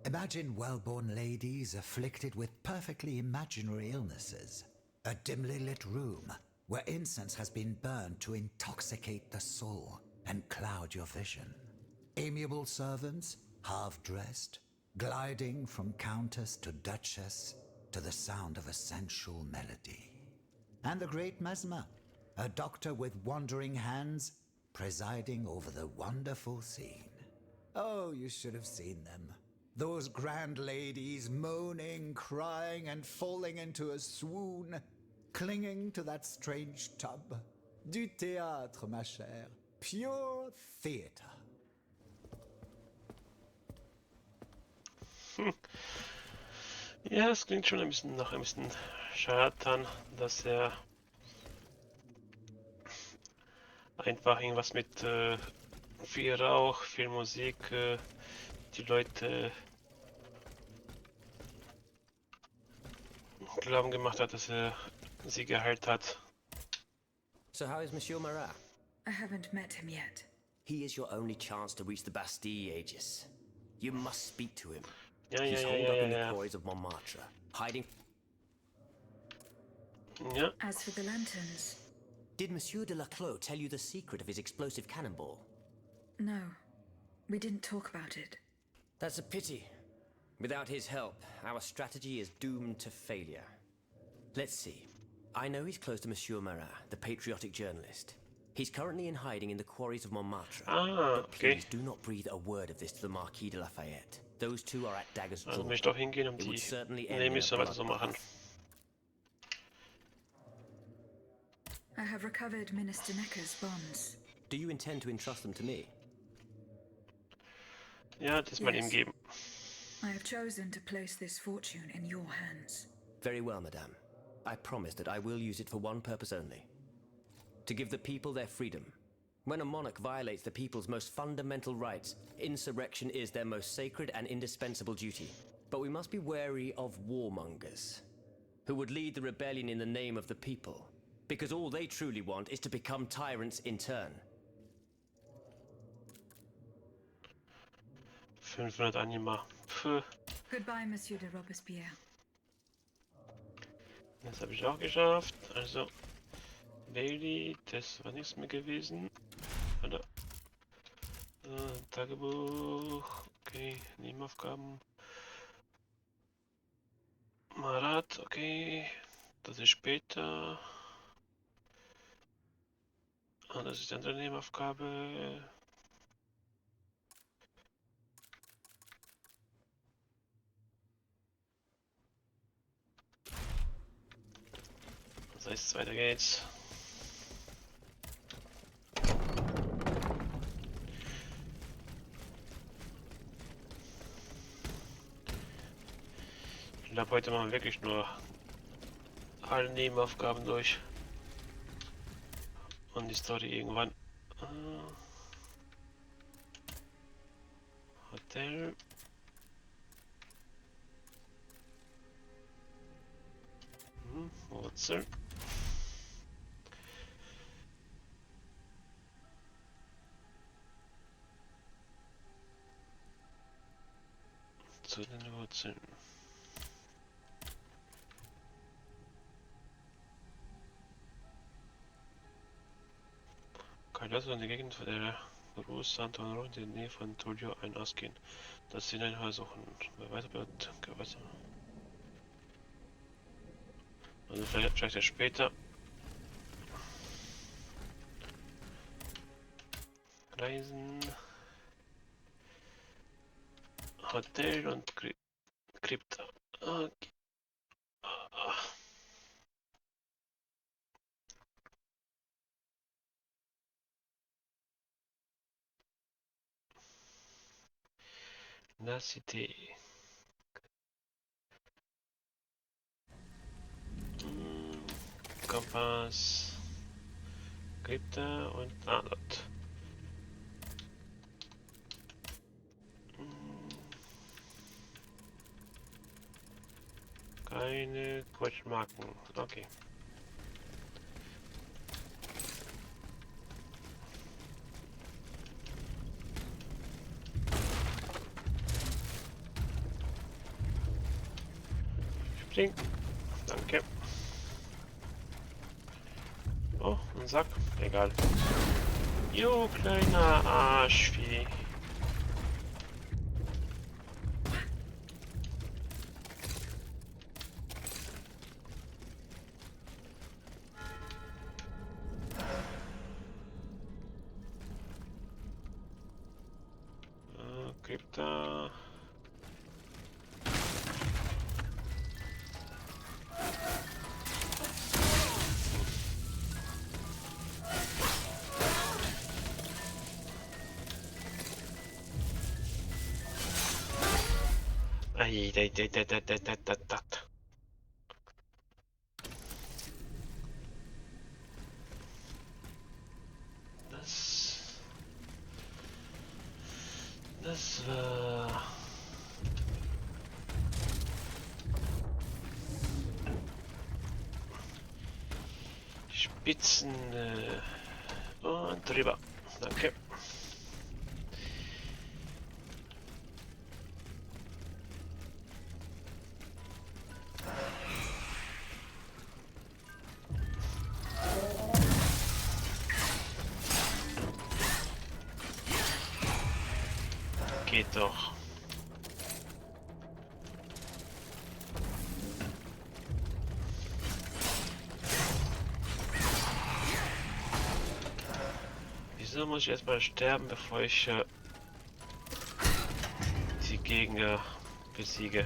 Imagine well-born ladies afflicted with perfectly imaginary illnesses. A dimly lit room where incense has been burned to intoxicate the soul and cloud your vision. Amiable servants, half-dressed, gliding from countess to duchess to the sound of a sensual melody. And the great Mesmer, a doctor with wandering hands, presiding over the wonderful scene. Oh, you should have seen them. Those grand ladies moaning, crying, and falling into a swoon, clinging to that strange tub. Du théâtre, ma chère. Pure theater. Ja, es klingt schon ein bisschen nach ein bisschen Scharlatan, dass er einfach irgendwas mit viel Rauch, viel Musik, die Leute glauben gemacht hat, dass er sie geheilt hat. So how is Monsieur Marat? I haven't met him yet. He is your only chance to reach the Bastille, Aegis. You must speak to him. Ja, He's ja, ja, holed ja, up ja, in the ja. quarries of Montmartre, hiding. Ja. As for the lanterns, Did Monsieur de Laclos tell you the secret of his explosive cannonball? no. We didn't talk about it. That's a pity. Without his help, our strategy is doomed to failure. Let's see. I know he's close to Monsieur Marat, the patriotic journalist. He's currently in hiding in the quarries of Montmartre. Ah, But okay. please do not breathe a word of this to the Marquis de Lafayette. Those two are at daggers Also drawn. möchte auch hingehen, It would die certainly end in a Nemesis weiter so machen. bloodbath. I have recovered Minister Necker's bonds. Do you intend to entrust them to me? Ja, das mal ihm Yes. geben. I have chosen to place this fortune in your hands. Very well, madame. I promise that I will use it for one purpose only. To give the people their freedom. When a monarch violates the people's most fundamental rights, insurrection is their most sacred and indispensable duty. But we must be wary of warmongers, who would lead the rebellion in the name of the people, because all they truly want is to become tyrants in turn. 500 Anima. Puh, Goodbye, Monsieur de Robespierre. das habe ich auch geschafft. Also, Bailey, das war nichts mehr gewesen. Oder? Tagebuch. Okay, Nebenaufgaben. Marat, okay. Das ist später. Ah, das ist die andere Nebenaufgabe. Das heißt, weiter geht's. Ich glaube, heute machen wir wirklich nur alle Nebenaufgaben durch. Und die Story irgendwann. Hotel. Wurzel. Zu den Wurzeln. Kann das in der Gegend von der Groß Santo Honor in der Nähe von Tullio ein ausgehen, dass sie ein Haar suchen. Wer weiter wird, Gewässer. Also vielleicht ja später. Reisen. Hotel und Krypta. Okay. La Cité. Kompass. Krypta und dort. Keine Quatschmarken. Okay. Spring. Danke. Oh, ein Sack. Egal. Jo, kleiner Arschvieh. Gibt da. Ai, Das war... Die Spitzen... Und drüber. Danke. Geht doch. Wieso muss ich erstmal sterben, bevor ich die Gegner besiege?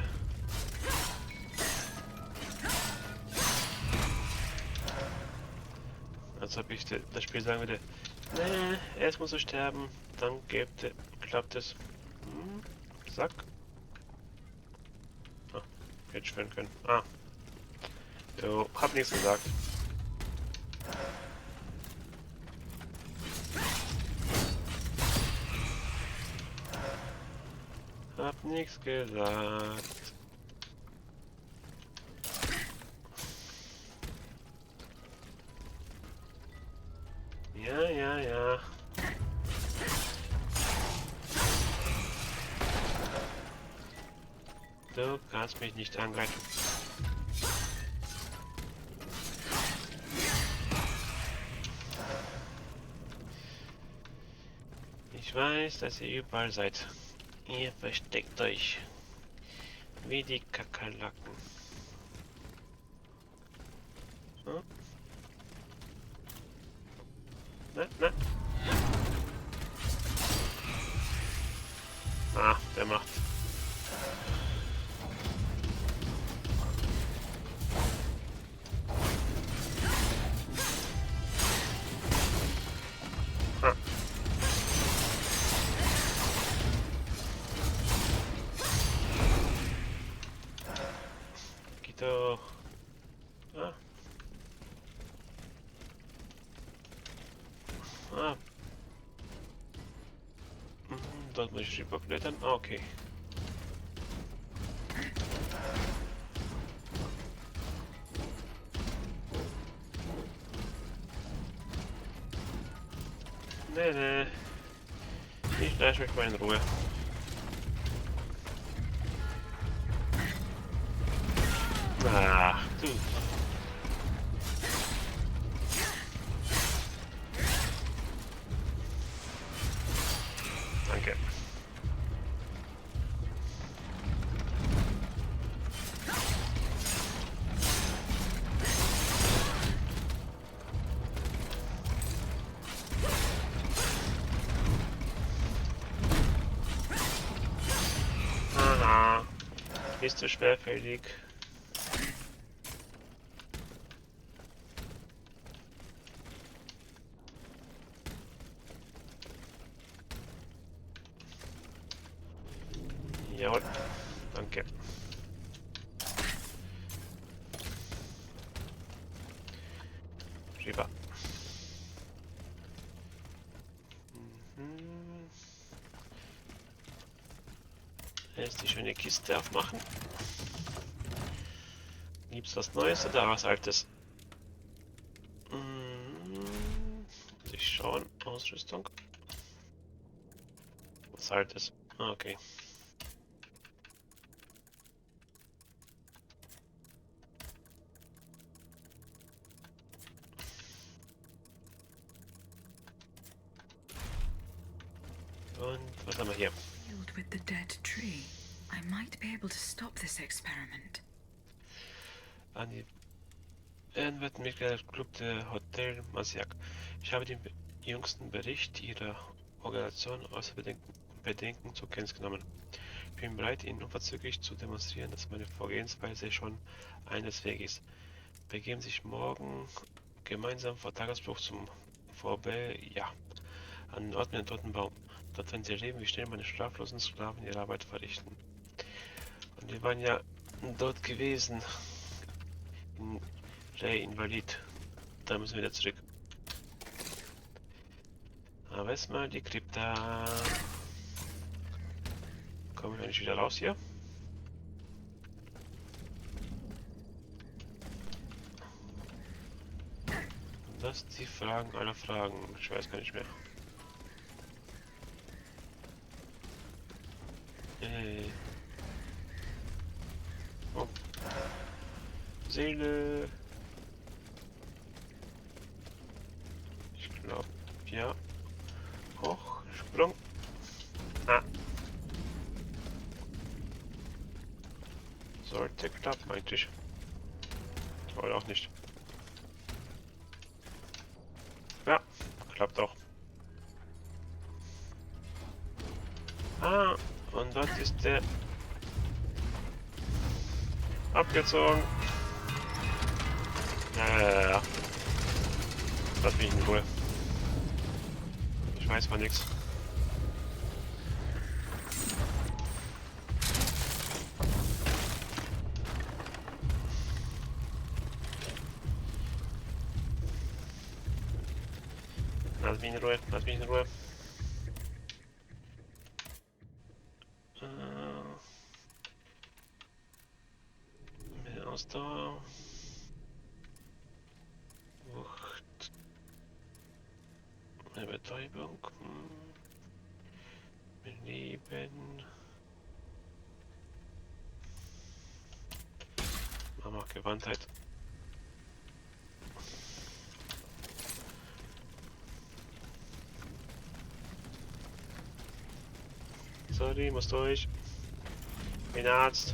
Als ob ich das Spiel sagen würde, nee, erst muss er sterben, dann klappt es. Zack. Ah, hätte schwören können. Ah. Jo, hab nichts gesagt. Hab nichts gesagt. Ja, ja, ja. Du kannst mich nicht angreifen. Ich weiß, dass ihr überall seid. Ihr versteckt euch. Wie die Kakerlaken. Hm? Na, na. Ah, der macht. Ah. Geht doch. Ah. Ah. Dort muss ich rüberklettern. Ah, okay. Nee, nee. Ich lasse mich mal in Ruhe. Ach, du. Danke. Aha. Ist zu schwerfällig. Jawohl. Danke. Rüber. Jetzt die schöne Kiste aufmachen. Gibt's was Neues oder was Altes? Muss ich schauen. Ausrüstung. Was Altes. Ah, okay. Und was haben wir hier? Filled with the dead tree. I might be able to stop this experiment. An die Ehrenwerten Club der Hotel Masiak. Ich habe den jüngsten Bericht Ihrer Organisation außer Bedenken zur Kenntnis genommen. Ich bin bereit, Ihnen unverzüglich zu demonstrieren, dass meine Vorgehensweise schon eines Weges. Begeben sich morgen gemeinsam vor Tagesbruch zum VB, ja, an den Ort mit dem toten Baum. Dort werden Sie erleben, wie schnell meine straflosen Sklaven ihre Arbeit verrichten. Und wir waren ja dort gewesen. In Ray Invalid. Da müssen wir wieder zurück. Aber erstmal die Krypta. Kommen wir nicht wieder raus hier? Das sind die Fragen aller Fragen. Ich weiß gar nicht mehr. Oh. Seele. Ich glaube, ja. Hoch, Sprung. Ah. Sollte klappen eigentlich. Oder auch nicht. Ja, klappt auch. Ah, und dort ist der abgezogen. Ja. Lass mich in Ruhe. Ich weiß von nichts. Lass mich in Ruhe, lass mich in Ruhe. Mehr Ausdauer. Wucht. Mehr Betäubung. Mehr Leben. Machen wir Gewandtheit. Sorry, muss durch. Bin Arzt.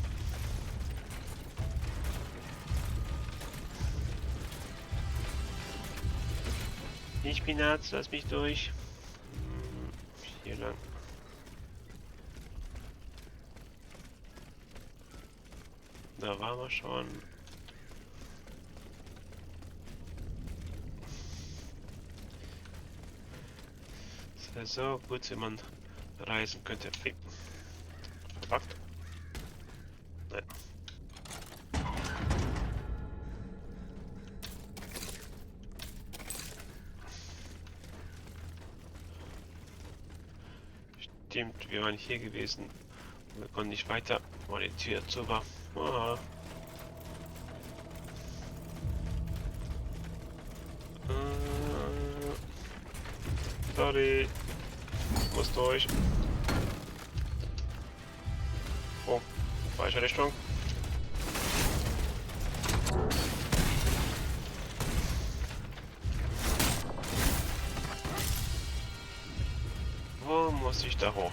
Ich bin Arzt, lass mich durch. Hier lang. Da waren wir schon. Es wäre so gut, wenn man reisen könnte. Verpackt? Nein. Stimmt, wir waren hier gewesen. Wir konnten nicht weiter, weil die Tür zu war. Ah. Sorry. Ich muss durch. Oh, falsche Richtung. Wo muss ich da hoch?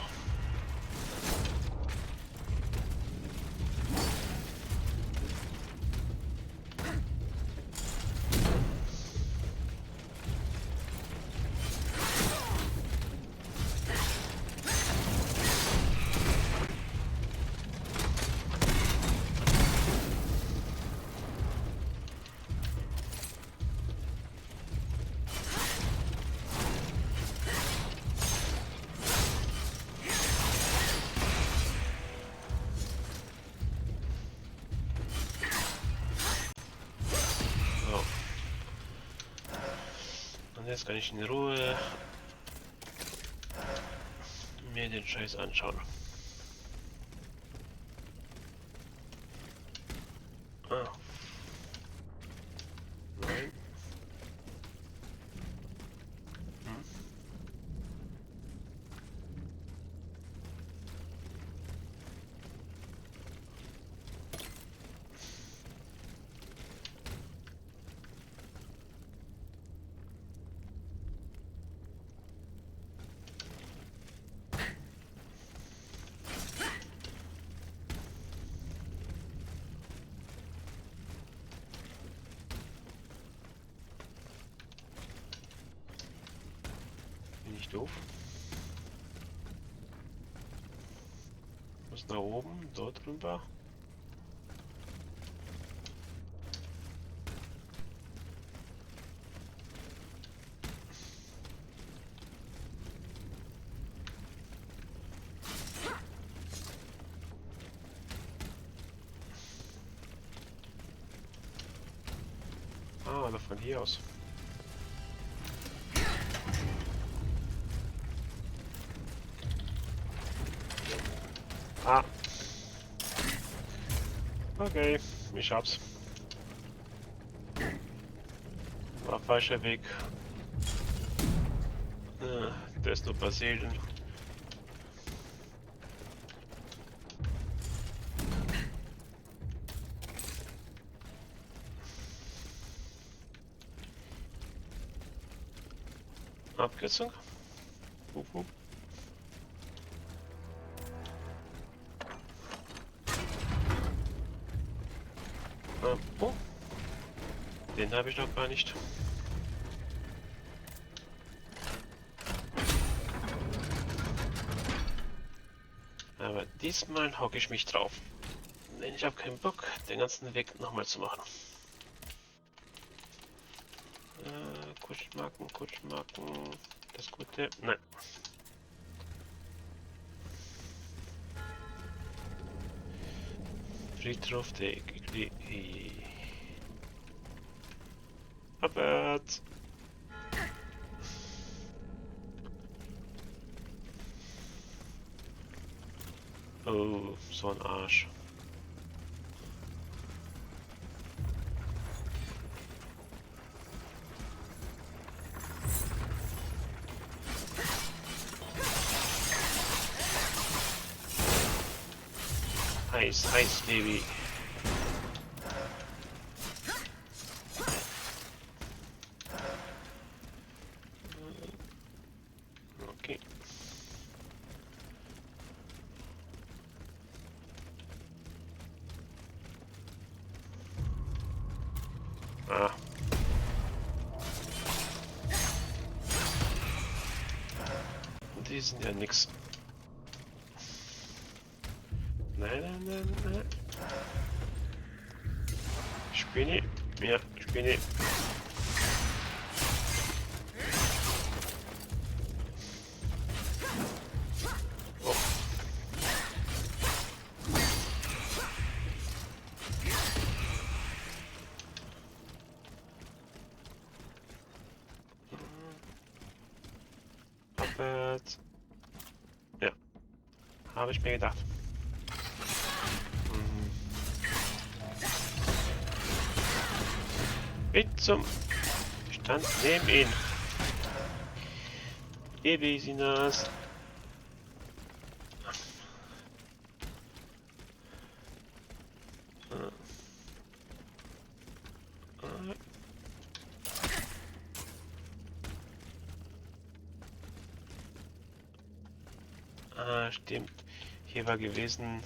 Jetzt kann ich in Ruhe mir den Scheiß anschauen. Ah. Nein. Bin ich doof? Muss nach oben, dort drüber. Ah, da von hier aus. Ah. Okay, ich hab's. War falscher Weg. Der ist nur Basilien. Abkürzung? Hup. Oh. Den habe ich noch gar nicht. Aber diesmal hocke ich mich drauf. Denn ich habe keinen Bock, den ganzen Weg nochmal zu machen. Kutschmarken. Das Gute. Nein. Friedhof der Aegis. Abwärts. Oh, so ein Arsch. Heiß, Baby. Okay. Ah. Die sind ja nix. Nein. Spinne. Ja, Spinne. Oh. Abwärts. Ja, habe ich mir gedacht. Mit zum Stand neben ihn. Ebesinas. Ah, stimmt. Hier war gewesen,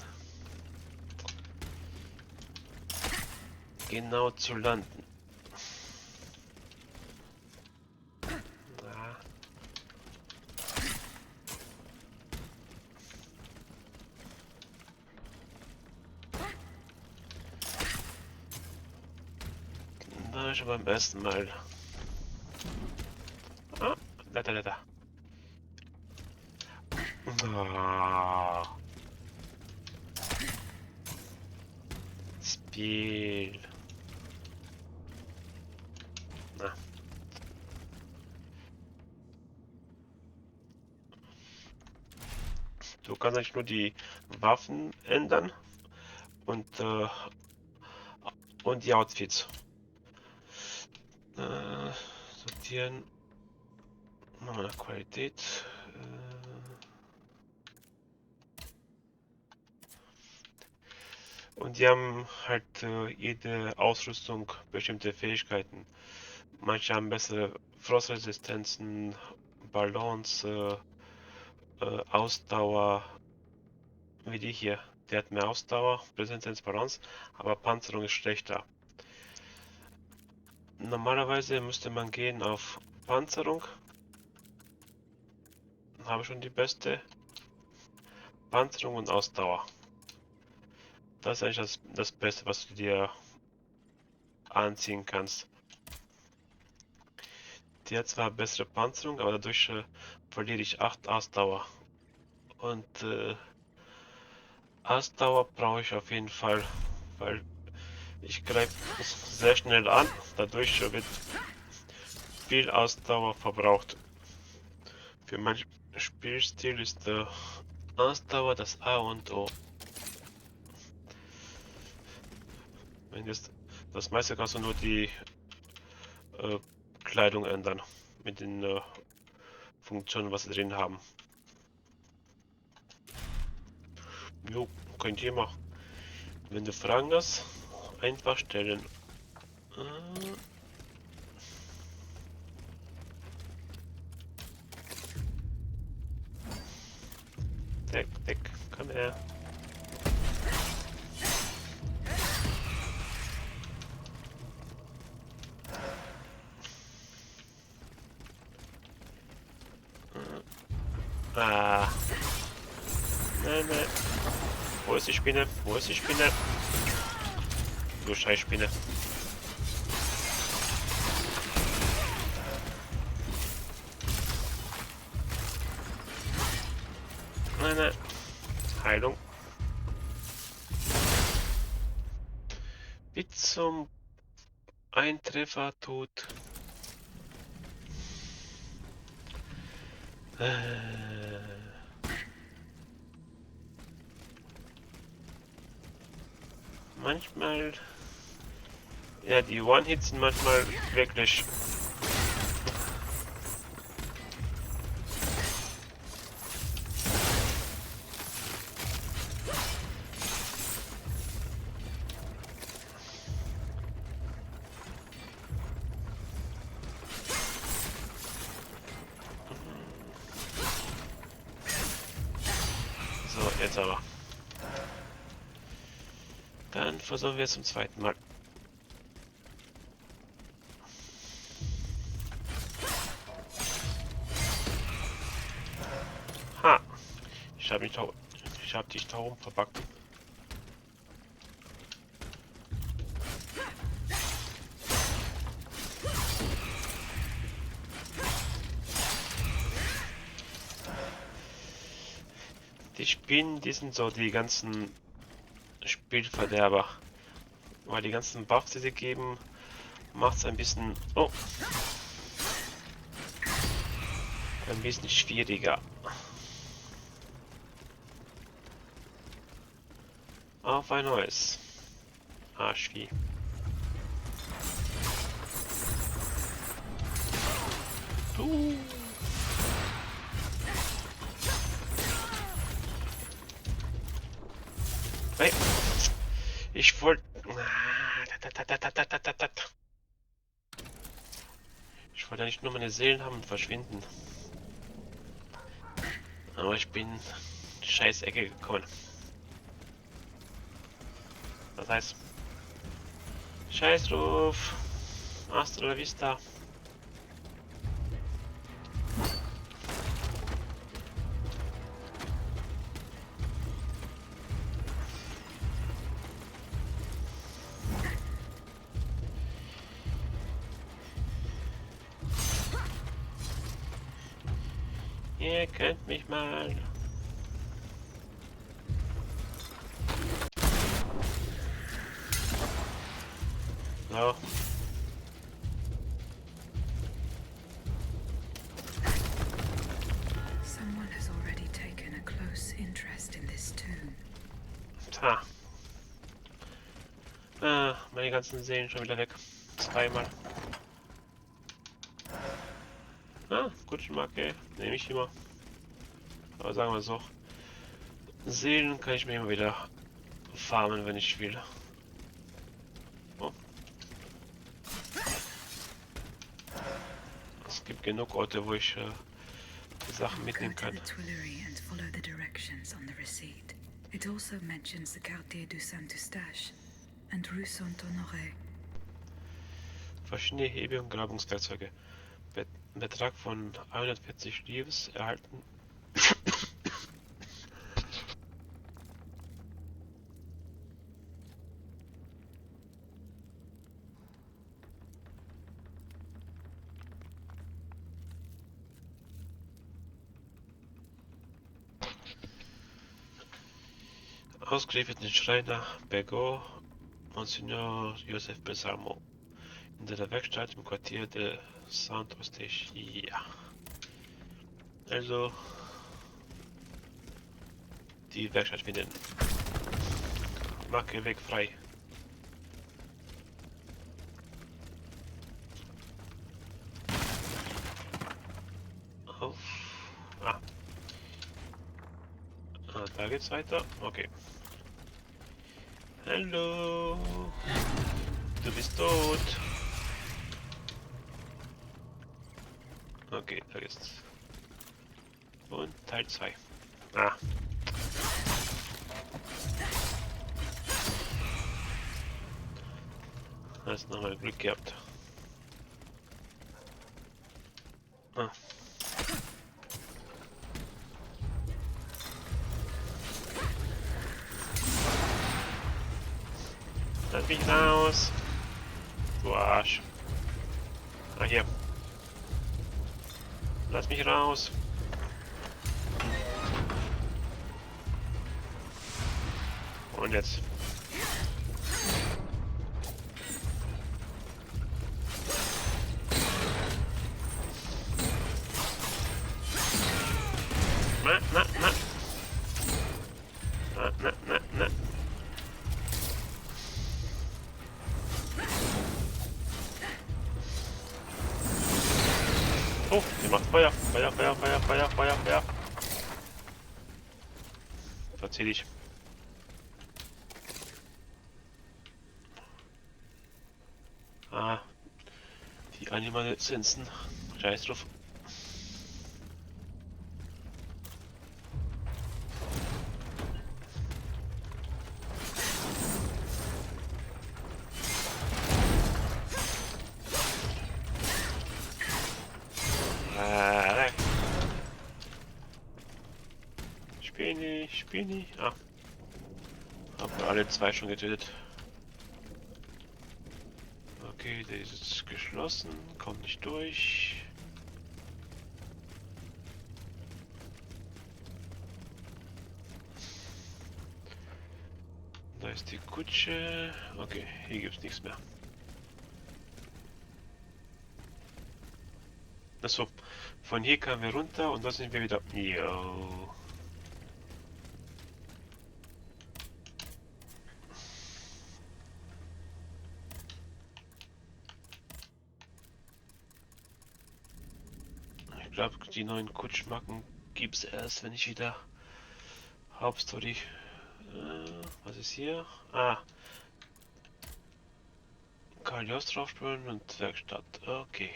genau zu landen. Ah. Da ist aber beim ersten Mal. Ah, da. Ah. Spiel. Na. Du kannst eigentlich nur die Waffen ändern und die Outfits. Sortieren. Machen wir nach Qualität. Und die haben halt jede Ausrüstung bestimmte Fähigkeiten. Manche haben bessere Frostresistenzen, Balance, Ausdauer, wie die hier. Der hat mehr Ausdauer, Präsenz, Balance, aber Panzerung ist schlechter. Normalerweise müsste man gehen auf Panzerung. Habe schon die beste. Panzerung und Ausdauer. Das ist eigentlich das Beste, was du dir anziehen kannst. Die hat zwar bessere Panzerung, aber dadurch verliere ich 8 Ausdauer. Und Ausdauer brauche ich auf jeden Fall, weil ich greife sehr schnell an. Dadurch wird viel Ausdauer verbraucht. Für meinen Spielstil ist Ausdauer das A und O. Wenn jetzt das meiste kannst du nur die Kleidung ändern. Mit den Funktionen, was sie drin haben. Jo, könnt ihr mal. Wenn du Fragen hast, einfach stellen. Deck, komm her. Ah. Nein. Wo ist die Spinne? Wo ist die Spinne? Du Scheißspinne. Nein. Heilung. Wie zum Eintreffer tot. Manchmal... Ja, die One-Hits sind manchmal wirklich... So, jetzt aber. Dann versuchen wir es zum zweiten Mal. Ha! Ich hab dich da oben verpackt. Die Spinnen, die sind so die ganzen Spielverderber. Weil die ganzen Buffs, die sie geben, macht es ein bisschen... Oh! Ein bisschen schwieriger. Auf ein neues. Arschvieh. Hey. Ich wollte... Ich wollte nicht nur meine Seelen haben und verschwinden. Aber ich bin in die scheiß Ecke gekommen. Das heißt... Scheißruf! Hasta la vista! Ihr könnt mich mal. So. Someone has already taken a close interest in this tomb. Ta. Ah, meine ganzen Seelen schon wieder weg. Zweimal. Ah, gute Marke. Nehme ich immer. Aber sagen wir so. Seelen kann ich mir immer wieder farmen, wenn ich will. Oh. Es gibt genug Orte, wo ich die Sachen mitnehmen kann. It also mentions the Quartier du Saint-Eustache and Rue Saint-Honoré. Verschiedene Hebe- und Grabungswerkzeuge. Betrag von 140 Livres erhalten. Ausgeliefert den Schreiner Bergot, Monsignor Joseph Besalmo. In der Werkstatt im Quartier de Saint-Eustache. Ja. Also die Werkstatt finden. Marke weg frei. geht's weiter. Okay. Hallo. Du bist tot. Okay, da geht's. Und Teil 2. Ah. Hast nochmal Glück gehabt. Ah. Lass mich raus. Du Arsch. Ah, hier. Lass mich raus. Und jetzt. Na. Na. Oh, die macht Feuer. Feuer. Verzieh dich. Ah, die Animalizenzen. Scheiß drauf. Spinni. Ah. Haben wir alle zwei schon getötet. Okay, der ist jetzt geschlossen. Kommt nicht durch. Da ist die Kutsche. Okay, hier gibt's nichts mehr. Achso, von hier kamen wir runter und da sind wir wieder. Yo. Ich glaube, die neuen Kutschmacken gibt's erst, wenn ich wieder Hauptstory. Was ist hier? Ah. Kalios draufspülen und Werkstatt. Okay.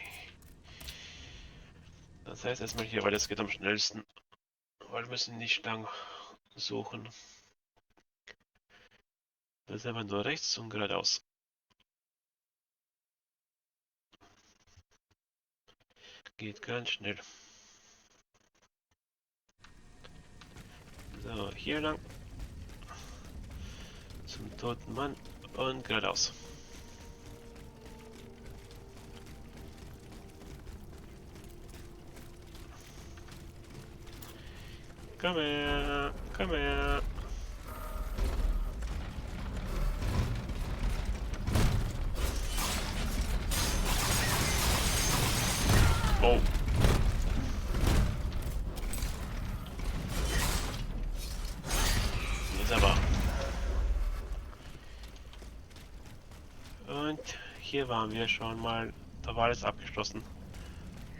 Das heißt erstmal hier, weil das geht am schnellsten. Weil wir müssen nicht lang suchen. Das ist einfach nur rechts und geradeaus. Geht ganz schnell. So, hier lang. Zum toten Mann und geradeaus. Komm her, komm her. Oh. Das ist aber. Und hier waren wir schon mal. Da war alles abgeschlossen.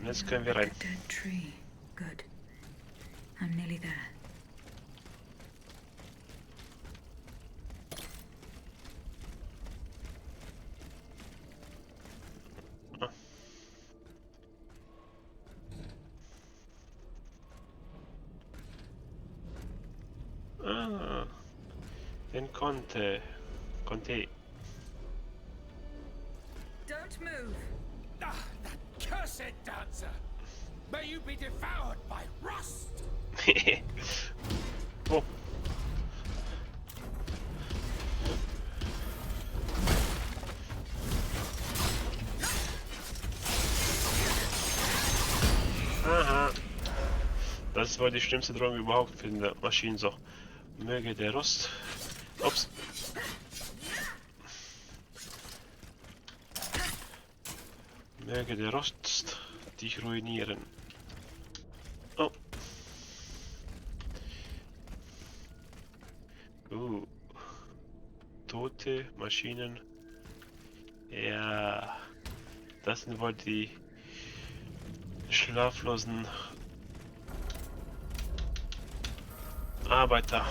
Und jetzt können wir rein. Dead tree. Good. I'm nearly there. Ah, den Conte. Don't move. Ah, that cursed dancer! May you be devoured by rust! Oh. Aha. Das war die schlimmste Drohung überhaupt für die Maschinen so. Möge der Rost. Ups. Möge der Rost dich ruinieren. Oh. Tote Maschinen. Ja. Das sind wohl die schlaflosen Arbeiter,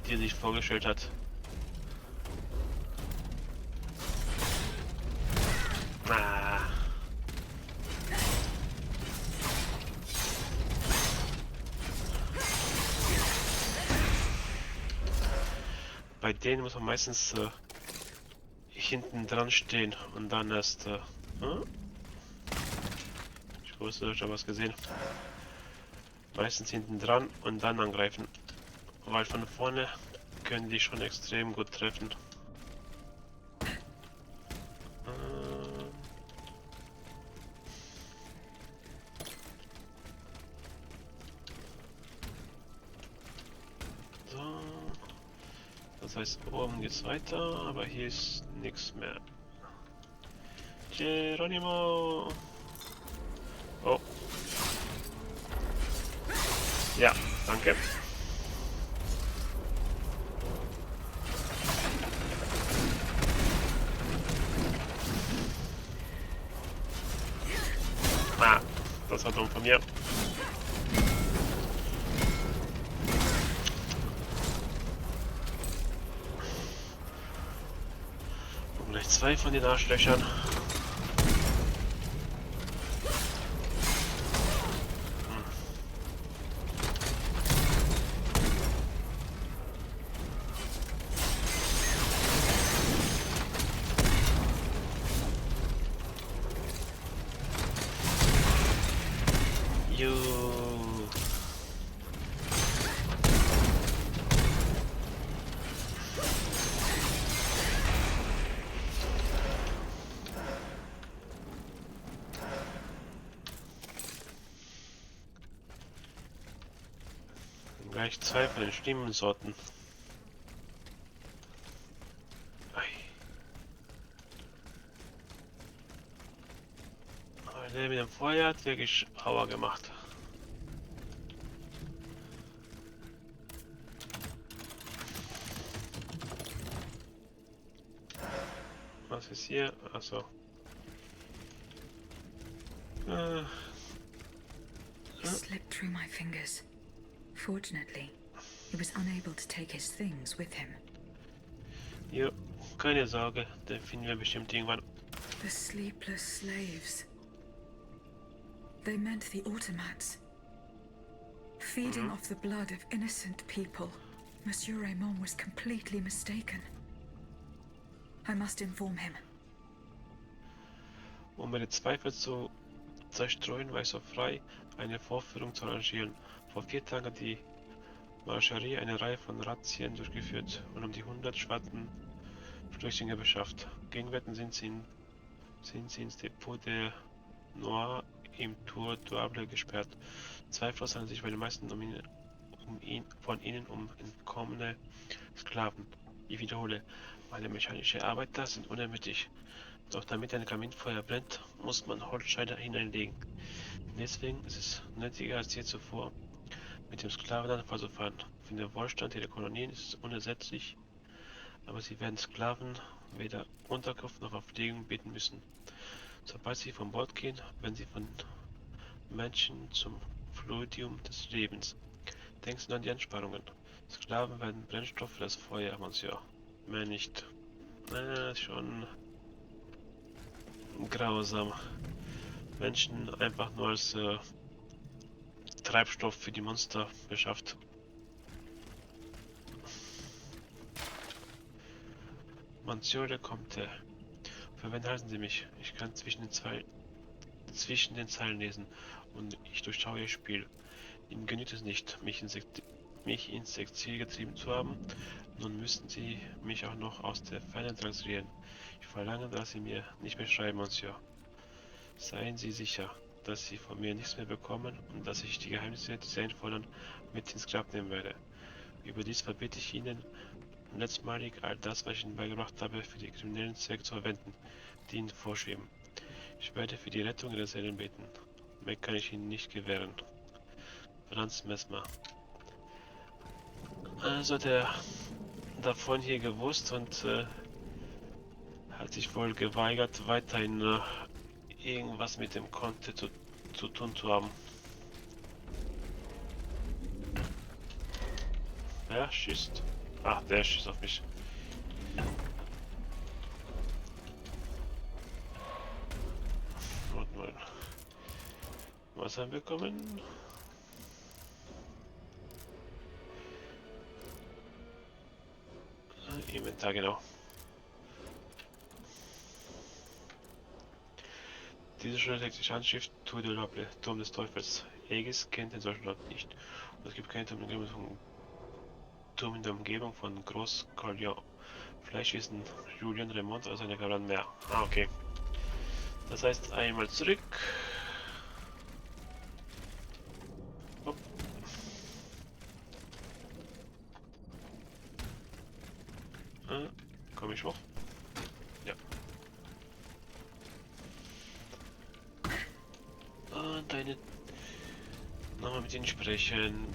die er sich vorgestellt hat. Ah. Bei denen muss man meistens hinten dran stehen und dann erst. Ich wusste, ich habe was gesehen. Meistens hinten dran und dann angreifen, weil von vorne können die schon extrem gut treffen. So, das heißt, oben geht's weiter, aber hier ist nichts mehr. Geronimo! Oh. Ja, danke. Ah, das war dumm von mir. Und gleich zwei von den Arschlöchern. Gleich zwei von den schlimmen Sorten. Aber der mit dem Feuer hat wirklich Aua gemacht. Was ist hier? Achso. It slipped through my fingers. Fortunately, he was unable to take his things with him. Jo, keine Sorge, den finden wir bestimmt irgendwann. The sleepless slaves. They meant the automats. Feeding off the blood of innocent people. Monsieur Raymond was completely mistaken. I must inform him. Um meine Zweifel zu zerstreuen, war ich so frei, eine Vorführung zu arrangieren. Vor 4 Tagen hat die Marscherie eine Reihe von Razzien durchgeführt und um die 100 schwarzen Flüchtlinge beschafft. Gegenwärtig sind sie ins Depot der Noir im Tour d'Able gesperrt. Zweifellos handelt es sich bei den meisten von ihnen um entkommene Sklaven. Ich wiederhole, meine mechanischen Arbeiter sind unermüdlich. Doch damit ein Kaminfeuer brennt, muss man Holzscheide hineinlegen. Deswegen ist es nötiger als je zuvor, mit dem Sklavenhandel fortzufahren. Für den Wohlstand ihrer Kolonien ist es unersetzlich, aber sie werden Sklaven weder Unterkunft noch Verpflegung bieten müssen. Sobald sie von Bord gehen, werden sie von Menschen zum Fluidium des Lebens. Denken Sie nur an die Ansparungen. Sklaven werden Brennstoff für das Feuer, Monsieur. Mehr nicht. Schon grausam. Menschen einfach nur als Treibstoff für die Monster beschafft. Monsieur Comte. Für wen halten Sie mich? Ich kann zwischen den Zeilen lesen und ich durchschaue Ihr Spiel. Ihnen genügt es nicht, mich ins Exil getrieben zu haben. Nun müssten Sie mich auch noch aus der Ferne transferieren. Ich verlange, dass Sie mir nicht mehr schreiben, Monsieur. Seien Sie sicher, dass Sie von mir nichts mehr bekommen und dass ich die Geheimnisse, die Sie einfordern, mit ins Grab nehmen werde. Überdies verbiete ich Ihnen, letztmalig all das, was ich Ihnen beigebracht habe, für die kriminellen Zwecke zu verwenden, die Ihnen vorschweben. Ich werde für die Rettung Ihrer Seelen beten. Mehr kann ich Ihnen nicht gewähren. Franz Messmer. Also der davon hier gewusst und hat sich wohl geweigert, weiterhin irgendwas mit dem Conte zu tun zu haben. Woher schießt? Ach, der schießt auf mich. Und mal Wasser bekommen. Inventar, genau. Diese Schule trägt die Handschrift Tu de Loble, Turm des Teufels. Aegis kennt den solchen Ort nicht. Und es gibt keinen Turm in der Umgebung von Groß Corleone. Vielleicht wissen Julian Raymond aus seiner Kameraden mehr. Ah, okay. Das heißt, einmal zurück. Hopp. Komm ich hoch? Ja. Und deine... Nochmal mit ihnen sprechen.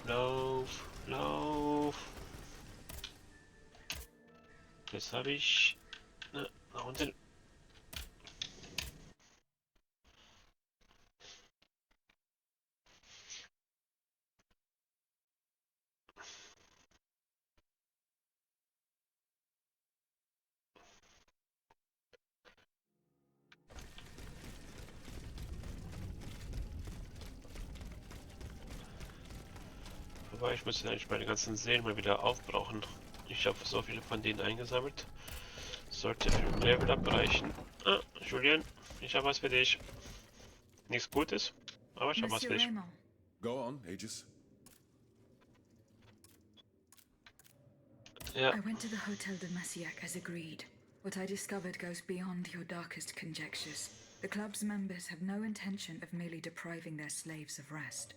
Lauf, lauf. Jetzt habe ich... Na, nach unten. Aber ich muss eigentlich meine ganzen Seelen mal wieder aufbrauchen. Ich habe so viele von denen eingesammelt. Sollte für ein Level abreichen. Ah, Julian, ich habe was für dich. Nichts Gutes, aber ich habe was für dich. Go on, Aegis. Ja. I went to the Hotel de Massiac as agreed. What I discovered goes beyond your darkest conjectures. The club's members have no intention of merely depriving their slaves of rest.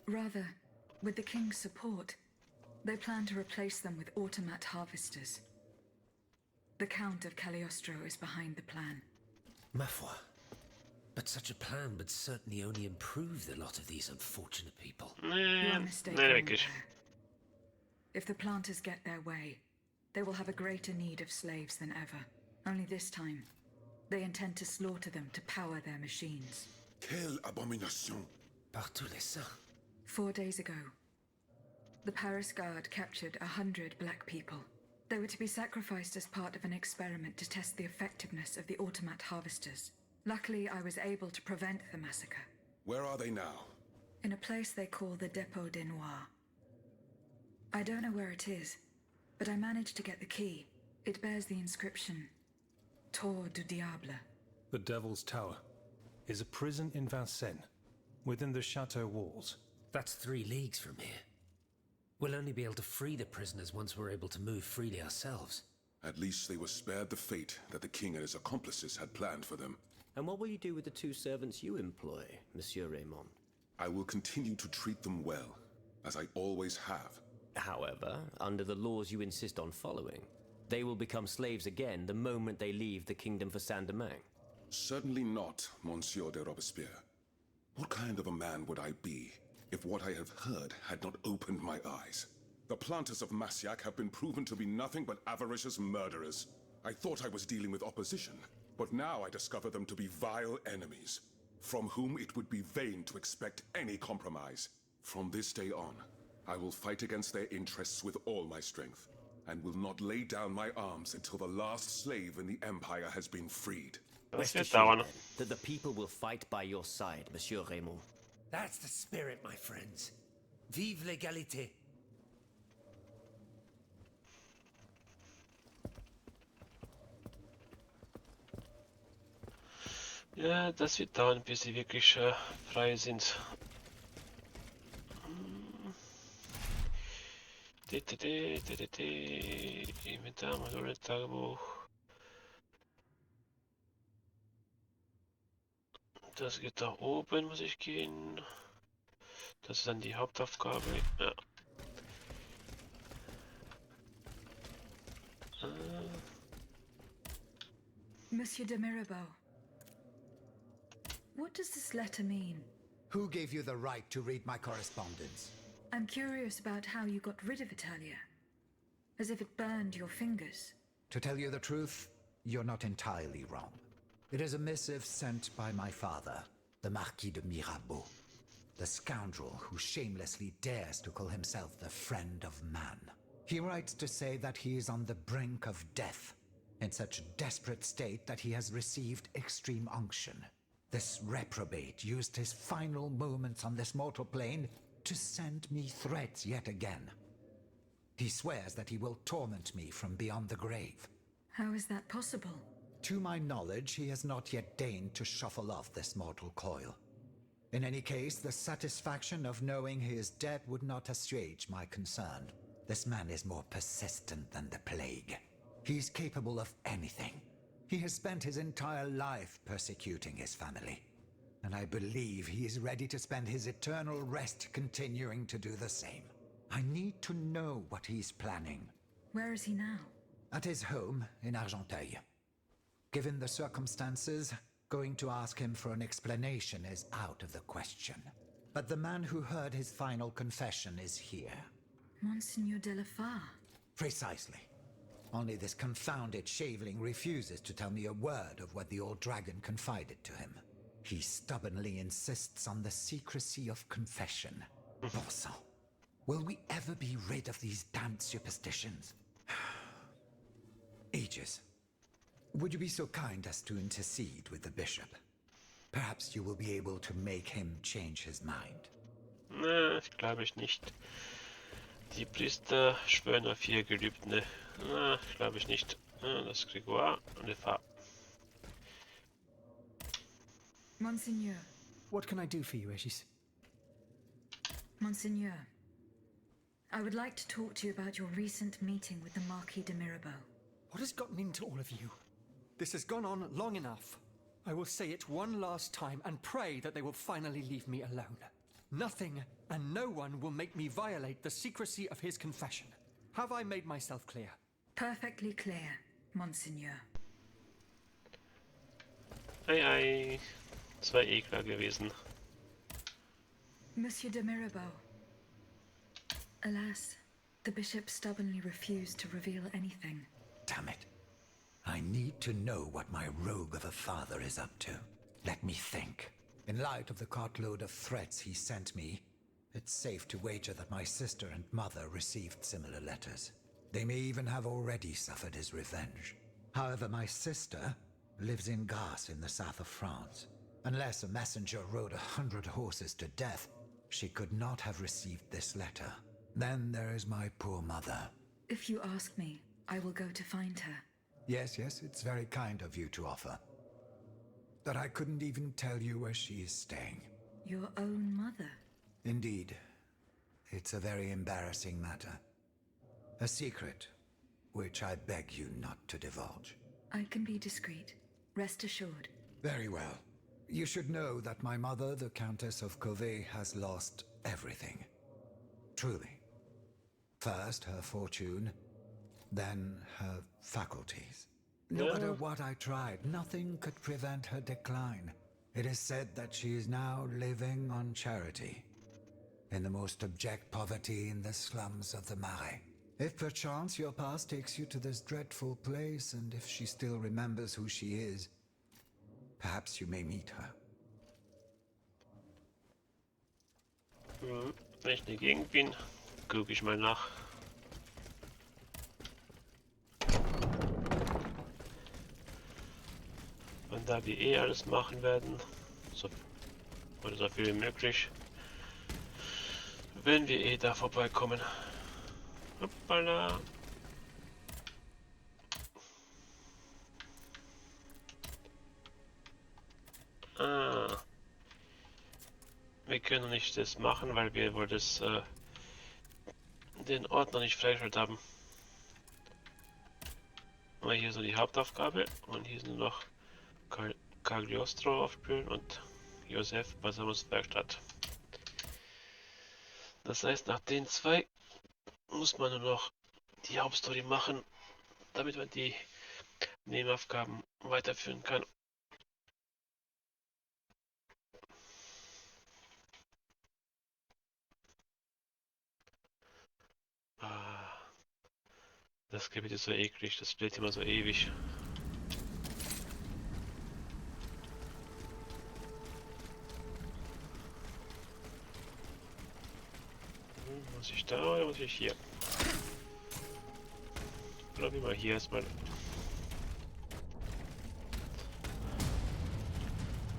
Rather, with the king's support, they plan to replace them with automat harvesters. The Count of Cagliostro is behind the plan. Ma foi. But such a plan would certainly only improve the lot of these unfortunate people. You are mistaken there. If the planters get their way, they will have a greater need of slaves than ever. Only this time, they intend to slaughter them to power their machines. Quelle abomination! Par tous les saints. 4 days ago, the Paris Guard captured 100 black people. They were to be sacrificed as part of an experiment to test the effectiveness of the automat harvesters. Luckily, I was able to prevent the massacre. Where are they now? In a place they call the Dépôt des Noirs. I don't know where it is, but I managed to get the key. It bears the inscription, Tour du Diable. The Devil's Tower is a prison in Vincennes, within the chateau walls. That's 3 leagues from here. We'll only be able to free the prisoners once we're able to move freely ourselves. At least they were spared the fate that the king and his accomplices had planned for them. And what will you do with the 2 servants you employ, Monsieur Raymond? I will continue to treat them well, as I always have. However, under the laws you insist on following, they will become slaves again the moment they leave the kingdom for Saint-Domingue. Certainly not, Monsieur de Robespierre. What kind of a man would I be if what I have heard had not opened my eyes? The planters of Massiac have been proven to be nothing but avaricious murderers. I thought I was dealing with opposition, but now I discover them to be vile enemies, from whom it would be vain to expect any compromise. From this day on, I will fight against their interests with all my strength, and will not lay down my arms until the last slave in the Empire has been freed. Rest assured that the people will fight by your side, Monsieur Raymond. That's the spirit, my friends. Vive l'égalité. Ja, das wird dauern, bis sie wirklich frei sind. Inventar, Module, Tagebuch. Das geht da oben, muss ich gehen. Das ist dann die Hauptaufgabe. Ja. Monsieur de Mirabeau, what does this letter mean? Who gave you the right to read my correspondence? I'm curious about how you got rid of Italia. as if it burned your fingers. To tell you the truth, you're not entirely wrong. It is a missive sent by my father, the Marquis de Mirabeau, the scoundrel who shamelessly dares to call himself the friend of man. He writes to say that he is on the brink of death, in such a desperate state that he has received extreme unction. This reprobate used his final moments on this mortal plane to send me threats yet again. He swears that he will torment me from beyond the grave. How is that possible? To my knowledge, he has not yet deigned to shuffle off this mortal coil. In any case, the satisfaction of knowing he is dead would not assuage my concern. This man is more persistent than the plague. He's capable of anything. He has spent his entire life persecuting his family, and I believe he is ready to spend his eternal rest continuing to do the same. I need to know what he's planning. Where is he now? At his home in Argenteuil. Given the circumstances, going to ask him for an explanation is out of the question. But the man who heard his final confession is here. Monseigneur de la Fare. Precisely. Only this confounded shaveling refuses to tell me a word of what the old dragon confided to him. He stubbornly insists on the secrecy of confession. Bon sang. Will we ever be rid of these damned superstitions? Aegis, would you be so kind as to intercede with the bishop? Perhaps you will be able to make him change his mind. Na, glaube ich nicht. Die Priester schwören auf ihr Gelübde. Na, glaube ich nicht. Das Grégoire und der Pfarrer. Monseigneur. What can I do for you, Aegis? Monseigneur, I would like to talk to you about your recent meeting with the Marquis de Mirabeau. What has gotten into all of you? This has gone on long enough. I will say it one last time and pray that they will finally leave me alone. Nothing and no one will make me violate the secrecy of his confession. Have I made myself clear? Perfectly clear, Monseigneur. Ei, das war eh klar gewesen. Monsieur de Mirabeau. Alas, the bishop stubbornly refused to reveal anything. Damn it. I need to know what my rogue of a father is up to. Let me think. In light of the cartload of threats he sent me, it's safe to wager that my sister and mother received similar letters. They may even have already suffered his revenge. However, my sister lives in Grasse in the south of France. Unless a messenger rode 100 horses to death, she could not have received this letter. Then there is my poor mother. If you ask me, I will go to find her. Yes, it's very kind of you to offer. But I couldn't even tell you where she is staying. Your own mother? Indeed. It's a very embarrassing matter. A secret, which I beg you not to divulge. I can be discreet. Rest assured. Very well. You should know that my mother, the Countess of Covey, has lost everything. Truly. First her fortune, then her faculties. No matter what I tried, nothing could prevent her decline. It is said that she is now living on charity, in the most abject poverty in the slums of the Marais. If perchance your past takes you to this dreadful place, and if she still remembers who she is, perhaps you may meet her. Wenn ich in der Gegend bin, gucke ich mal nach. Und da wir eh alles machen werden, so viel wie möglich, wenn wir eh da vorbeikommen. Hoppala. Wir können nicht das machen, weil wir wohl das den Ort noch nicht freigeschaltet haben. Aber hier so die Hauptaufgabe und hier sind noch Cagliostro aufspüren und Josef Balsamuswerkstatt. Das heißt, nach den zwei muss man nur noch die Hauptstory machen, damit man die Nebenaufgaben weiterführen kann. Das Gebiet ist so eklig, das bläht immer so ewig. Muss ich da oder muss ich hier? Bleiben wir mal hier erstmal.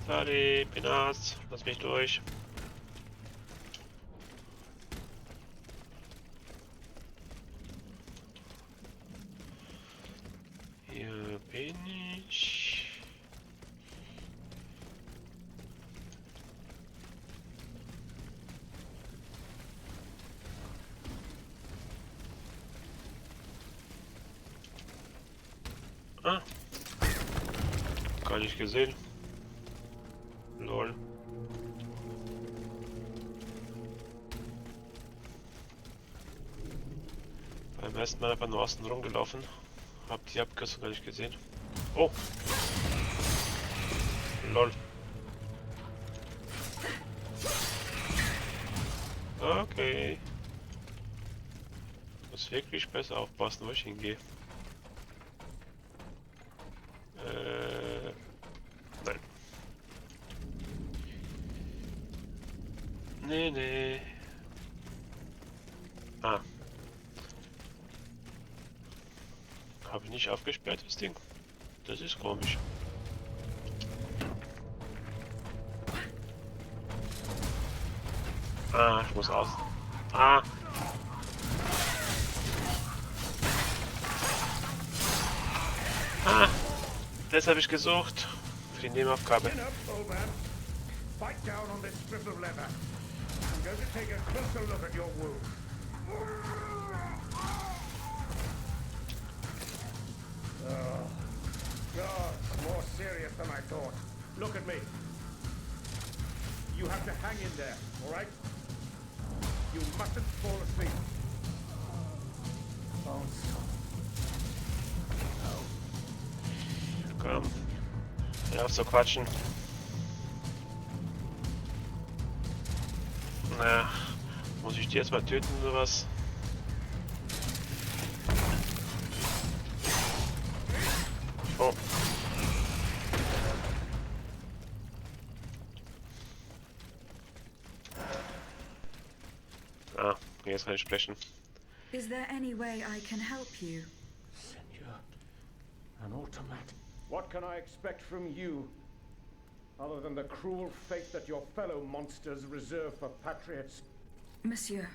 Sorry, Pinas, lass mich durch. Hier bin ich. Ah. Gar nicht gesehen. Lol. Beim ersten Mal einfach nur außen rumgelaufen. Hab die Abkürzung gar nicht gesehen. Oh! Lol. Okay. Muss wirklich besser aufpassen, wo ich hingehe. Nein. Nee. Ah. Habe ich nicht aufgesperrt, das Ding? Das ist komisch. Ah, ich muss aus. Ah. Ah. Das habe ich gesucht. Für die Nebenaufgabe. Bite down on this strip of leather. I'm going to take a closer look at your wound. Oh, God, more serious than I thought. Look at me. You have to hang in there, all right? You mustn't fall asleep. Komm. Hör auf zu quatschen. Na, muss ich die jetzt mal töten oder was? Oh. Ah, jetzt kann ich sprechen. Is there any way I can help you? Senor, an automat. What can I expect from you, other than the cruel fate that your fellow monsters reserve for patriots? Monsieur,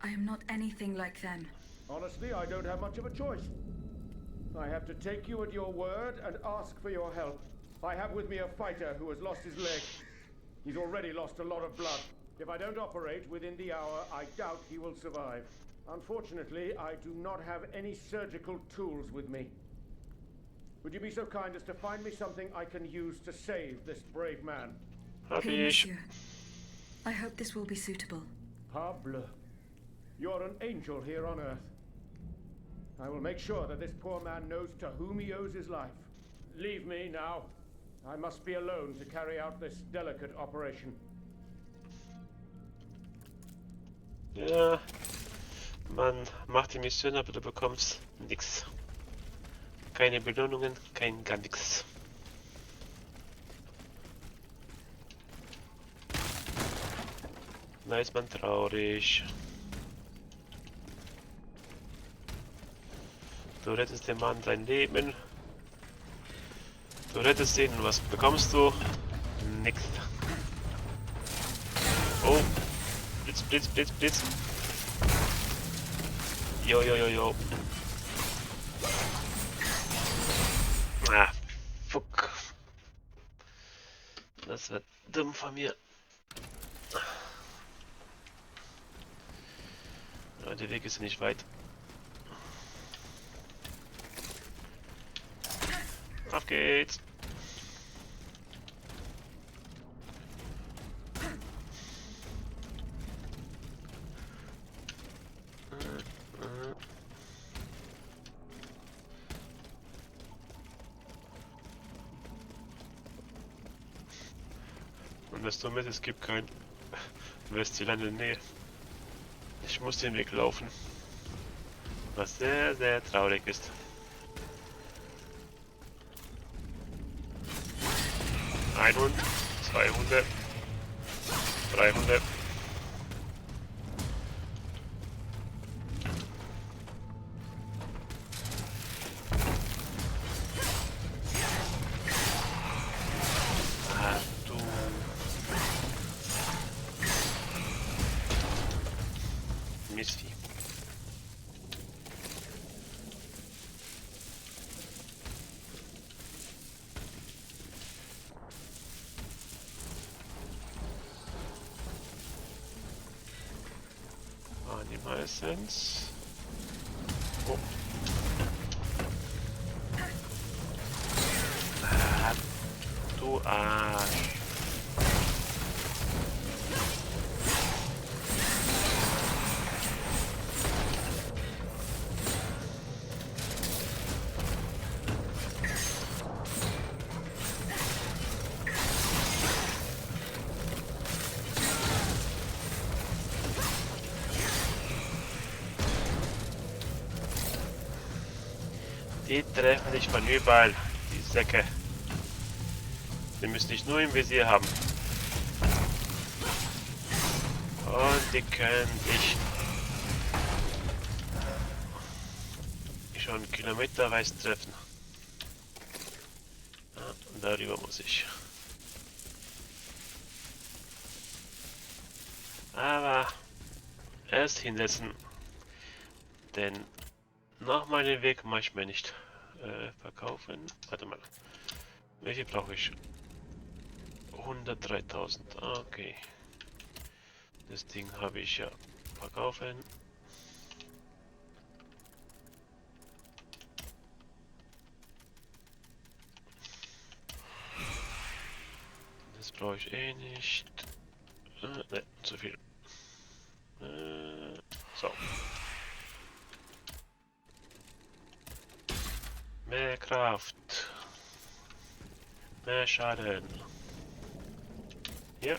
I am not anything like them. Honestly, I don't have much of a choice. I have to take you at your word and ask for your help. I have with me a fighter who has lost his leg. He's already lost a lot of blood. If I don't operate within the hour, I doubt he will survive. Unfortunately, I do not have any surgical tools with me. Would you be so kind as to find me something I can use to save this brave man? Okay, monsieur. I hope this will be suitable. Parbleu. You're an angel here on Earth. I will make sure that this poor man knows to whom he owes his life. Leave me now. I must be alone to carry out this delicate operation. Ja, man macht die Mission, aber du bekommst nix. Keine Belohnungen, kein gar nix. Da ist man traurig. Du rettest dem Mann sein Leben. Du rettest ihn, was bekommst du? Nix. Oh. Blitz. Jo. Ah, fuck. Das wird dumm von mir. Aber der Weg ist nicht weit. Auf geht's. Und das Dumme ist, es gibt kein Westziel in der Nähe. Ich muss den Weg laufen. Was sehr, sehr traurig ist. Ein Hund, 2 Hunde, 3 Hunde. Ah, du. Mistvieh. Animal Essence. Oh. Ah, du Arsch. Die treffen dich von überall, die Säcke. Die müssen dich nur im Visier haben. Und die können dich schon kilometerweit treffen. Ja, und darüber muss ich. Aber erst hinsetzen, denn nach meinem Weg mache ich mir nicht verkaufen. Warte mal. Wie viel brauche ich? 103.000. Okay. Das Ding habe ich ja verkaufen. Das brauche ich eh nicht. Ne, zu viel. So. Mehr Kraft. Mehr Schaden. Hier.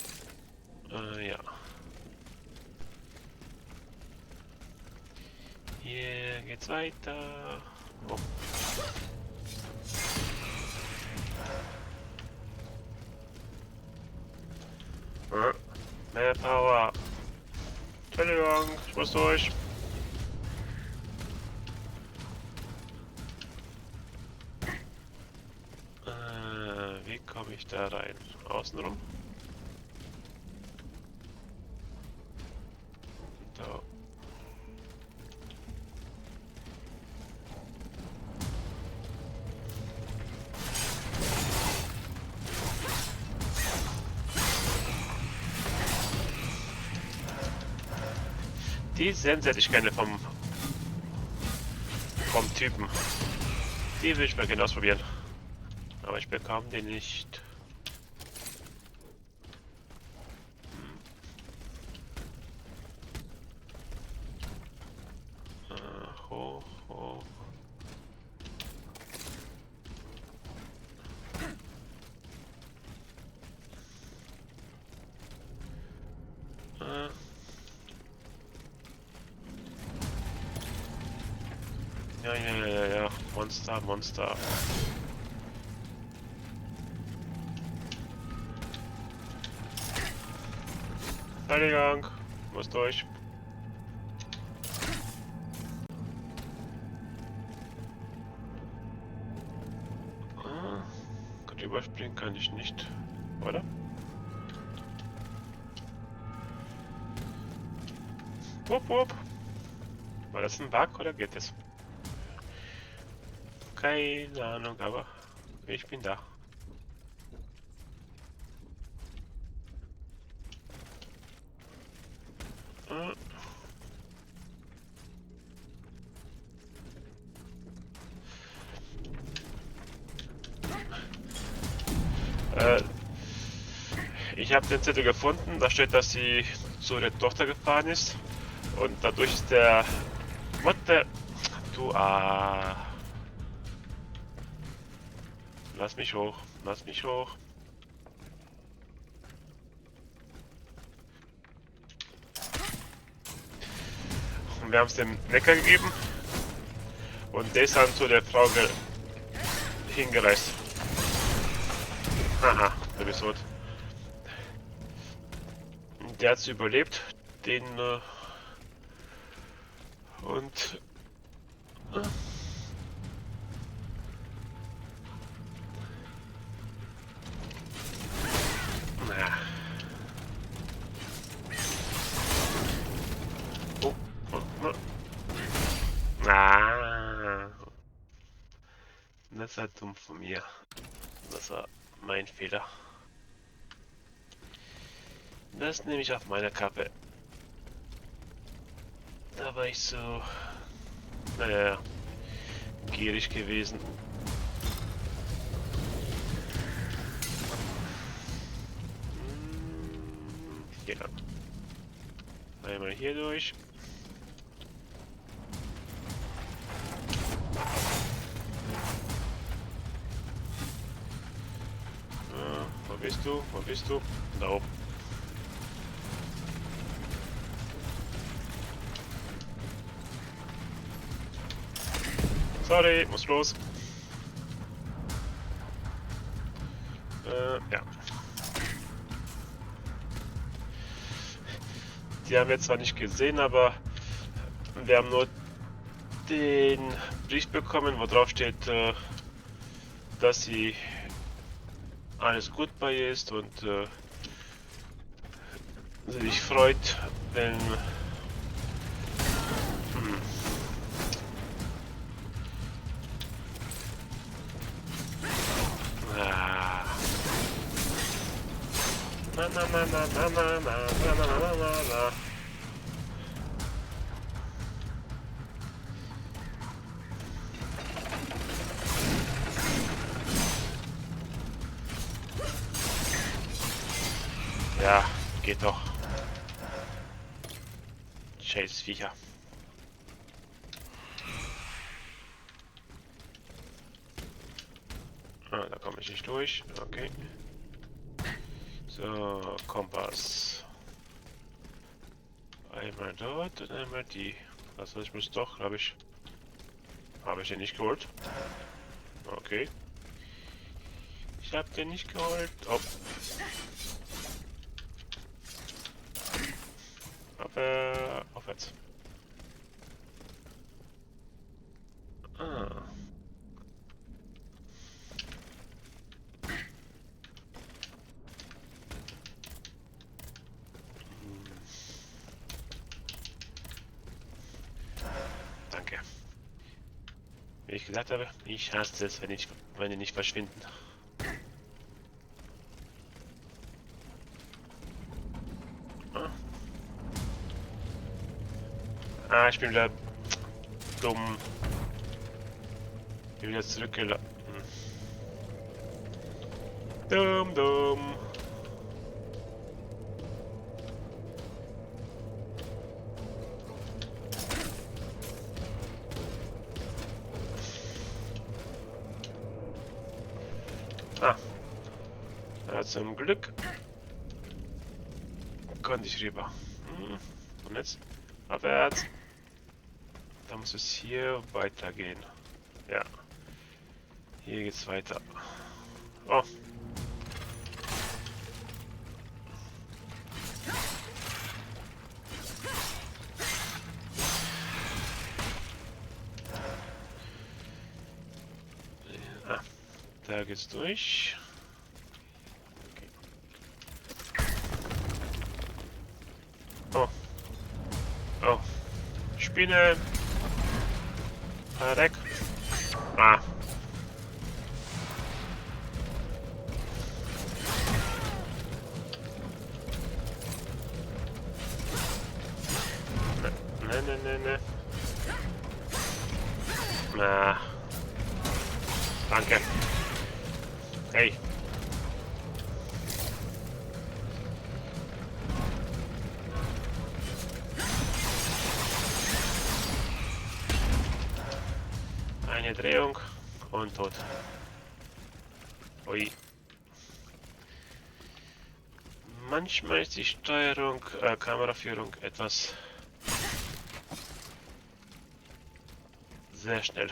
Ja. Hier geht's weiter. Oh. Mehr Power. Entschuldigung, ich muss durch. Wie komme ich da rein? Außenrum? Da. Die Sense hätte ich gerne vom Typen. Die will ich mal gerne ausprobieren. Aber ich bekam den nicht. Hoch, hoch. Ja. Monster, Monster. Entschuldigung, muss durch. Gut, überspringen kann ich nicht, oder? Wupp, wupp. War das ein Bug oder geht es? Keine Ahnung, aber ich bin da. Ich habe den Zettel gefunden, da steht, dass sie zu ihrer Tochter gefahren ist und dadurch ist der Mutter. Du lass mich hoch, lass mich hoch. Und wir haben es dem Wecker gegeben Und das haben zu der Frau hingereist. Haha, du bist tot. Der hat's überlebt, den und naja. Oh, ah. Das war dumm von mir. Das war mein Fehler. Das nehme ich auf meine Kappe. Da war ich so, naja, gierig gewesen. Ja. Einmal hier durch. Wo bist du? Wo bist du? Da oben. Sorry, muss los. Ja. Die haben wir zwar nicht gesehen, aber wir haben nur den Brief bekommen, wo drauf steht, dass sie alles gut bei ihr ist und sie sich freut, wenn na na na na na na na na na na na. Ja, geht doch. Scheiß Viecher. Ah, da komme ich nicht durch. Okay. So, Kompass. Einmal dort und einmal die. Also ich muss doch, habe ich den nicht geholt. Okay. Ich habe den nicht geholt. Oh. Aufwärts. Ah. Danke. Wie ich gesagt habe, ich hasse es, wenn die nicht verschwinden. Ah, ich bin wieder dumm. Ich bin wieder zurückgelaufen. Dumm. Ah. Ja, zum Glück konnte ich rüber. Und jetzt abwärts. Da muss es hier weitergehen. Ja. Hier geht's weiter. Oh. Ah, da geht's durch. Okay. Oh. Spinne. Weg. Ah. Ne. Na. Danke. Hey. Eine Drehung und tot. Ui. Manchmal ist die Steuerung, Kameraführung etwas Sehr schnell.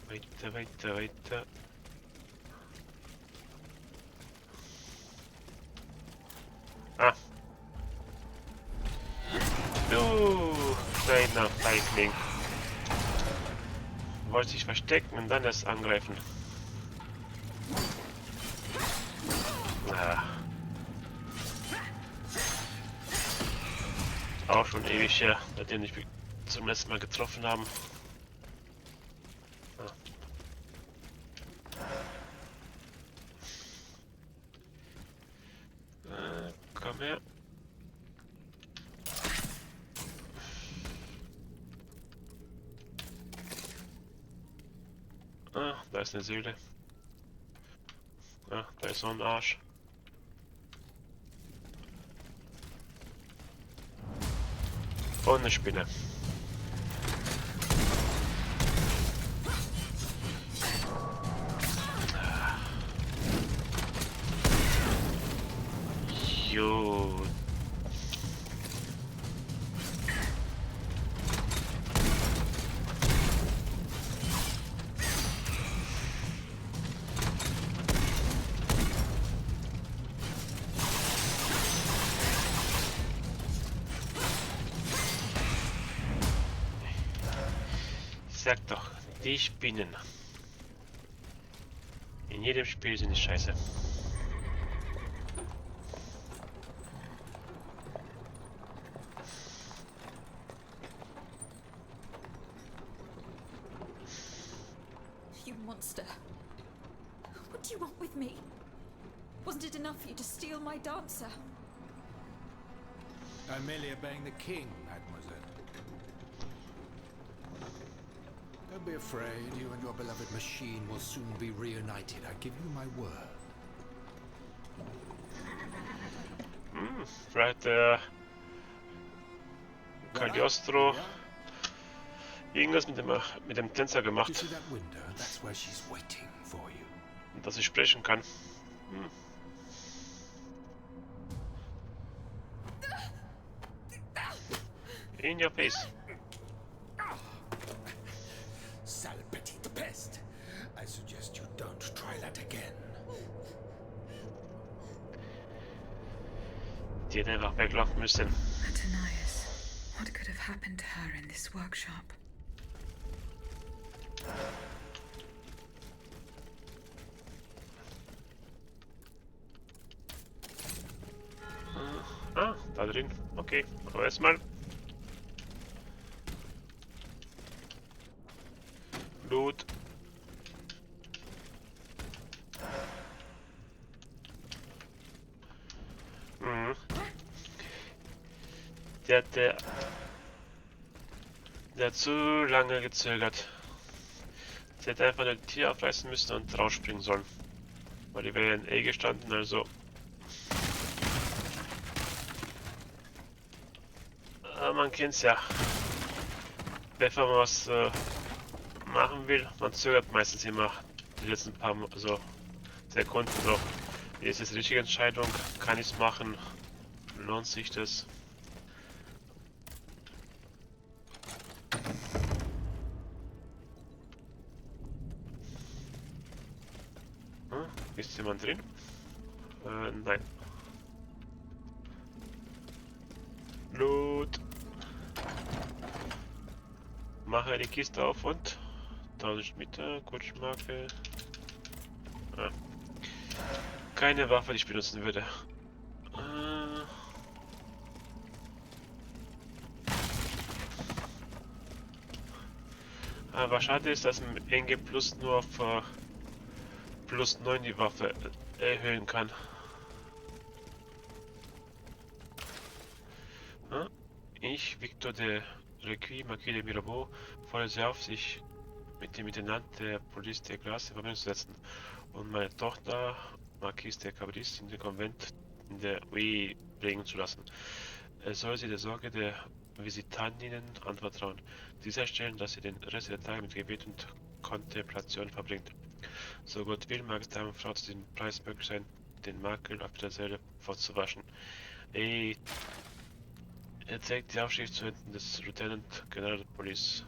Weiter, weiter, weiter. Ah. Du kleiner Feigling. Wollte sich verstecken und dann erst angreifen. Ah. Auch schon ewig her, seitdem ich mich zum ersten Mal getroffen haben. Ah. Komm her. Ah, da ist eine Seele. Ah, da ist so ein Arsch. Und eine Spinne. Jo. Sag doch, die Spinnen. In jedem Spiel sind die scheiße. You monster. What do you want with me? Wasn't it enough for you to steal my dancer? I'm merely obeying the king, mademoiselle. Don't be afraid, you and your beloved machine will soon be reunited. I give you my word. Vielleicht Cagliostro irgendwas mit dem Tänzer gemacht, dass ich sprechen kann. In your face. Sale petite peste. I suggest you don't try that again. Die hätte einfach weglaufen müssen. Athenais. What could have happened to her in this workshop? Ah, da drin. Okay, aber erstmal. Blut. Der hat zu lange gezögert. Sie hätte einfach ein Tier aufreißen müssen und rausspringen sollen. Weil die wäre in Aegis gestanden, also. Aber man kennt's ja. Bevor man was machen will, man zögert meistens immer die letzten paar Sekunden noch. Ist es die richtige Entscheidung? Kann ich es machen? Lohnt sich das? Ist jemand drin? Nein. Blut. Mache die Kiste auf und 1000 Meter, Kutschmarke. Ah. Keine Waffe, die ich benutzen würde. Aber schade ist, dass man NG Plus nur auf plus 9 die Waffe erhöhen kann. Ich, Victor de Requis, Marquis de Mirabeau, fordere Sie auf, sich mit dem Intendant der Police de Glace in Verbindung zu setzen und meine Tochter, Marquise de Cabris, in den Konvent in der Ui bringen zu lassen. Er soll sie der Sorge der Visitantinnen anvertrauen. Sicherstellen, dass sie den Rest der Tage mit Gebet und Kontemplation verbringt. So Gott will, mag es der Frau zu diesem Preis möglich sein, den Makel auf der Seele fortzuwaschen. Er zeigt die Aufschrift zu Händen des Lieutenant General der Police.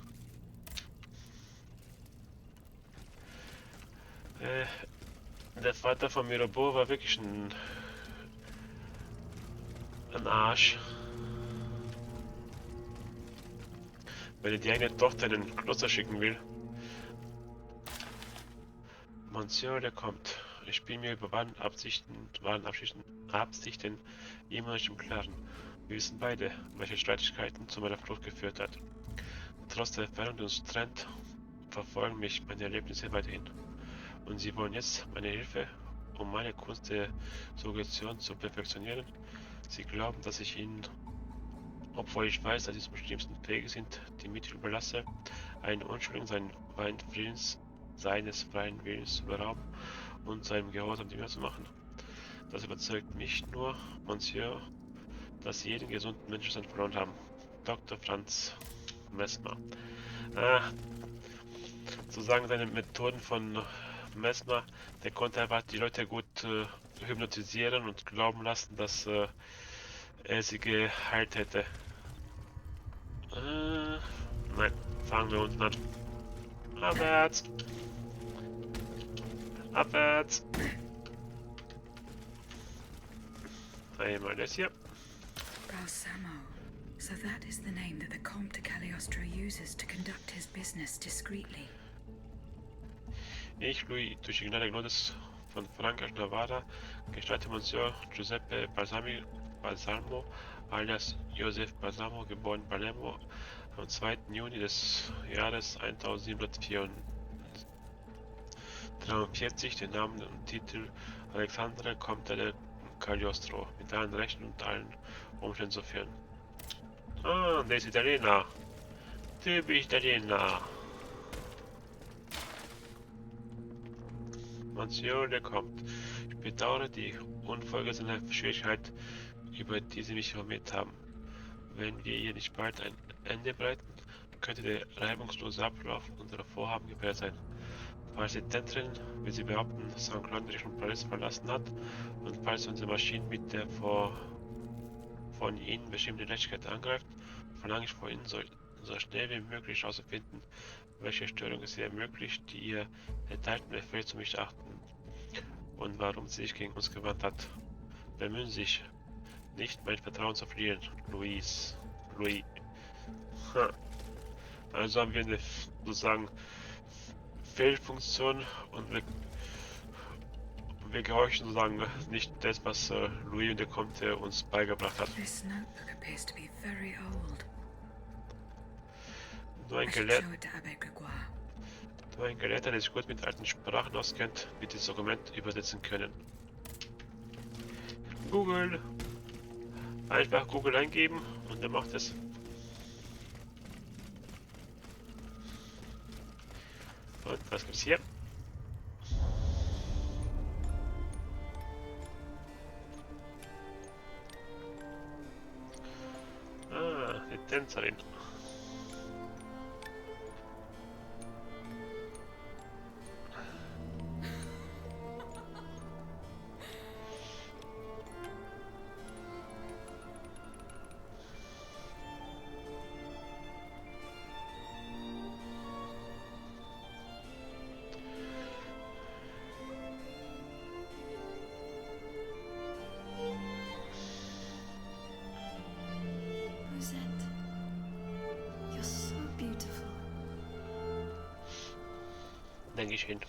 Der Vater von Mirabeau war wirklich ein Arsch. Wenn er die eigene Tochter in ein Kloster schicken will. Monsieur, der kommt. Ich bin mir über wahren Absichten immer nicht im Klaren. Wir wissen beide, welche Streitigkeiten zu meiner Flucht geführt hat. Trotz der Entfernung, die uns trennt, verfolgen mich meine Erlebnisse weiterhin. Und Sie wollen jetzt meine Hilfe, um meine Kunst der Suggestion zu perfektionieren? Sie glauben, dass ich Ihnen, obwohl ich weiß, dass Sie zum schlimmsten Wege sind, die Mittel überlasse, einen Unschuldigen seines freien Willens zu berauben und seinem Gehorsam Dinge zu machen. Das überzeugt mich nur, Monsieur, dass Sie jeden gesunden Menschenverstand verloren haben. Dr. Franz Mesmer. Sozusagen seine Methoden von Mesmer, der konnte einfach die Leute gut hypnotisieren und glauben lassen, dass er sie geheilt hätte. Nein, fangen wir unten an. Abwärts! Abwärts! Einmal das hier. Balsamo. So that is the name that the Comte de Cagliostro uses to conduct his business discreetly. Ich, Louis, durch die Gnade Gottes von Frankreich Navarra, gestatte Monsieur Giuseppe Balsamo, alias Joseph Balsamo, geboren Palermo, am 2. Juni des Jahres 1743, den Namen und Titel Alexandre Comte de Cagliostro, mit allen Rechten und allen Umständen zu führen. Ah, der ist Italiener. Typisch Italiener. Monsieur, der kommt. Ich bedauere die unvorgesehene Schwierigkeit, über die Sie mich informiert haben. Wenn wir hier nicht bald ein Ende bereiten, könnte der reibungslose Ablauf unserer Vorhaben gewährt sein. Falls die Täterin, wie sie behaupten, St. Cloud Richtung Paris verlassen hat und falls unsere Maschine mit der von Ihnen bestimmten Leichtigkeit angreift, verlange ich von Ihnen so schnell wie möglich herauszufinden, welche Störung es ihr ermöglicht, die ihr erteilten Befehl zu missachten und warum sie sich gegen uns gewandt hat. Bemühen Sie sich, nicht mein Vertrauen zu verlieren, Louis. Also haben wir eine sozusagen Fehlfunktion und wir gehorchen sozusagen nicht das, was Louis und der Comte uns beigebracht hat. This notebook appears to be very old. Nur ein I should show it to Abbe Grégoire. Gelehrter, der sich gut mit alten Sprachen auskennt, wird das Dokument übersetzen können. Google. Einfach Google eingeben und er macht es. Und was gibt's hier? Ah, die Tänzerin. Denke ich hin.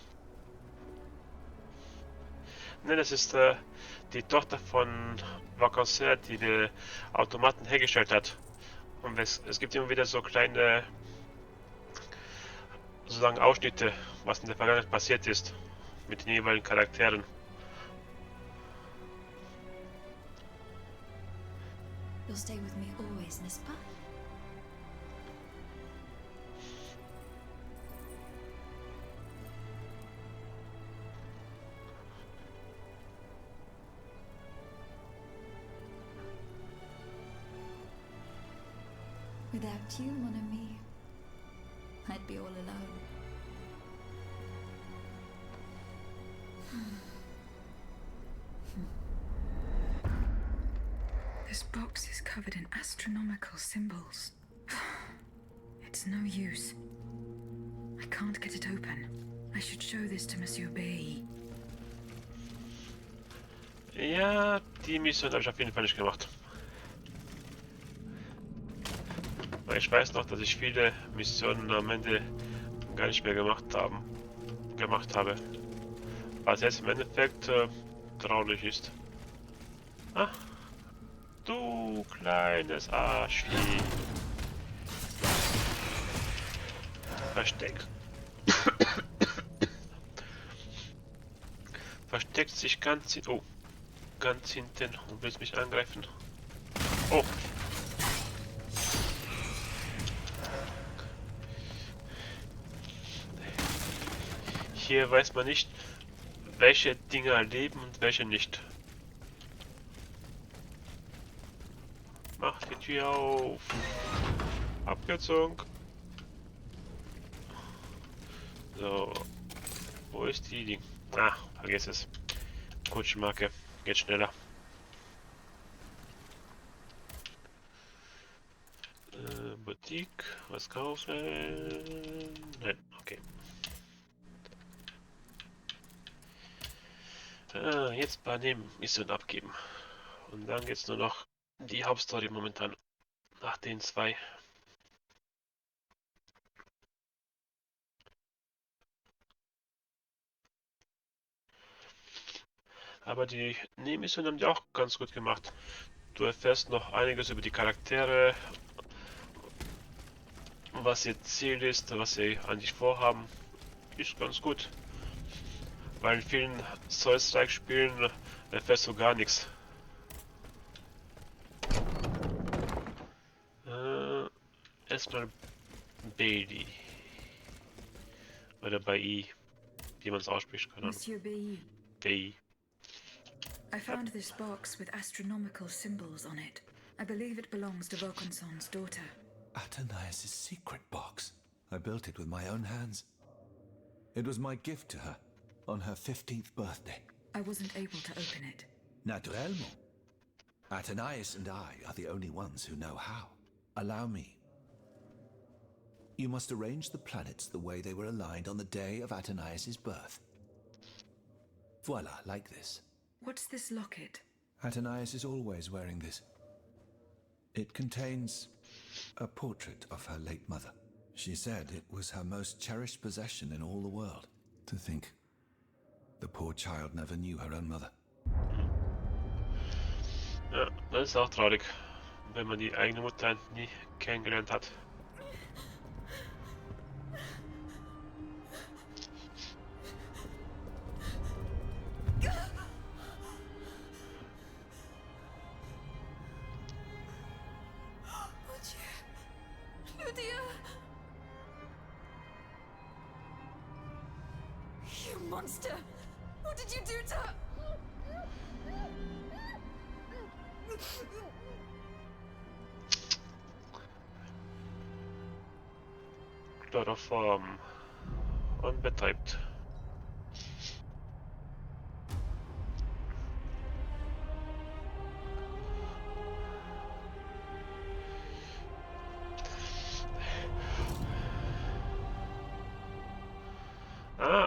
Ne, das ist die Tochter von Vacancer, die den Automaten hergestellt hat. Und es gibt immer wieder so kleine sozusagen Ausschnitte, was in der Vergangenheit passiert ist mit den jeweiligen Charakteren. You'll stay with me always, n'est-ce pas? Without you, mon ami, I'd be all alone. This box is covered in astronomical symbols. It's no use. I can't get it open. I should show this to Monsieur B. Ja, die Mission habe ich auf jeden Fall nicht gemacht. Weil ich weiß noch, dass ich viele Missionen am Ende gar nicht mehr gemacht habe. Was jetzt im Endeffekt traurig ist. Ah, du kleines Arschvieh. Versteckt sich ganz hinten und will mich angreifen. Oh. Hier weiß man nicht, welche Dinger leben und welche nicht. Mach die Tür auf. Abgezogen. So. Wo ist die Ding? Ah, vergiss es. Kutschmarke. Geht schneller. Boutique. Was kaufen? Nein, okay. Jetzt bei dem Mission abgeben. Und dann geht's nur noch die Hauptstory momentan. Nach den zwei. Aber die Nebenmission haben die auch ganz gut gemacht. Du erfährst noch einiges über die Charaktere, was ihr Ziel ist, was sie eigentlich vorhaben. Ist ganz gut. Weil in vielen Souls-like-Spielen erfährst du gar nichts. Erstmal Bailey. Oder bei I, wie man es ausspricht, keine Ahnung. Monsieur B. B. I found this box with astronomical symbols on it. I believe it belongs to Vaucanson's daughter. Athenais' secret box. I built it with my own hands. It was my gift to her on her 15th birthday. I wasn't able to open it. Naturellement. Athenais and I are the only ones who know how. Allow me. You must arrange the planets the way they were aligned on the day of Athenais' birth. Voila, like this. What's this locket? Athenais is always wearing this. It contains a portrait of her late mother. She said it was her most cherished possession in all the world. To think, the poor child never knew her own mother. Ja, das ist auch traurig, wenn man die eigene Mutter nie kennengelernt hat. You monster! What did you do to her? Chloroform und betreibt.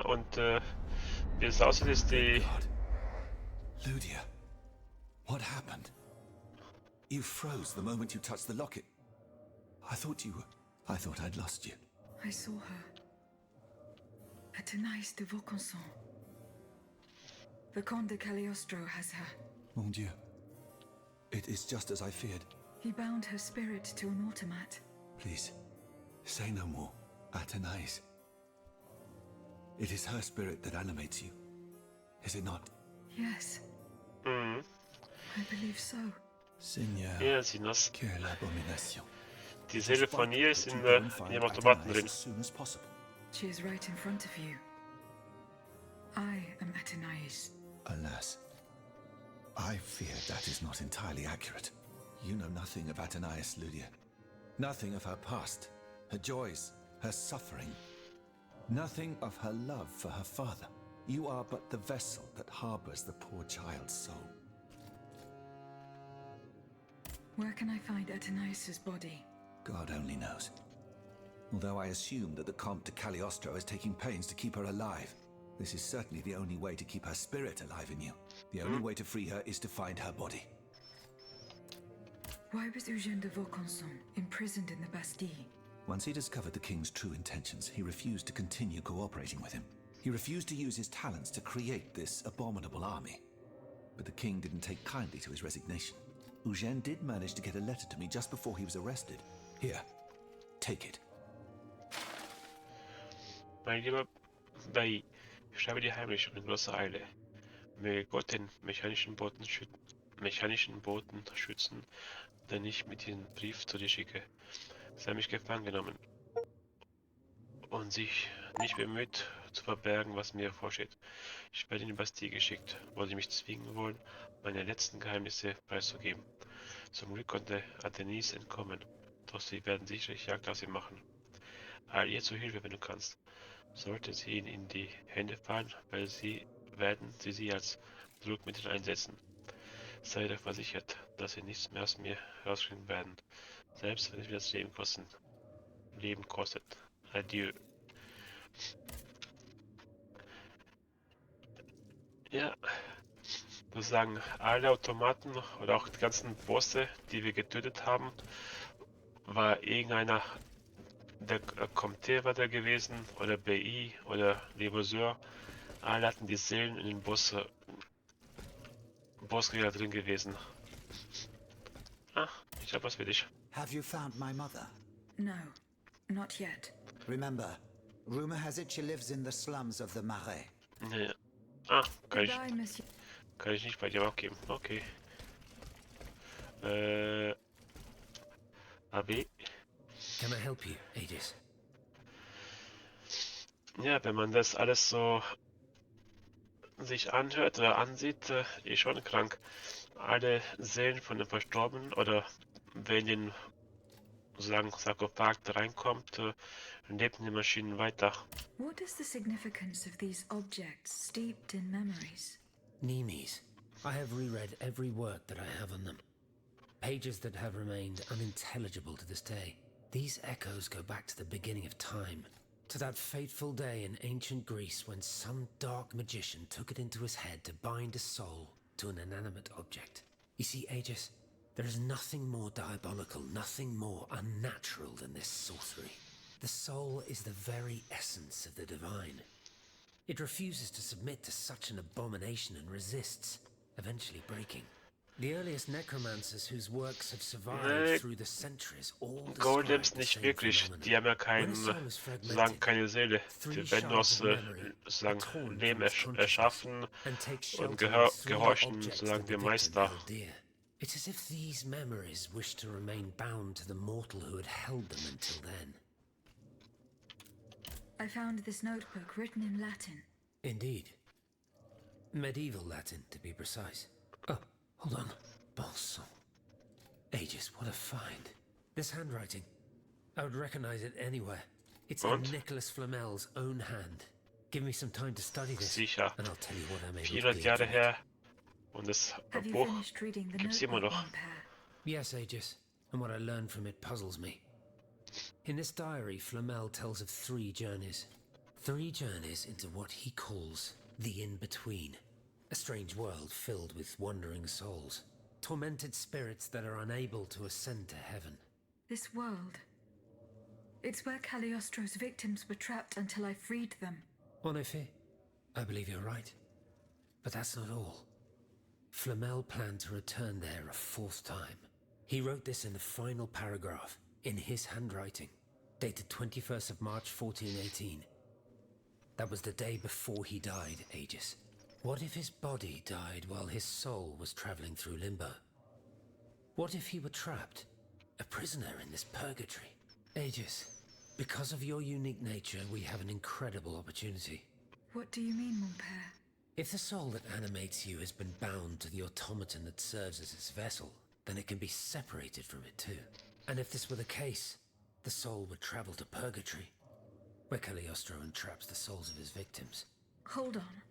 Und wie es aussieht, ist die... Ludia, what happened? You froze the moment you touched the locket. I thought I'd lost you. I saw her. Athenais de Vaucanson. The Comte de Cagliostro has her. Mon Dieu. It is just as I feared. He bound her spirit to an automat. Please, say no more. Athenais. It is her spirit that animates you. Is it not? Yes. Mhm. I believe so. Seigneur, Ja, sind das. quelle abomination. Die Seele von ihr ist in dem Automaten drin. She is right in front of you. I am Athenais. Alas, I fear that is not entirely accurate. You know nothing of Athenais, Ludia. Nothing of her past, her joys, her suffering. Nothing of her love for her father. You are but the vessel that harbors the poor child's soul. Where can I find Athanasius' body? God only knows. Although I assume that the Comte de Cagliostro is taking pains to keep her alive. This is certainly the only way to keep her spirit alive in you. The only way to free her is to find her body. Why was Eugène de Vaucanson imprisoned in the Bastille? Once he discovered the king's true intentions, he refused to continue cooperating with him. He refused to use his talents to create this abominable army. But the king didn't take kindly to his resignation. Eugène did manage to get a letter to me just before he was arrested. Here, take it. Mein lieber Bai, ich schreibe dir heimlich und in großer Eile. Möge Gott den mechanischen Boten schützen, den ich mit diesem Brief zu dir schicke. Sei mich gefangen genommen und sich nicht bemüht zu verbergen, was mir vorsteht. Ich werde in die Bastille geschickt, wo sie mich zwingen wollen, meine letzten Geheimnisse preiszugeben. Zum Glück konnte Athenis entkommen, doch sie werden sicherlich Jagd auf sie machen. Eil ihr zu Hilfe, wenn du kannst. Sollte sie ihnen in die Hände fallen, werden sie als Druckmittel einsetzen. Sei doch versichert, dass sie nichts mehr aus mir herauskriegen werden, selbst wenn es mir das Leben kostet. Adieu. Ja, sozusagen alle Automaten oder auch die ganzen Bosse, die wir getötet haben, war irgendeiner, der Comte war da gewesen, oder BI, oder Levoseur. Alle hatten die Seelen in den Bosskrieger drin gewesen. Ah, ich hab was für dich. Have you found my mother? No, not yet. Remember, rumor has it she lives in the slums of the Marais. Nee. Ah, kann Goodbye, Monsieur. ich nicht bei dir abgeben. Okay. AB. Can I help you, Aegis? Ja, wenn man das alles so sich anhört oder ansieht, ist schon krank. Alle Seelen von den Verstorbenen oder wer in den sozusagen Sarkophag reinkommt, leben die Maschinen weiter. What is the significance of these objects steeped in memories? Nemes. I have reread every work that I have on them. Pages that have remained unintelligible to this day. These echoes go back to the beginning of time, to that fateful day in ancient Greece when some dark magician took it into his head to bind a soul to an inanimate object. You see, Aegis, there is nothing more diabolical, nothing more unnatural than this sorcery. The soul is the very essence of the divine. It refuses to submit to such an abomination and resists, eventually breaking. The earliest necromancers whose works have survived through the centuries all Golems describe the nicht same wirklich, phenomenon. die haben ja When a soul is sozusagen keine Seele. Die werden aus sozusagen Leben erschaffen und gehorchen sozusagen dem Meister. It's as if these memories wish to remain bound to the mortal who had held them until then. I found this notebook written in Latin. Indeed. Medieval Latin, to be precise. Oh, hold on. Bon sang. Aegis, what a find. This handwriting. I would recognize it anywhere. It's in Nicholas Flamel's own hand. Give me some time to study this, Sicher. and I'll tell you what I'm able to 400 glean Jahre from it. her und das Have you Buch finished reading the gibt's immer notebook, noch. mon père? Yes, Aegis, and what I learned from it puzzles me. In this diary, Flamel tells of 3 journeys. 3 journeys into what he calls the in-between. A strange world filled with wandering souls. Tormented spirits that are unable to ascend to heaven. This world. It's where Cagliostro's victims were trapped until I freed them. En effet, I believe you're right. But that's not all. Flamel planned to return there a 4th time. He wrote this in the final paragraph, in his handwriting, dated 21st of March 1418. That was the day before he died, Aegis. What if his body died while his soul was traveling through limbo? What if he were trapped, a prisoner in this purgatory? Aegis, because of your unique nature, we have an incredible opportunity. What do you mean, mon père? If the soul that animates you has been bound to the automaton that serves as its vessel, then it can be separated from it too. And if this were the case, the soul would travel to purgatory, where Cagliostro entraps the souls of his victims. Hold on.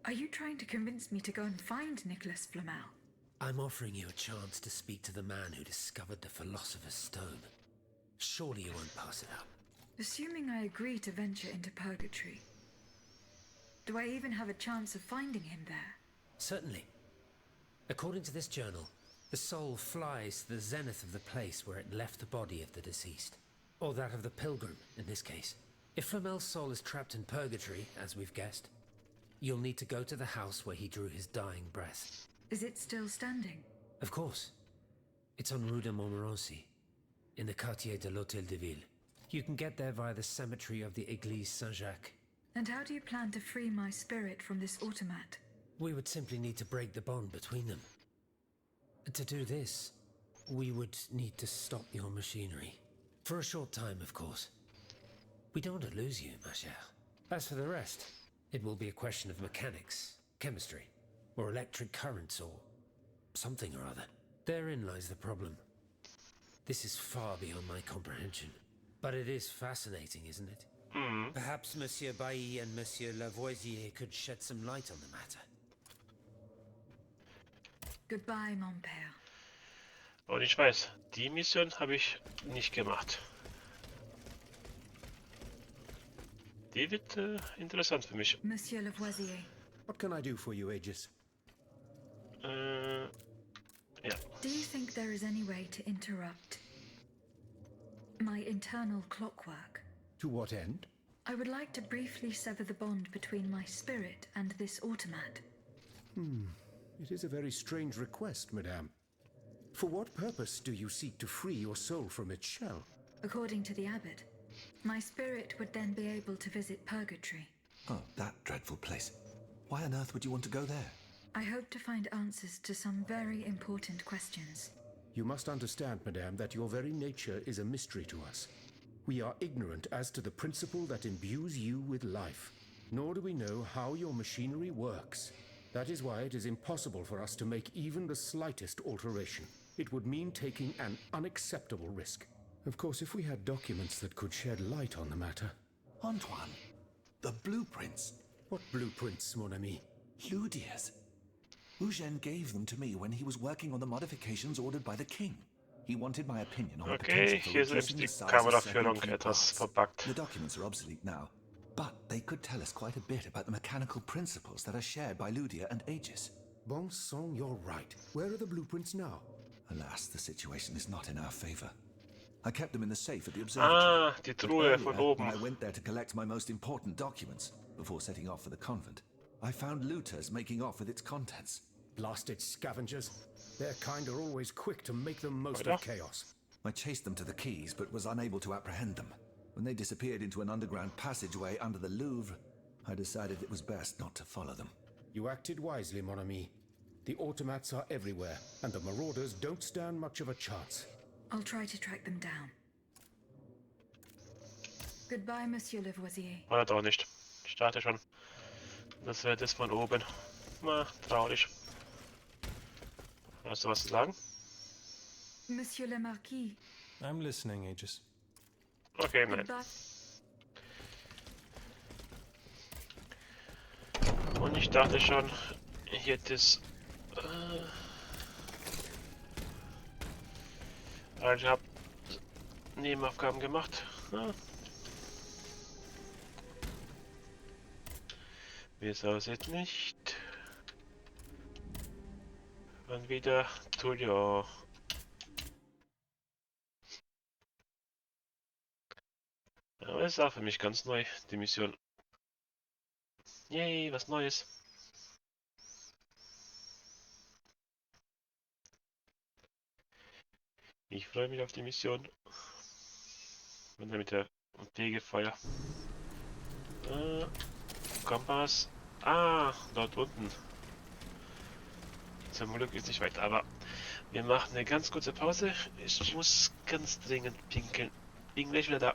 Are you trying to convince me to go and find Nicholas Flamel? I'm offering you a chance to speak to the man who discovered the Philosopher's Stone. Surely you won't pass it up. Assuming I agree to venture into purgatory, do I even have a chance of finding him there? Certainly. According to this journal, the soul flies to the zenith of the place where it left the body of the deceased. Or that of the pilgrim, in this case. If Flamel's soul is trapped in purgatory, as we've guessed, you'll need to go to the house where he drew his dying breath. Is it still standing? Of course. It's on Rue de Montmorency, in the quartier de l'Hôtel de Ville. You can get there via the cemetery of the Église Saint-Jacques. And how do you plan to free my spirit from this automat? We would simply need to break the bond between them. To do this, we would need to stop your machinery. For a short time, of course. We don't want to lose you, ma chère. As for the rest, it will be a question of mechanics, chemistry, or electric currents, or something or other. Therein lies the problem. This is far beyond my comprehension. But it is fascinating, isn't it? Perhaps Monsieur Bailly and Monsieur Lavoisier could shed some light on the matter. Goodbye, mon père. Und ich weiß, die Mission habe ich nicht gemacht. Die wird interessant für mich. Monsieur Lavoisier. What can I do for you, Aegis? Ja. Do you think there is any way to interrupt my internal clockwork? To what end? I would like to briefly sever the bond between my spirit and this automat. It is a very strange request, madame. For what purpose do you seek to free your soul from its shell? According to the abbot, my spirit would then be able to visit purgatory. Oh, that dreadful place. Why on earth would you want to go there? I hope to find answers to some very important questions. You must understand, madame, that your very nature is a mystery to us. We are ignorant as to the principle that imbues you with life, nor do we know how your machinery works. That is why it is impossible for us to make even the slightest alteration. It would mean taking an unacceptable risk. Of course, if we had documents that could shed light on the matter. Antoine, the blueprints. What blueprints, mon ami? Ludia's. Eugène gave them to me when he was working on the modifications ordered by the king. He wanted my opinion on the Okay, potential for hier ist reducing the die size of Kameraführung certain key etwas parts. verpackt. The documents are obsolete now, but they could tell us quite a bit about the mechanical principles that are shared by Ludia and Aegis. Bon sang, you're right. Where are the blueprints now? Alas, the situation is not in our favor. I kept them in the safe at the observatory. Ah, die But Truhe von earlier, oben. when I went there to collect my most important documents, before setting off for the convent, I found looters making off with its contents. Blasted scavengers. Their kind are always quick to make the most Oder? of chaos. I chased them to the quays, but was unable to apprehend them. When they disappeared into an underground passageway under the Louvre, I decided it was best not to follow them. You acted wisely, mon ami. The automats are everywhere, and the marauders don't stand much of a chance. I'll try to track them down. Goodbye, Monsieur Lavoisier. War das auch nicht. Ich dachte schon, das wäre das von oben. Na, traurig. Hast du was zu sagen? Monsieur le Marquis. I'm listening, Aegis. Okay, nein. Goodbye. Und ich dachte schon, ich hätte es. Also ich habe Nebenaufgaben gemacht. Ja. Wie es aussieht, nicht. Und wieder Tudio. Aber das ist auch für mich ganz neu, die Mission. Yay, was Neues. Ich freue mich auf die Mission. Und dann mit der Fegefeuer. Kompass. Ah, dort unten. Zum Glück ist nicht weit, aber wir machen eine ganz kurze Pause. Ich muss ganz dringend pinkeln. Bin gleich wieder da.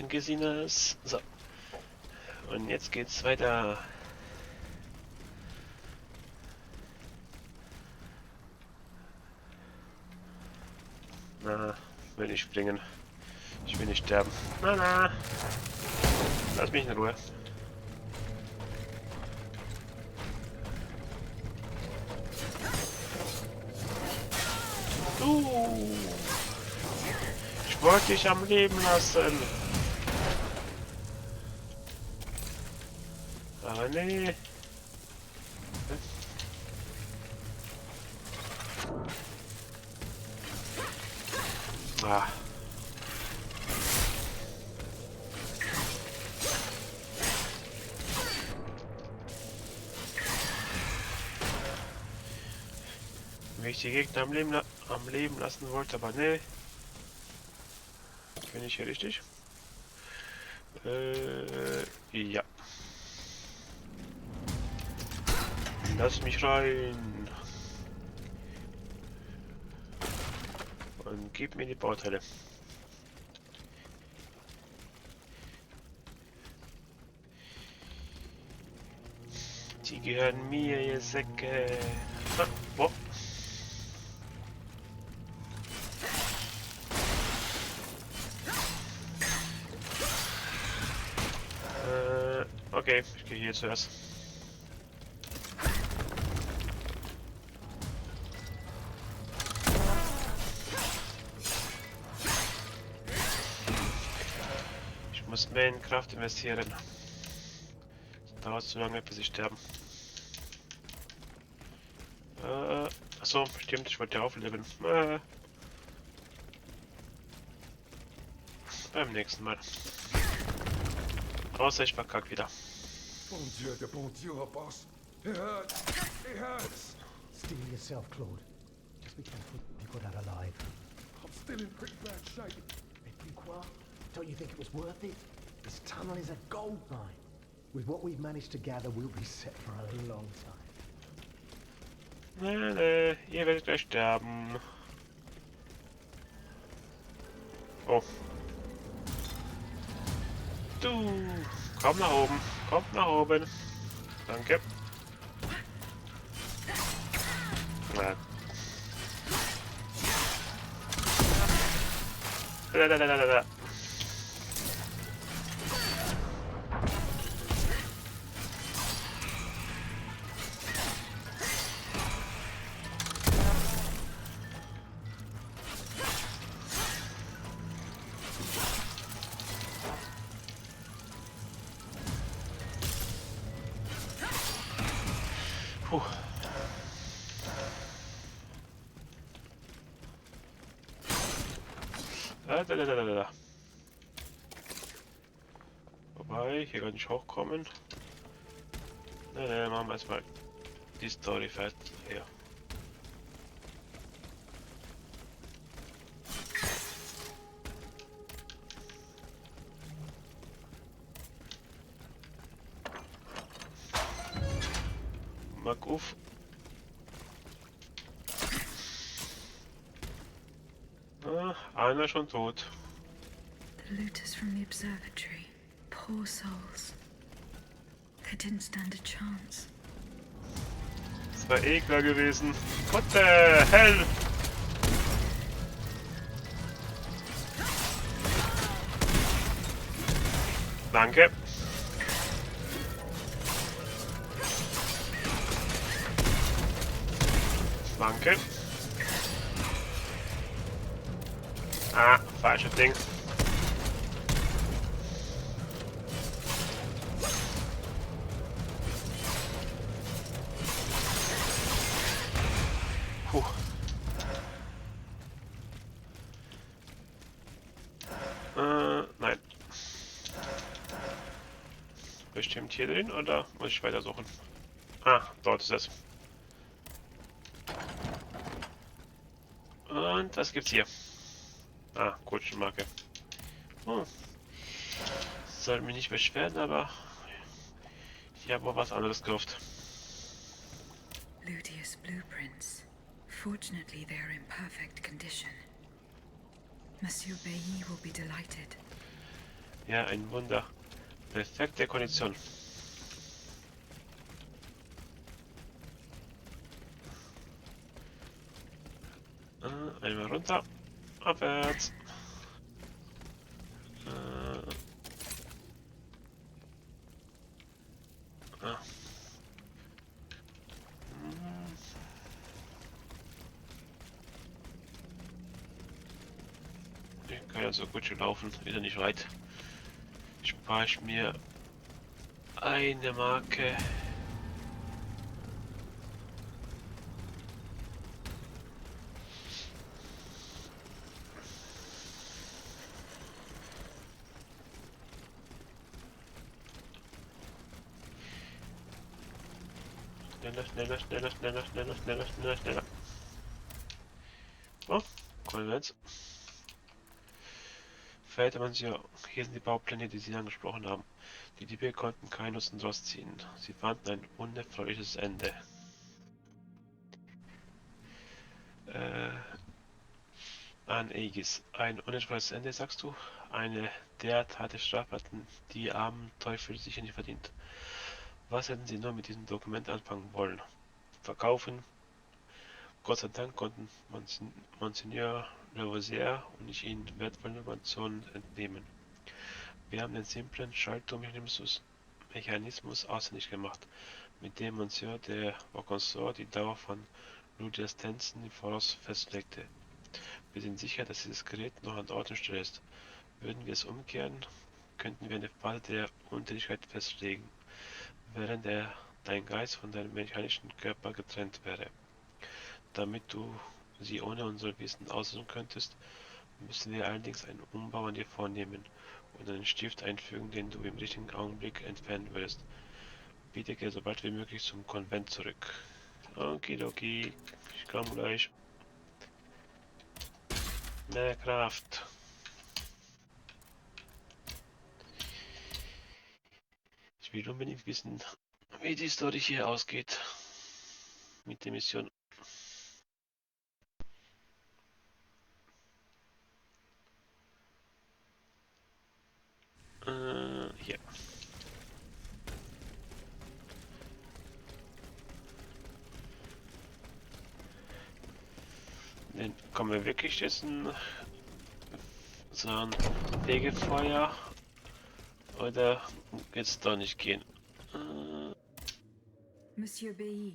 Angesehenes. So. Und jetzt geht's weiter. Na, ich will nicht springen. Ich will nicht sterben. Na. Lass mich in Ruhe. Ich wollte dich am Leben lassen. Aber nee. Ah. Wie ich die Gegner am Leben lassen wollte, aber nee. Bin ich hier richtig? Ja. Lass mich rein. Und gib mir die Bauteile. Die gehören mir, ihr Säcke. Ah, wo? Okay, ich gehe hier zuerst. Ich muss mehr in Kraft investieren. Das dauert zu lange, bis ich sterben. Achso, stimmt, ich wollte aufleben. Beim nächsten Mal. Außer ich verkack wieder. Bon Dieu, boss. It hurts. It hurts. Steel yourself, Claude. Just be careful you got out alive. I'm still in pretty bad shape. Et puis quoi? Don't you think it was worth it? This tunnel is a gold mine. With what we've managed to gather, we'll be set for a long time. Nee, ihr werdet gleich sterben. Oh. Du, komm nach oben. Kommt nach oben. Danke. Da. Puh. Da. Wobei, hier kann ich hochkommen. Ne, machen wir erstmal die Story fertig. Ja. Mach auf. Einer schon tot. The looters from the observatory. Poor souls. They didn't stand a chance. Das war eh klar gewesen. What the hell? Danke. Danke. Ah, falsches Ding. Puh. Nein. Bestimmt hier drin oder muss ich weiter suchen? Ah, dort ist es. Und was gibt's hier? Ah, Kutschenmarke. Hm. Soll mich nicht beschweren, aber ich habe auch was anderes gekauft. Ludius blueprints. Fortunately, they are in perfect condition. Monsieur Bailly will be delighted. Ja, ein Wunder. Perfekte Kondition. Einmal runter. Abwärts. Ah. Ich kann ja so gut schon laufen, ist ja nicht weit. Spare ich mir eine Marke. Schneller, schneller, schneller, schneller, schneller, schneller, schneller. Oh, kommen wir jetzt. Verehrte Monsieur, hier sind die Baupläne, die Sie angesprochen haben. Die Diebe konnten keinen Nutzen daraus ziehen. Sie fanden ein unerfreuliches Ende. An Aegis. Ein unerfreuliches Ende, sagst du? Eine derart harte Straftaten, die armen Teufel sicher nicht verdient. Was hätten Sie nur mit diesem Dokument anfangen wollen? Verkaufen? Gott sei Dank konnten Monseigneur Lavoisier und ich Ihnen wertvolle Informationen entnehmen. Wir haben den simplen Schaltturmmechanismus ausfindig gemacht, mit dem Monsieur de Vaucanson die Dauer von Ludias Tänzen im Voraus festlegte. Wir sind sicher, dass dieses Gerät noch an Ort und Stelle ist. Würden wir es umkehren, könnten wir eine Phase der Untätigkeit festlegen, während dein Geist von deinem mechanischen Körper getrennt wäre. Damit du sie ohne unser Wissen auslösen könntest, müssen wir allerdings einen Umbau an dir vornehmen und einen Stift einfügen, den du im richtigen Augenblick entfernen würdest. Bitte geh so bald wie möglich zum Konvent zurück. Okidoki, ich komme gleich. Mehr Kraft. Ich will unbedingt wissen, wie die Story hier ausgeht. Mit der Mission. Hier. Dann kommen wir wirklich jetzt so ein Fegefeuer oder geht's doch nicht gehen? Monsieur B.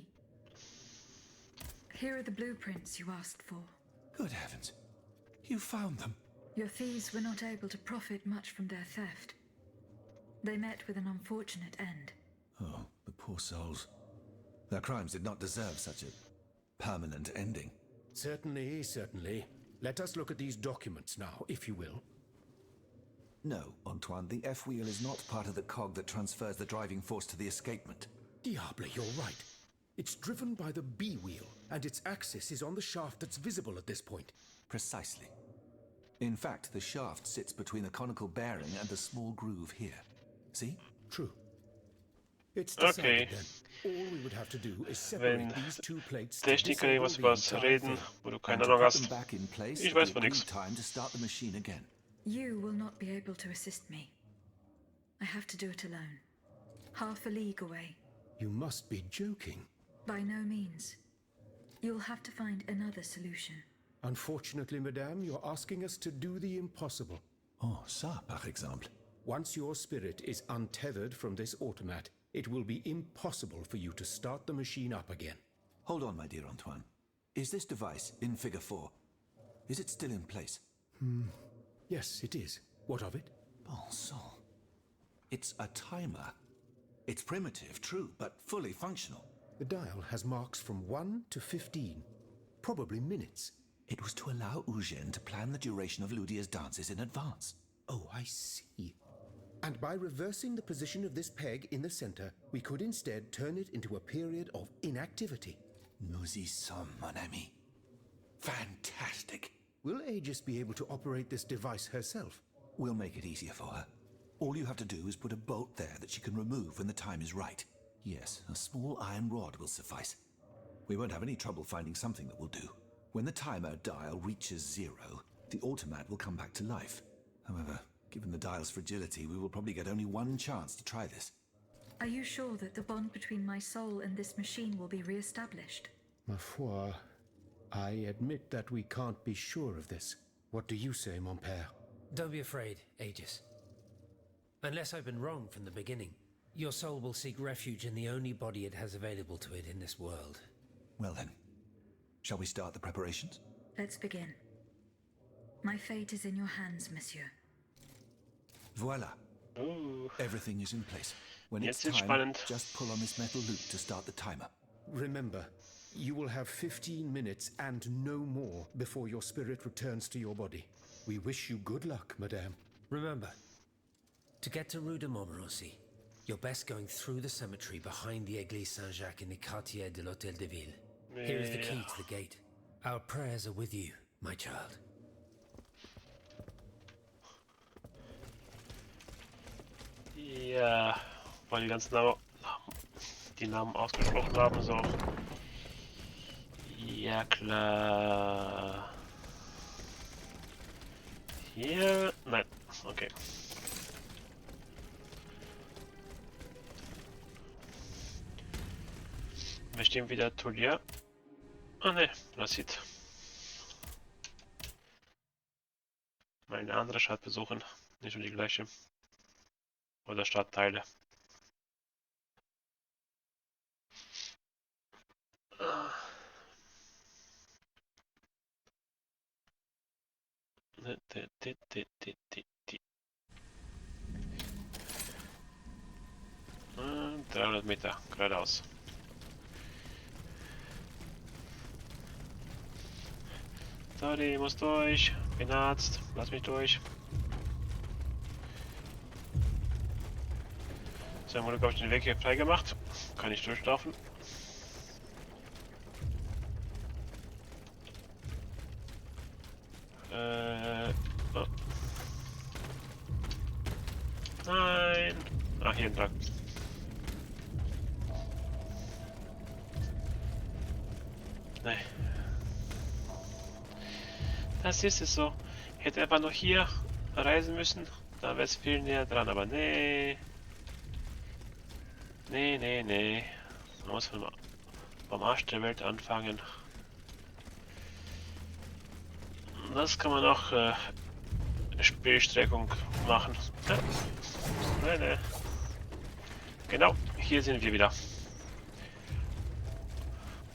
Here are the blueprints you asked for. Good heavens. You found them. Your thieves were not able to profit much from their theft. They met with an unfortunate end. Oh, the poor souls. Their crimes did not deserve such a permanent ending. Certainly, certainly. Let us look at these documents now, if you will. No, Antoine, the F-wheel is not part of the cog that transfers the driving force to the escapement. Diable, you're right. It's driven by the B-wheel, and its axis is on the shaft that's visible at this point. Precisely. In fact, the shaft sits between the conical bearing and the small groove here. See? True. It's decided then. All we would have to do is separate these two plates to Techniker disable irgendwas the was entire reden, thing. wo du keine And to Ahnung put hast. them back in place Ich at weiß the von agreed nix. time to start the machine again. You will not be able to assist me. I have to do it alone. Half a league away. You must be joking. By no means. You'll have to find another solution. Unfortunately, madame, you're asking us to do the impossible. Oh, ça, par exemple. Once your spirit is untethered from this automat, it will be impossible for you to start the machine up again. Hold on, my dear Antoine. Is this device in Figure 4? Is it still in place? Yes, it is. What of it? Bon sang. It's a timer. It's primitive, true, but fully functional. The dial has marks from 1 to 15. Probably minutes. It was to allow Eugène to plan the duration of Ludia's dances in advance. Oh, I see. And by reversing the position of this peg in the center, we could instead turn it into a period of inactivity. Nous y sommes, mon ami. Fantastic. Will Aegis be able to operate this device herself? We'll make it easier for her. All you have to do is put a bolt there that she can remove when the time is right. Yes, a small iron rod will suffice. We won't have any trouble finding something that will do. When the timer dial reaches 0, the automat will come back to life. However, Given the dial's fragility, we will probably get only one chance to try this. Are you sure that the bond between my soul and this machine will be re-established? Ma foi, I admit that we can't be sure of this. What do you say, mon père? Don't be afraid, Aegis. Unless I've been wrong from the beginning, your soul will seek refuge in the only body it has available to it in this world. Well then, shall we start the preparations? Let's begin. My fate is in your hands, monsieur. Voila. Everything is in place. When Jetzt it's wird's time, spannend. just pull on this metal loop to start the timer. Remember, you will have 15 minutes and no more before your spirit returns to your body. We wish you good luck, madame. Remember, to get to Rue de Montmorency, you're best going through the cemetery behind the Église Saint-Jacques in the Quartier de l'Hôtel de Ville. Here is the key to the gate. Our prayers are with you, my child. Ja, weil die ganzen Namen ausgesprochen haben, so. Ja, klar. Hier, nein, okay. Wir stehen wieder Tulia. Ah ne, das sieht. Mal eine andere Stadt besuchen, nicht nur die gleiche. Oder Stadtteile. Und 300 Meter geradeaus. Sorry, ich muss durch. Bin Arzt. Lass mich durch. So, haben wir, glaube ich, den Weg hier frei gemacht. Kann ich durchlaufen. Oh. Nein. Ach, hier entlang. Nee. Das ist es so. Ich hätte einfach noch hier reisen müssen. Da wäre es viel näher dran, aber nee. Nee. Man muss vom Arsch der Welt anfangen. Das kann man auch Spielstreckung machen. Ja. Nee. Genau, hier sind wir wieder.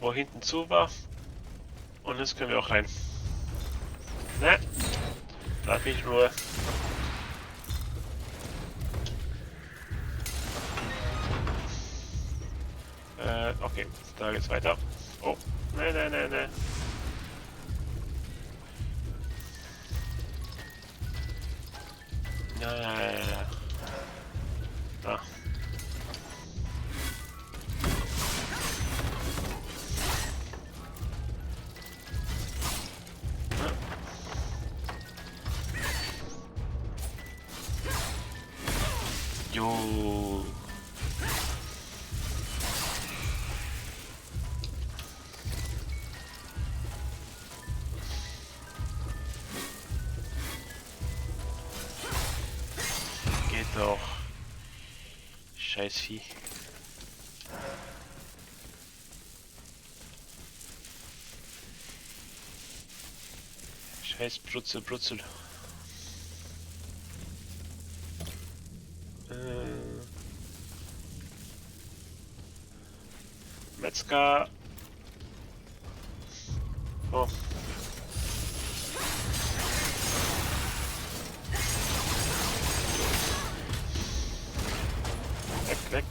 Wo hinten zu war. Und jetzt können wir auch rein. Ne? Lass mich in Ruhe. Okay, da geht's weiter. Oh, ne. Ja. Da. Jo. Geht doch. Scheiß Vieh. Scheiß Brutzel. Metzger. Oh. Weg.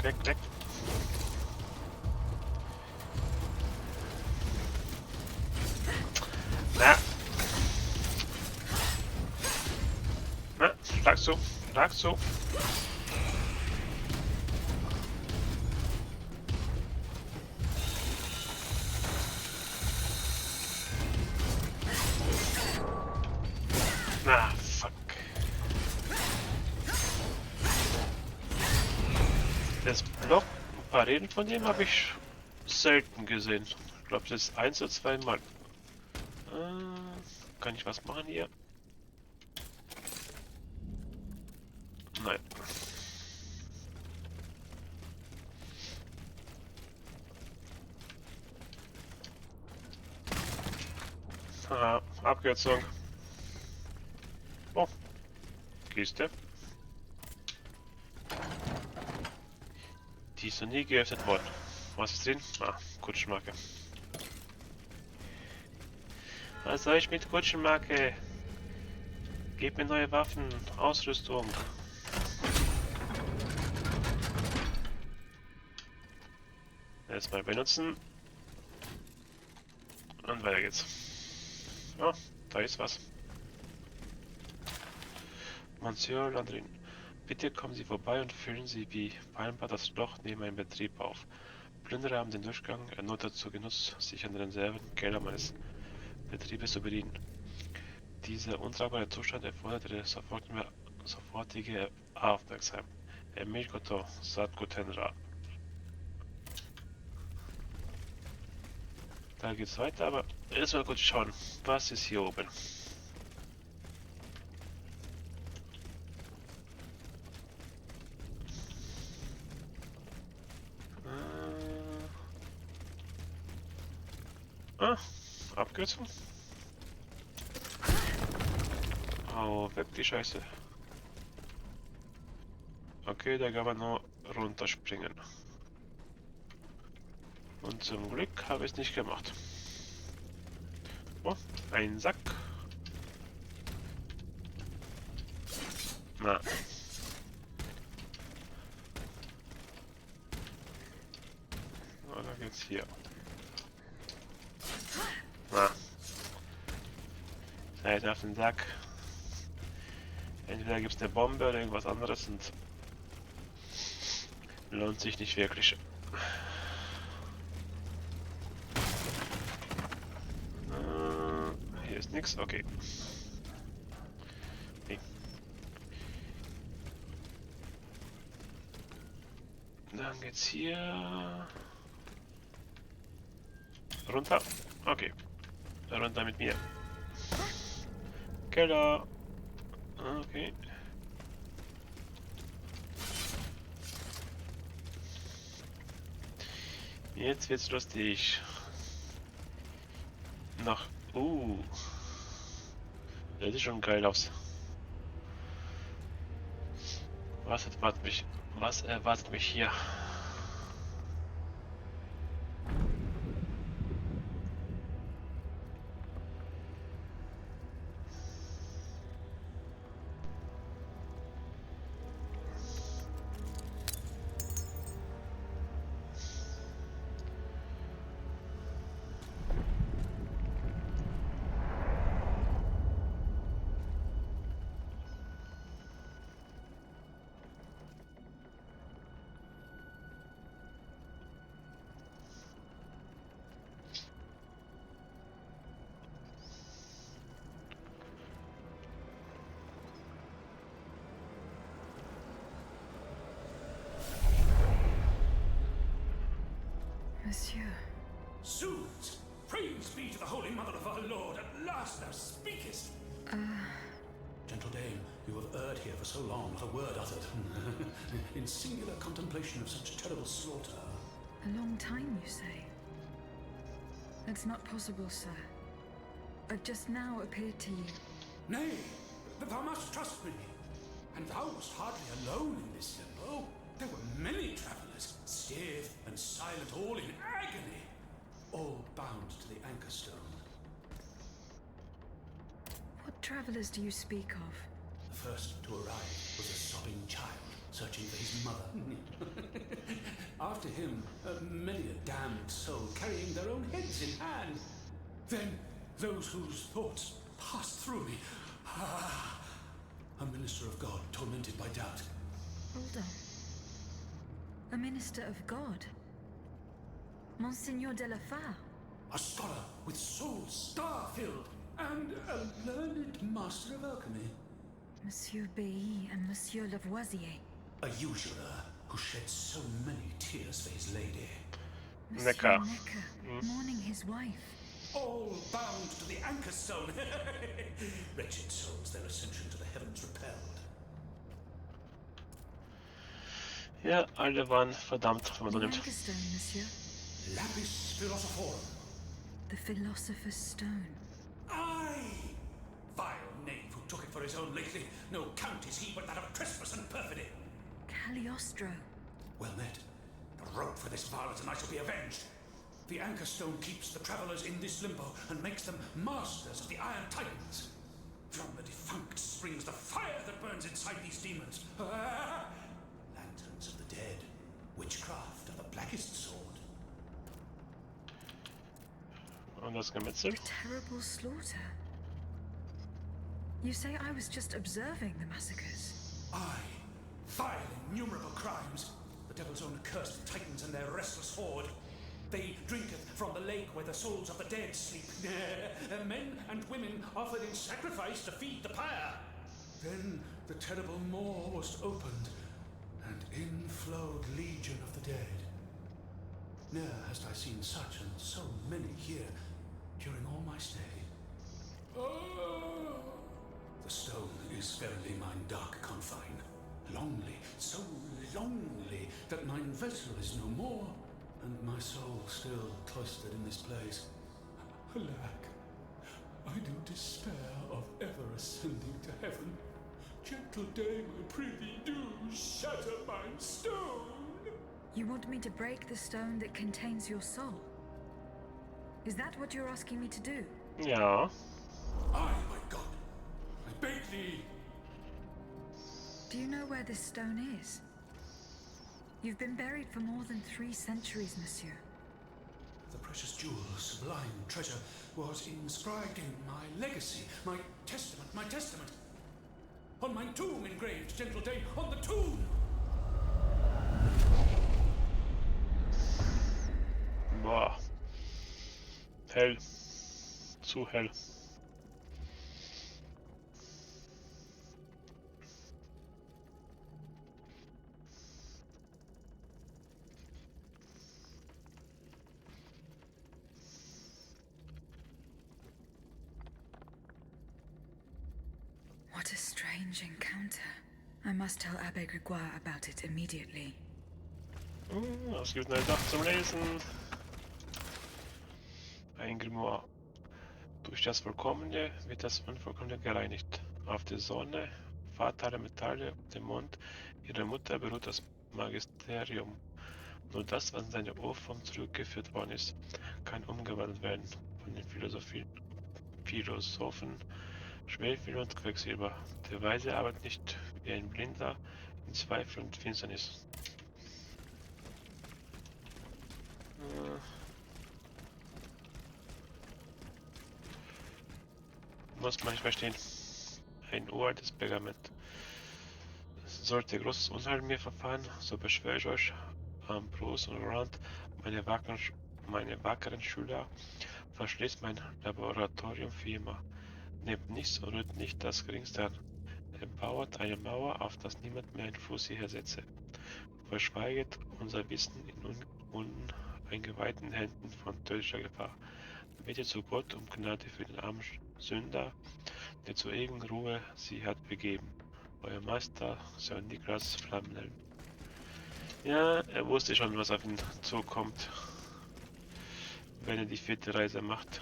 Na, schlag zu. Na, fuck. Das Block, ein paar Reden von dem habe ich selten gesehen. Ich glaube, das ist 1 oder 2 Mal. Kann ich was machen hier? Nein. Haha, Abkürzung. Oh, Kiste. Die ist noch nie geöffnet worden. Was ist drin? Ah, Kutschenmarke. Was soll ich mit Kutschenmarke? Gib mir neue Waffen, Ausrüstung. Erstmal benutzen. Und weiter geht's. Oh, da ist was. Monsieur Landrin, bitte kommen Sie vorbei und füllen Sie wie vereinbart das Loch neben meinem Betrieb auf. Plünderer haben den Durchgang erneut dazu genutzt, sich an den Reservenkeller meines Betriebes zu bedienen. Dieser untragbare Zustand erfordert Ihre sofortige Aufmerksamkeit. Emile Coton, sagt guten Rat. Da geht's weiter, aber erstmal kurz schauen, was ist hier oben. Abkürzung? Hau weg die Scheiße. Okay, da kann man nur runterspringen. Und zum Glück habe ich es nicht gemacht. Oh, ein Sack. Na. Oder geht's hier? Na. Seid auf den Sack. Entweder gibt es eine Bombe oder irgendwas anderes und lohnt sich nicht wirklich. Hier ist nichts, okay. Nee. Dann geht's hier runter. Okay. Runter mit mir. Keller. Okay. Jetzt wird's lustig. Noch. Das sieht schon geil aus. Was erwartet mich hier? Monsieur. Zoos! Praise be to the Holy Mother of our Lord, at last thou speakest! Gentle dame, you have erred here for so long, not a word uttered. In singular contemplation of such terrible slaughter. A long time, you say? That's not possible, sir. I've just now appeared to you. Nay, but thou must trust me. And thou wast hardly alone in this limbo. There were many travelers, stiff and silent, all in agony. All bound to the anchor stone. What travelers do you speak of? The first to arrive was a sobbing child, searching for his mother. After him, many a damned soul carrying their own heads in hand. Then those whose thoughts passed through me. A minister of God, tormented by doubt. Hold on. A minister of God? Monseigneur de la Fare? A scholar with soul star-filled, and a learned master of alchemy. Monsieur Bailly and Monsieur Lavoisier. A usurer who shed so many tears for his lady. Monsieur Necker, mourning his wife. All bound to the anchor stone. Wretched souls, their ascension to the heavens repelled. Ja, alle waren verdammt, wenn man so The nimmt. Anchor Stone, Monsieur. Lapis Philosophorum. The Philosopher's Stone. Aye! Vile knave who took it for his own lately. No count is he but that of trespass and perfidy. Cagliostro. Well met. The rope for this varlet and I shall be avenged. The Anchor Stone keeps the travelers in this limbo and makes them masters of the Iron Titans. From the defunct springs the fire that burns inside these demons. Lanterns of the dead. Witchcraft of the blackest sort. Und das Gemetzel. Terrible slaughter. You say I was just observing the massacres? Aye. Vile, innumerable crimes. The devil's own accursed titans and their restless horde. They drinketh from the lake where the souls of the dead sleep. Men and women offered in sacrifice to feed the pyre. Then the terrible maw was opened, and in flowed legion of the dead. Ne'er hast I seen such and so many here during all my stay. The stone is verily mine dark confine. Lonely, so lonely, that mine vessel is no more, and my soul still cloistered in this place. Alack, I do despair of ever ascending to heaven. Gentle dame, I prithee do shatter mine stone. You want me to break the stone that contains your soul? Is that what you're asking me to do? Ja. Aye, my God. I beg thee. Do you know where this stone is? You've been buried for more than 3 centuries, Monsieur. The precious jewel, sublime treasure, was inscribed in my legacy, my testament. On my tomb engraved, gentle dame, on the tomb! Boah. Hell. Zu hell. What a strange encounter. I must tell Abbe Grégoire about it immediately. Es gibt eine Sache zum Lesen. Ein Grimoire. Durch das Vollkommene wird das Unvollkommene gereinigt. Auf der Sonne, Vater der Metalle und dem Mond, ihre Mutter, beruht das Magisterium. Nur das, was in seine Urform zurückgeführt worden ist, kann umgewandelt werden von den Philosophen, Schwefel und Quecksilber. Der Weise arbeitet nicht wie ein Blinder in Zweifel und Finsternis. Muss man nicht verstehen. Ein uraltes Pergament. Sollte großes Unheil mir verfahren, so beschwöre ich euch, Bruce und Rand, meine wackeren Schüler, verschließt mein Laboratorium für immer. Nehmt nichts und rührt nicht das Geringste an. Baut eine Mauer, auf das niemand mehr einen Fuß hierher setze. Verschweiget unser Wissen in uneingeweihten Händen von tödlicher Gefahr. Betet zu Gott um Gnade für den armen Sünder, der zur ewigen Ruhe sie hat begeben. Euer Meister, Sir Niklas Flammenhelm. Ja, er wusste schon, was auf ihn zukommt, wenn er die 4. Reise macht.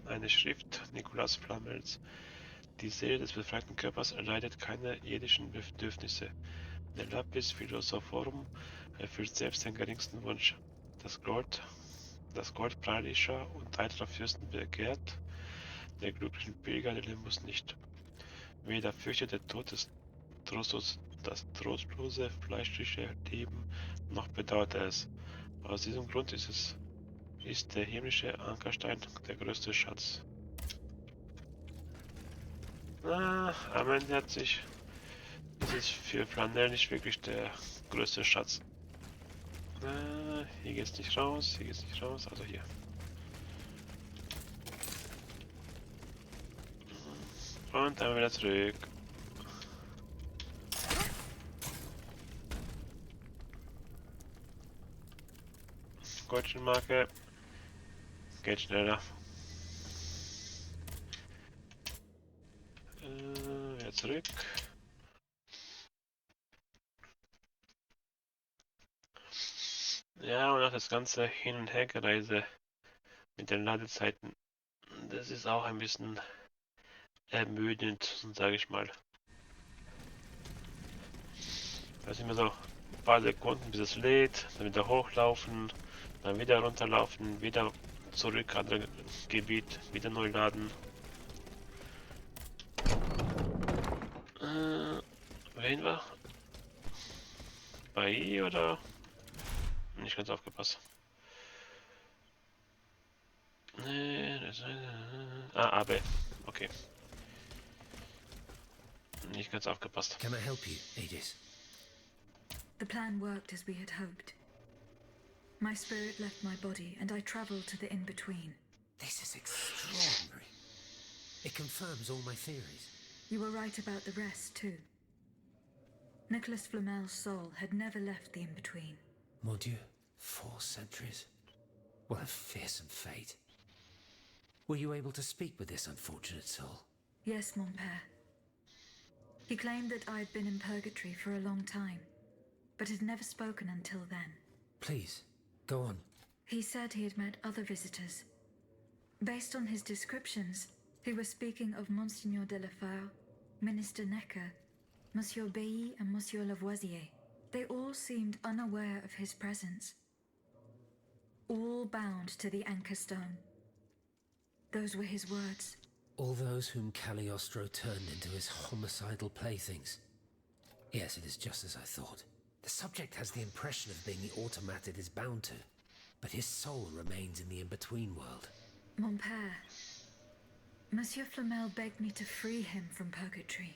Eine Schrift Nikolaus Flammels. Die Seele des befreiten Körpers erleidet keine irdischen Bedürfnisse. Der Lapis Philosophorum erfüllt selbst den geringsten Wunsch. Das Gold prahlischer und eitler Fürsten begehrt, der glücklichen Pilger den Limbus nicht. Weder fürchtet der Tod das trostlose fleischliche Leben, noch bedauert er es. Aus diesem Grund ist der himmlische Ankerstein der größte Schatz. Am Ende ist es für Flanell nicht wirklich der größte Schatz. Hier geht's nicht raus, also hier. Und dann wieder zurück. Goldschenmarke. Geht schneller. Wieder zurück. Ja, und auch das ganze Hin- und Hergereise mit den Ladezeiten, das ist auch ein bisschen ermüdend, sage ich mal. Da sind immer so ein paar Sekunden, bis es lädt, dann wieder hochlaufen, dann wieder runterlaufen, wieder zurück, andere Gebiet, wieder neu laden. Wen war? Bei I oder? Nicht ganz aufgepasst. Ah, AB. Okay. Nicht ganz aufgepasst. Can I help you, Aegis? The plan worked as we had hoped. My spirit left my body, and I traveled to the in-between. This is extraordinary. It confirms all my theories. You were right about the rest, too. Nicholas Flamel's soul had never left the in-between. Mon Dieu, 4 centuries. What a fearsome fate. Were you able to speak with this unfortunate soul? Yes, mon père. He claimed that I had been in purgatory for a long time, but had never spoken until then. Please, go on. He said he had met other visitors. Based on his descriptions, he was speaking of Monseigneur de la Fare, Minister Necker, Monsieur Bailly and Monsieur Lavoisier. They all seemed unaware of his presence. All bound to the Anchor Stone. Those were his words. All those whom Cagliostro turned into his homicidal playthings. Yes, it is just as I thought. The subject has the impression of being the automat it is bound to, but his soul remains in the in-between world. Mon père, Monsieur Flamel begged me to free him from purgatory.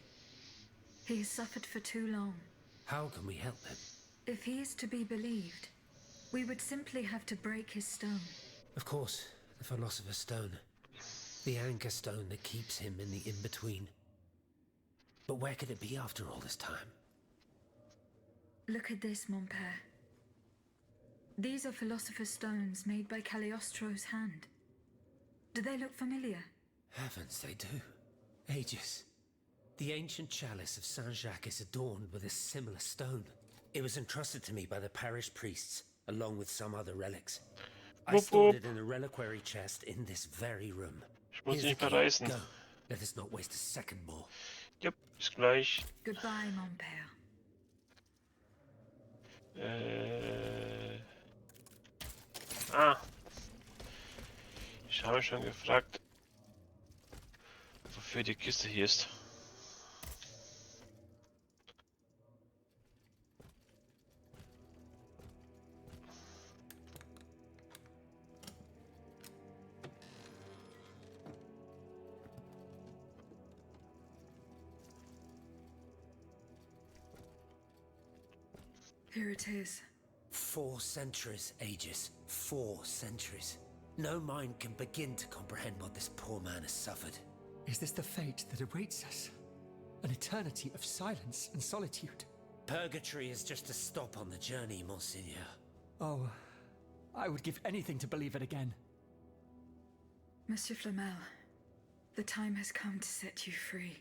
He has suffered for too long. How can we help him? If he is to be believed, we would simply have to break his stone. Of course, the Philosopher's Stone. The anchor stone that keeps him in the in-between. But where could it be after all this time? Look at this, mon père. These are Philosopher's Stones made by Cagliostro's hand. Do they look familiar? Heavens, they do. Aegis. The ancient chalice of Saint-Jacques is adorned with a similar stone. It was entrusted to me by the parish priests, along with some other relics. I stored it in a reliquary chest in this very room. Ich muss nicht mehr reisen. Go. Let us not waste a second more. Jupp, bis gleich. Goodbye, mon père. Ich habe schon gefragt, wofür die Kiste hier ist. Here it is. 4 centuries, Aegis. 4 centuries. No mind can begin to comprehend what this poor man has suffered. Is this the fate that awaits us? An eternity of silence and solitude? Purgatory is just a stop on the journey, Monseigneur. Oh, I would give anything to believe it again. Monsieur Flamel, the time has come to set you free.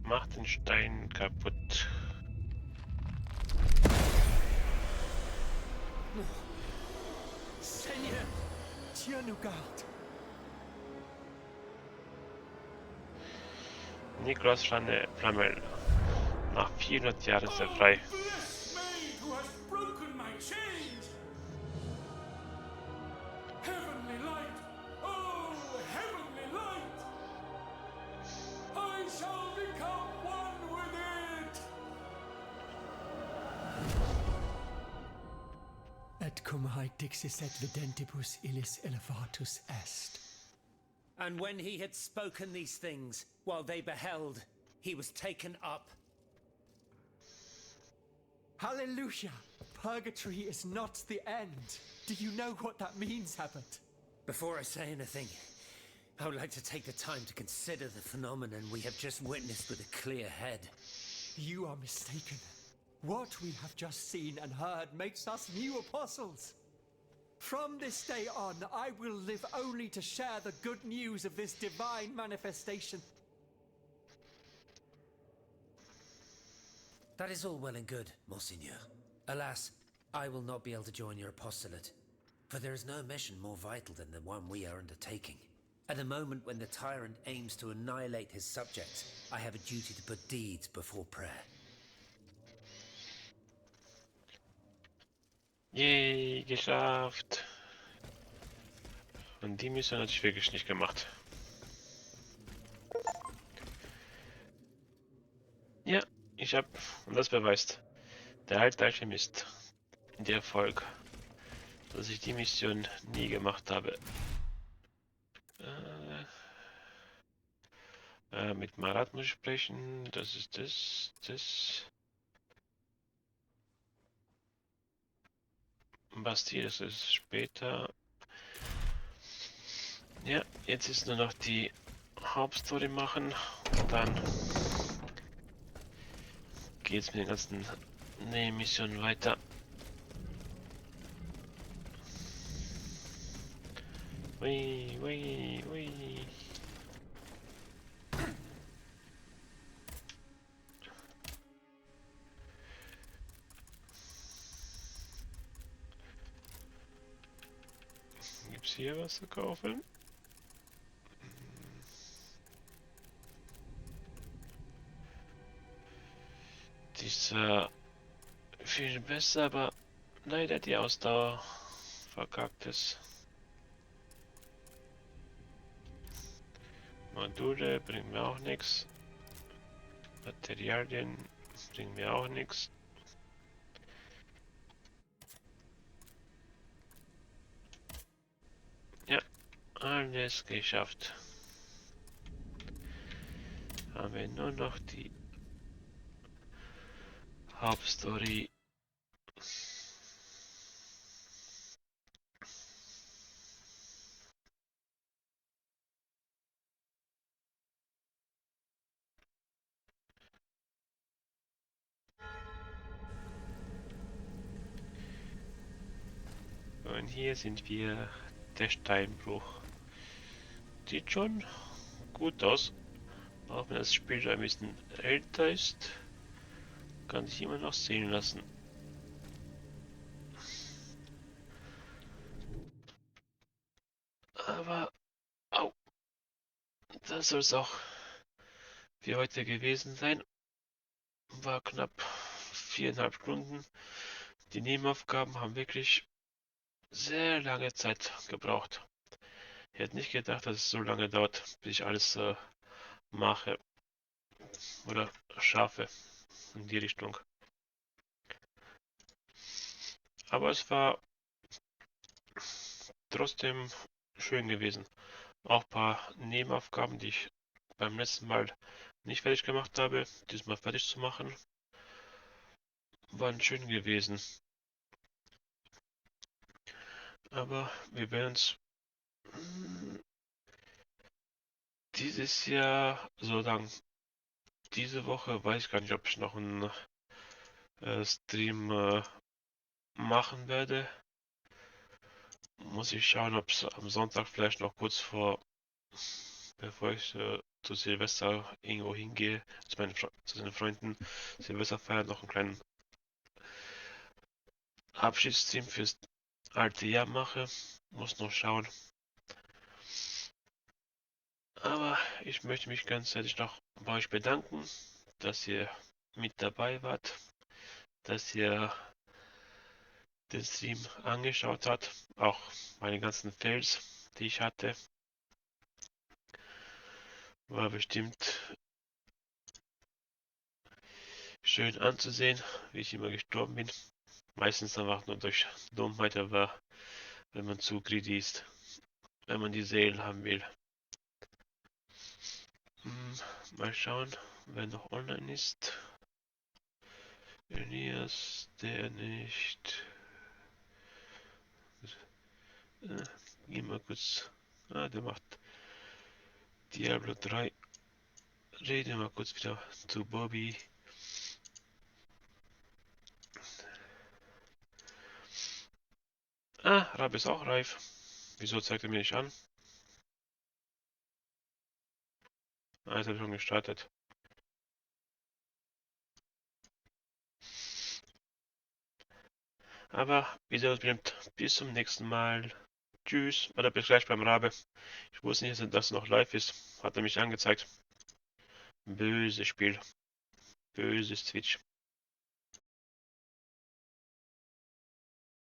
Mach den Stein kaputt. Seigneur, Dieu nous garde. Niklas Flamel. Nach 400 Jahren ist er frei. Bless maid who has broken my chains! Heavenly light! Oh, heavenly light! I shall become one with it! Et cum haec dixis et videntibus illis elevatus est. And when he had spoken these things, while they beheld, he was taken up. Hallelujah! Purgatory is not the end. Do you know what that means, Abbot? Before I say anything, I would like to take the time to consider the phenomenon we have just witnessed with a clear head. You are mistaken. What we have just seen and heard makes us new apostles. From this day on, I will live only to share the good news of this divine manifestation. That is all well and good, Monseigneur. Alas, I will not be able to join your apostolate, for there is no mission more vital than the one we are undertaking. At the moment when the tyrant aims to annihilate his subjects, I have a duty to put deeds before prayer. Yay, geschafft. Und die Mission hatte ich wirklich nicht gemacht. Ja, ich hab, und das beweist, der alte Alchemist, der Erfolg, dass ich die Mission nie gemacht habe. Mit Marat muss ich sprechen, das ist das. Bastille, das ist später. Ja, jetzt ist nur noch die Hauptstory machen und dann geht's mit den ganzen Nebenmissionen weiter. Ui, ui, ui. Gibt's hier was zu kaufen? Die ist viel besser, aber leider die Ausdauer verkackt ist. Module bringen mir auch nichts. Materialien bringen mir auch nichts. Ja, alles geschafft. Haben wir nur noch die Hauptstory. Und hier sind wir, der Steinbruch. Sieht schon gut aus, auch wenn das Spiel ein bisschen älter ist, kann sich immer noch sehen lassen. Aber, au, das soll es auch für heute gewesen sein. War knapp 4,5 Stunden. Die Nebenaufgaben haben wirklich sehr lange Zeit gebraucht. Ich hätte nicht gedacht, dass es so lange dauert, bis ich alles mache oder schaffe in die Richtung. Aber es war trotzdem schön gewesen. Auch ein paar Nebenaufgaben, die ich beim letzten Mal nicht fertig gemacht habe, diesmal fertig zu machen, waren schön gewesen. Aber wir werden uns dieses Jahr, so lang diese Woche, weiß ich gar nicht, ob ich noch einen Stream machen werde. Muss ich schauen, ob es am Sonntag vielleicht noch kurz vor, bevor ich zu Silvester irgendwo hingehe, zu den Freunden Silvester feiern, noch einen kleinen Abschiedsstream fürs alte Jahr mache. Muss noch schauen. Aber ich möchte mich ganz herzlich noch bei euch bedanken, dass ihr mit dabei wart, dass ihr den Stream angeschaut habt, auch meine ganzen Fails, die ich hatte. War bestimmt schön anzusehen, wie ich immer gestorben bin. Meistens einfach nur durch Dummheit, aber wenn man zu greedy ist, wenn man die Seelen haben will. Mal schauen, wer noch online ist. Elias, der nicht. Geh mal kurz. Der macht Diablo 3. Rede mal kurz wieder zu Bobby. Rab ist auch reif. Wieso zeigt er mir nicht an? Jetzt habe ich schon gestartet. Aber wie es bleibt, bis zum nächsten Mal. Tschüss. Oder bis gleich beim Rabe. Ich wusste nicht, dass es noch live ist. Hat er mich angezeigt. Böses Spiel. Böses Twitch.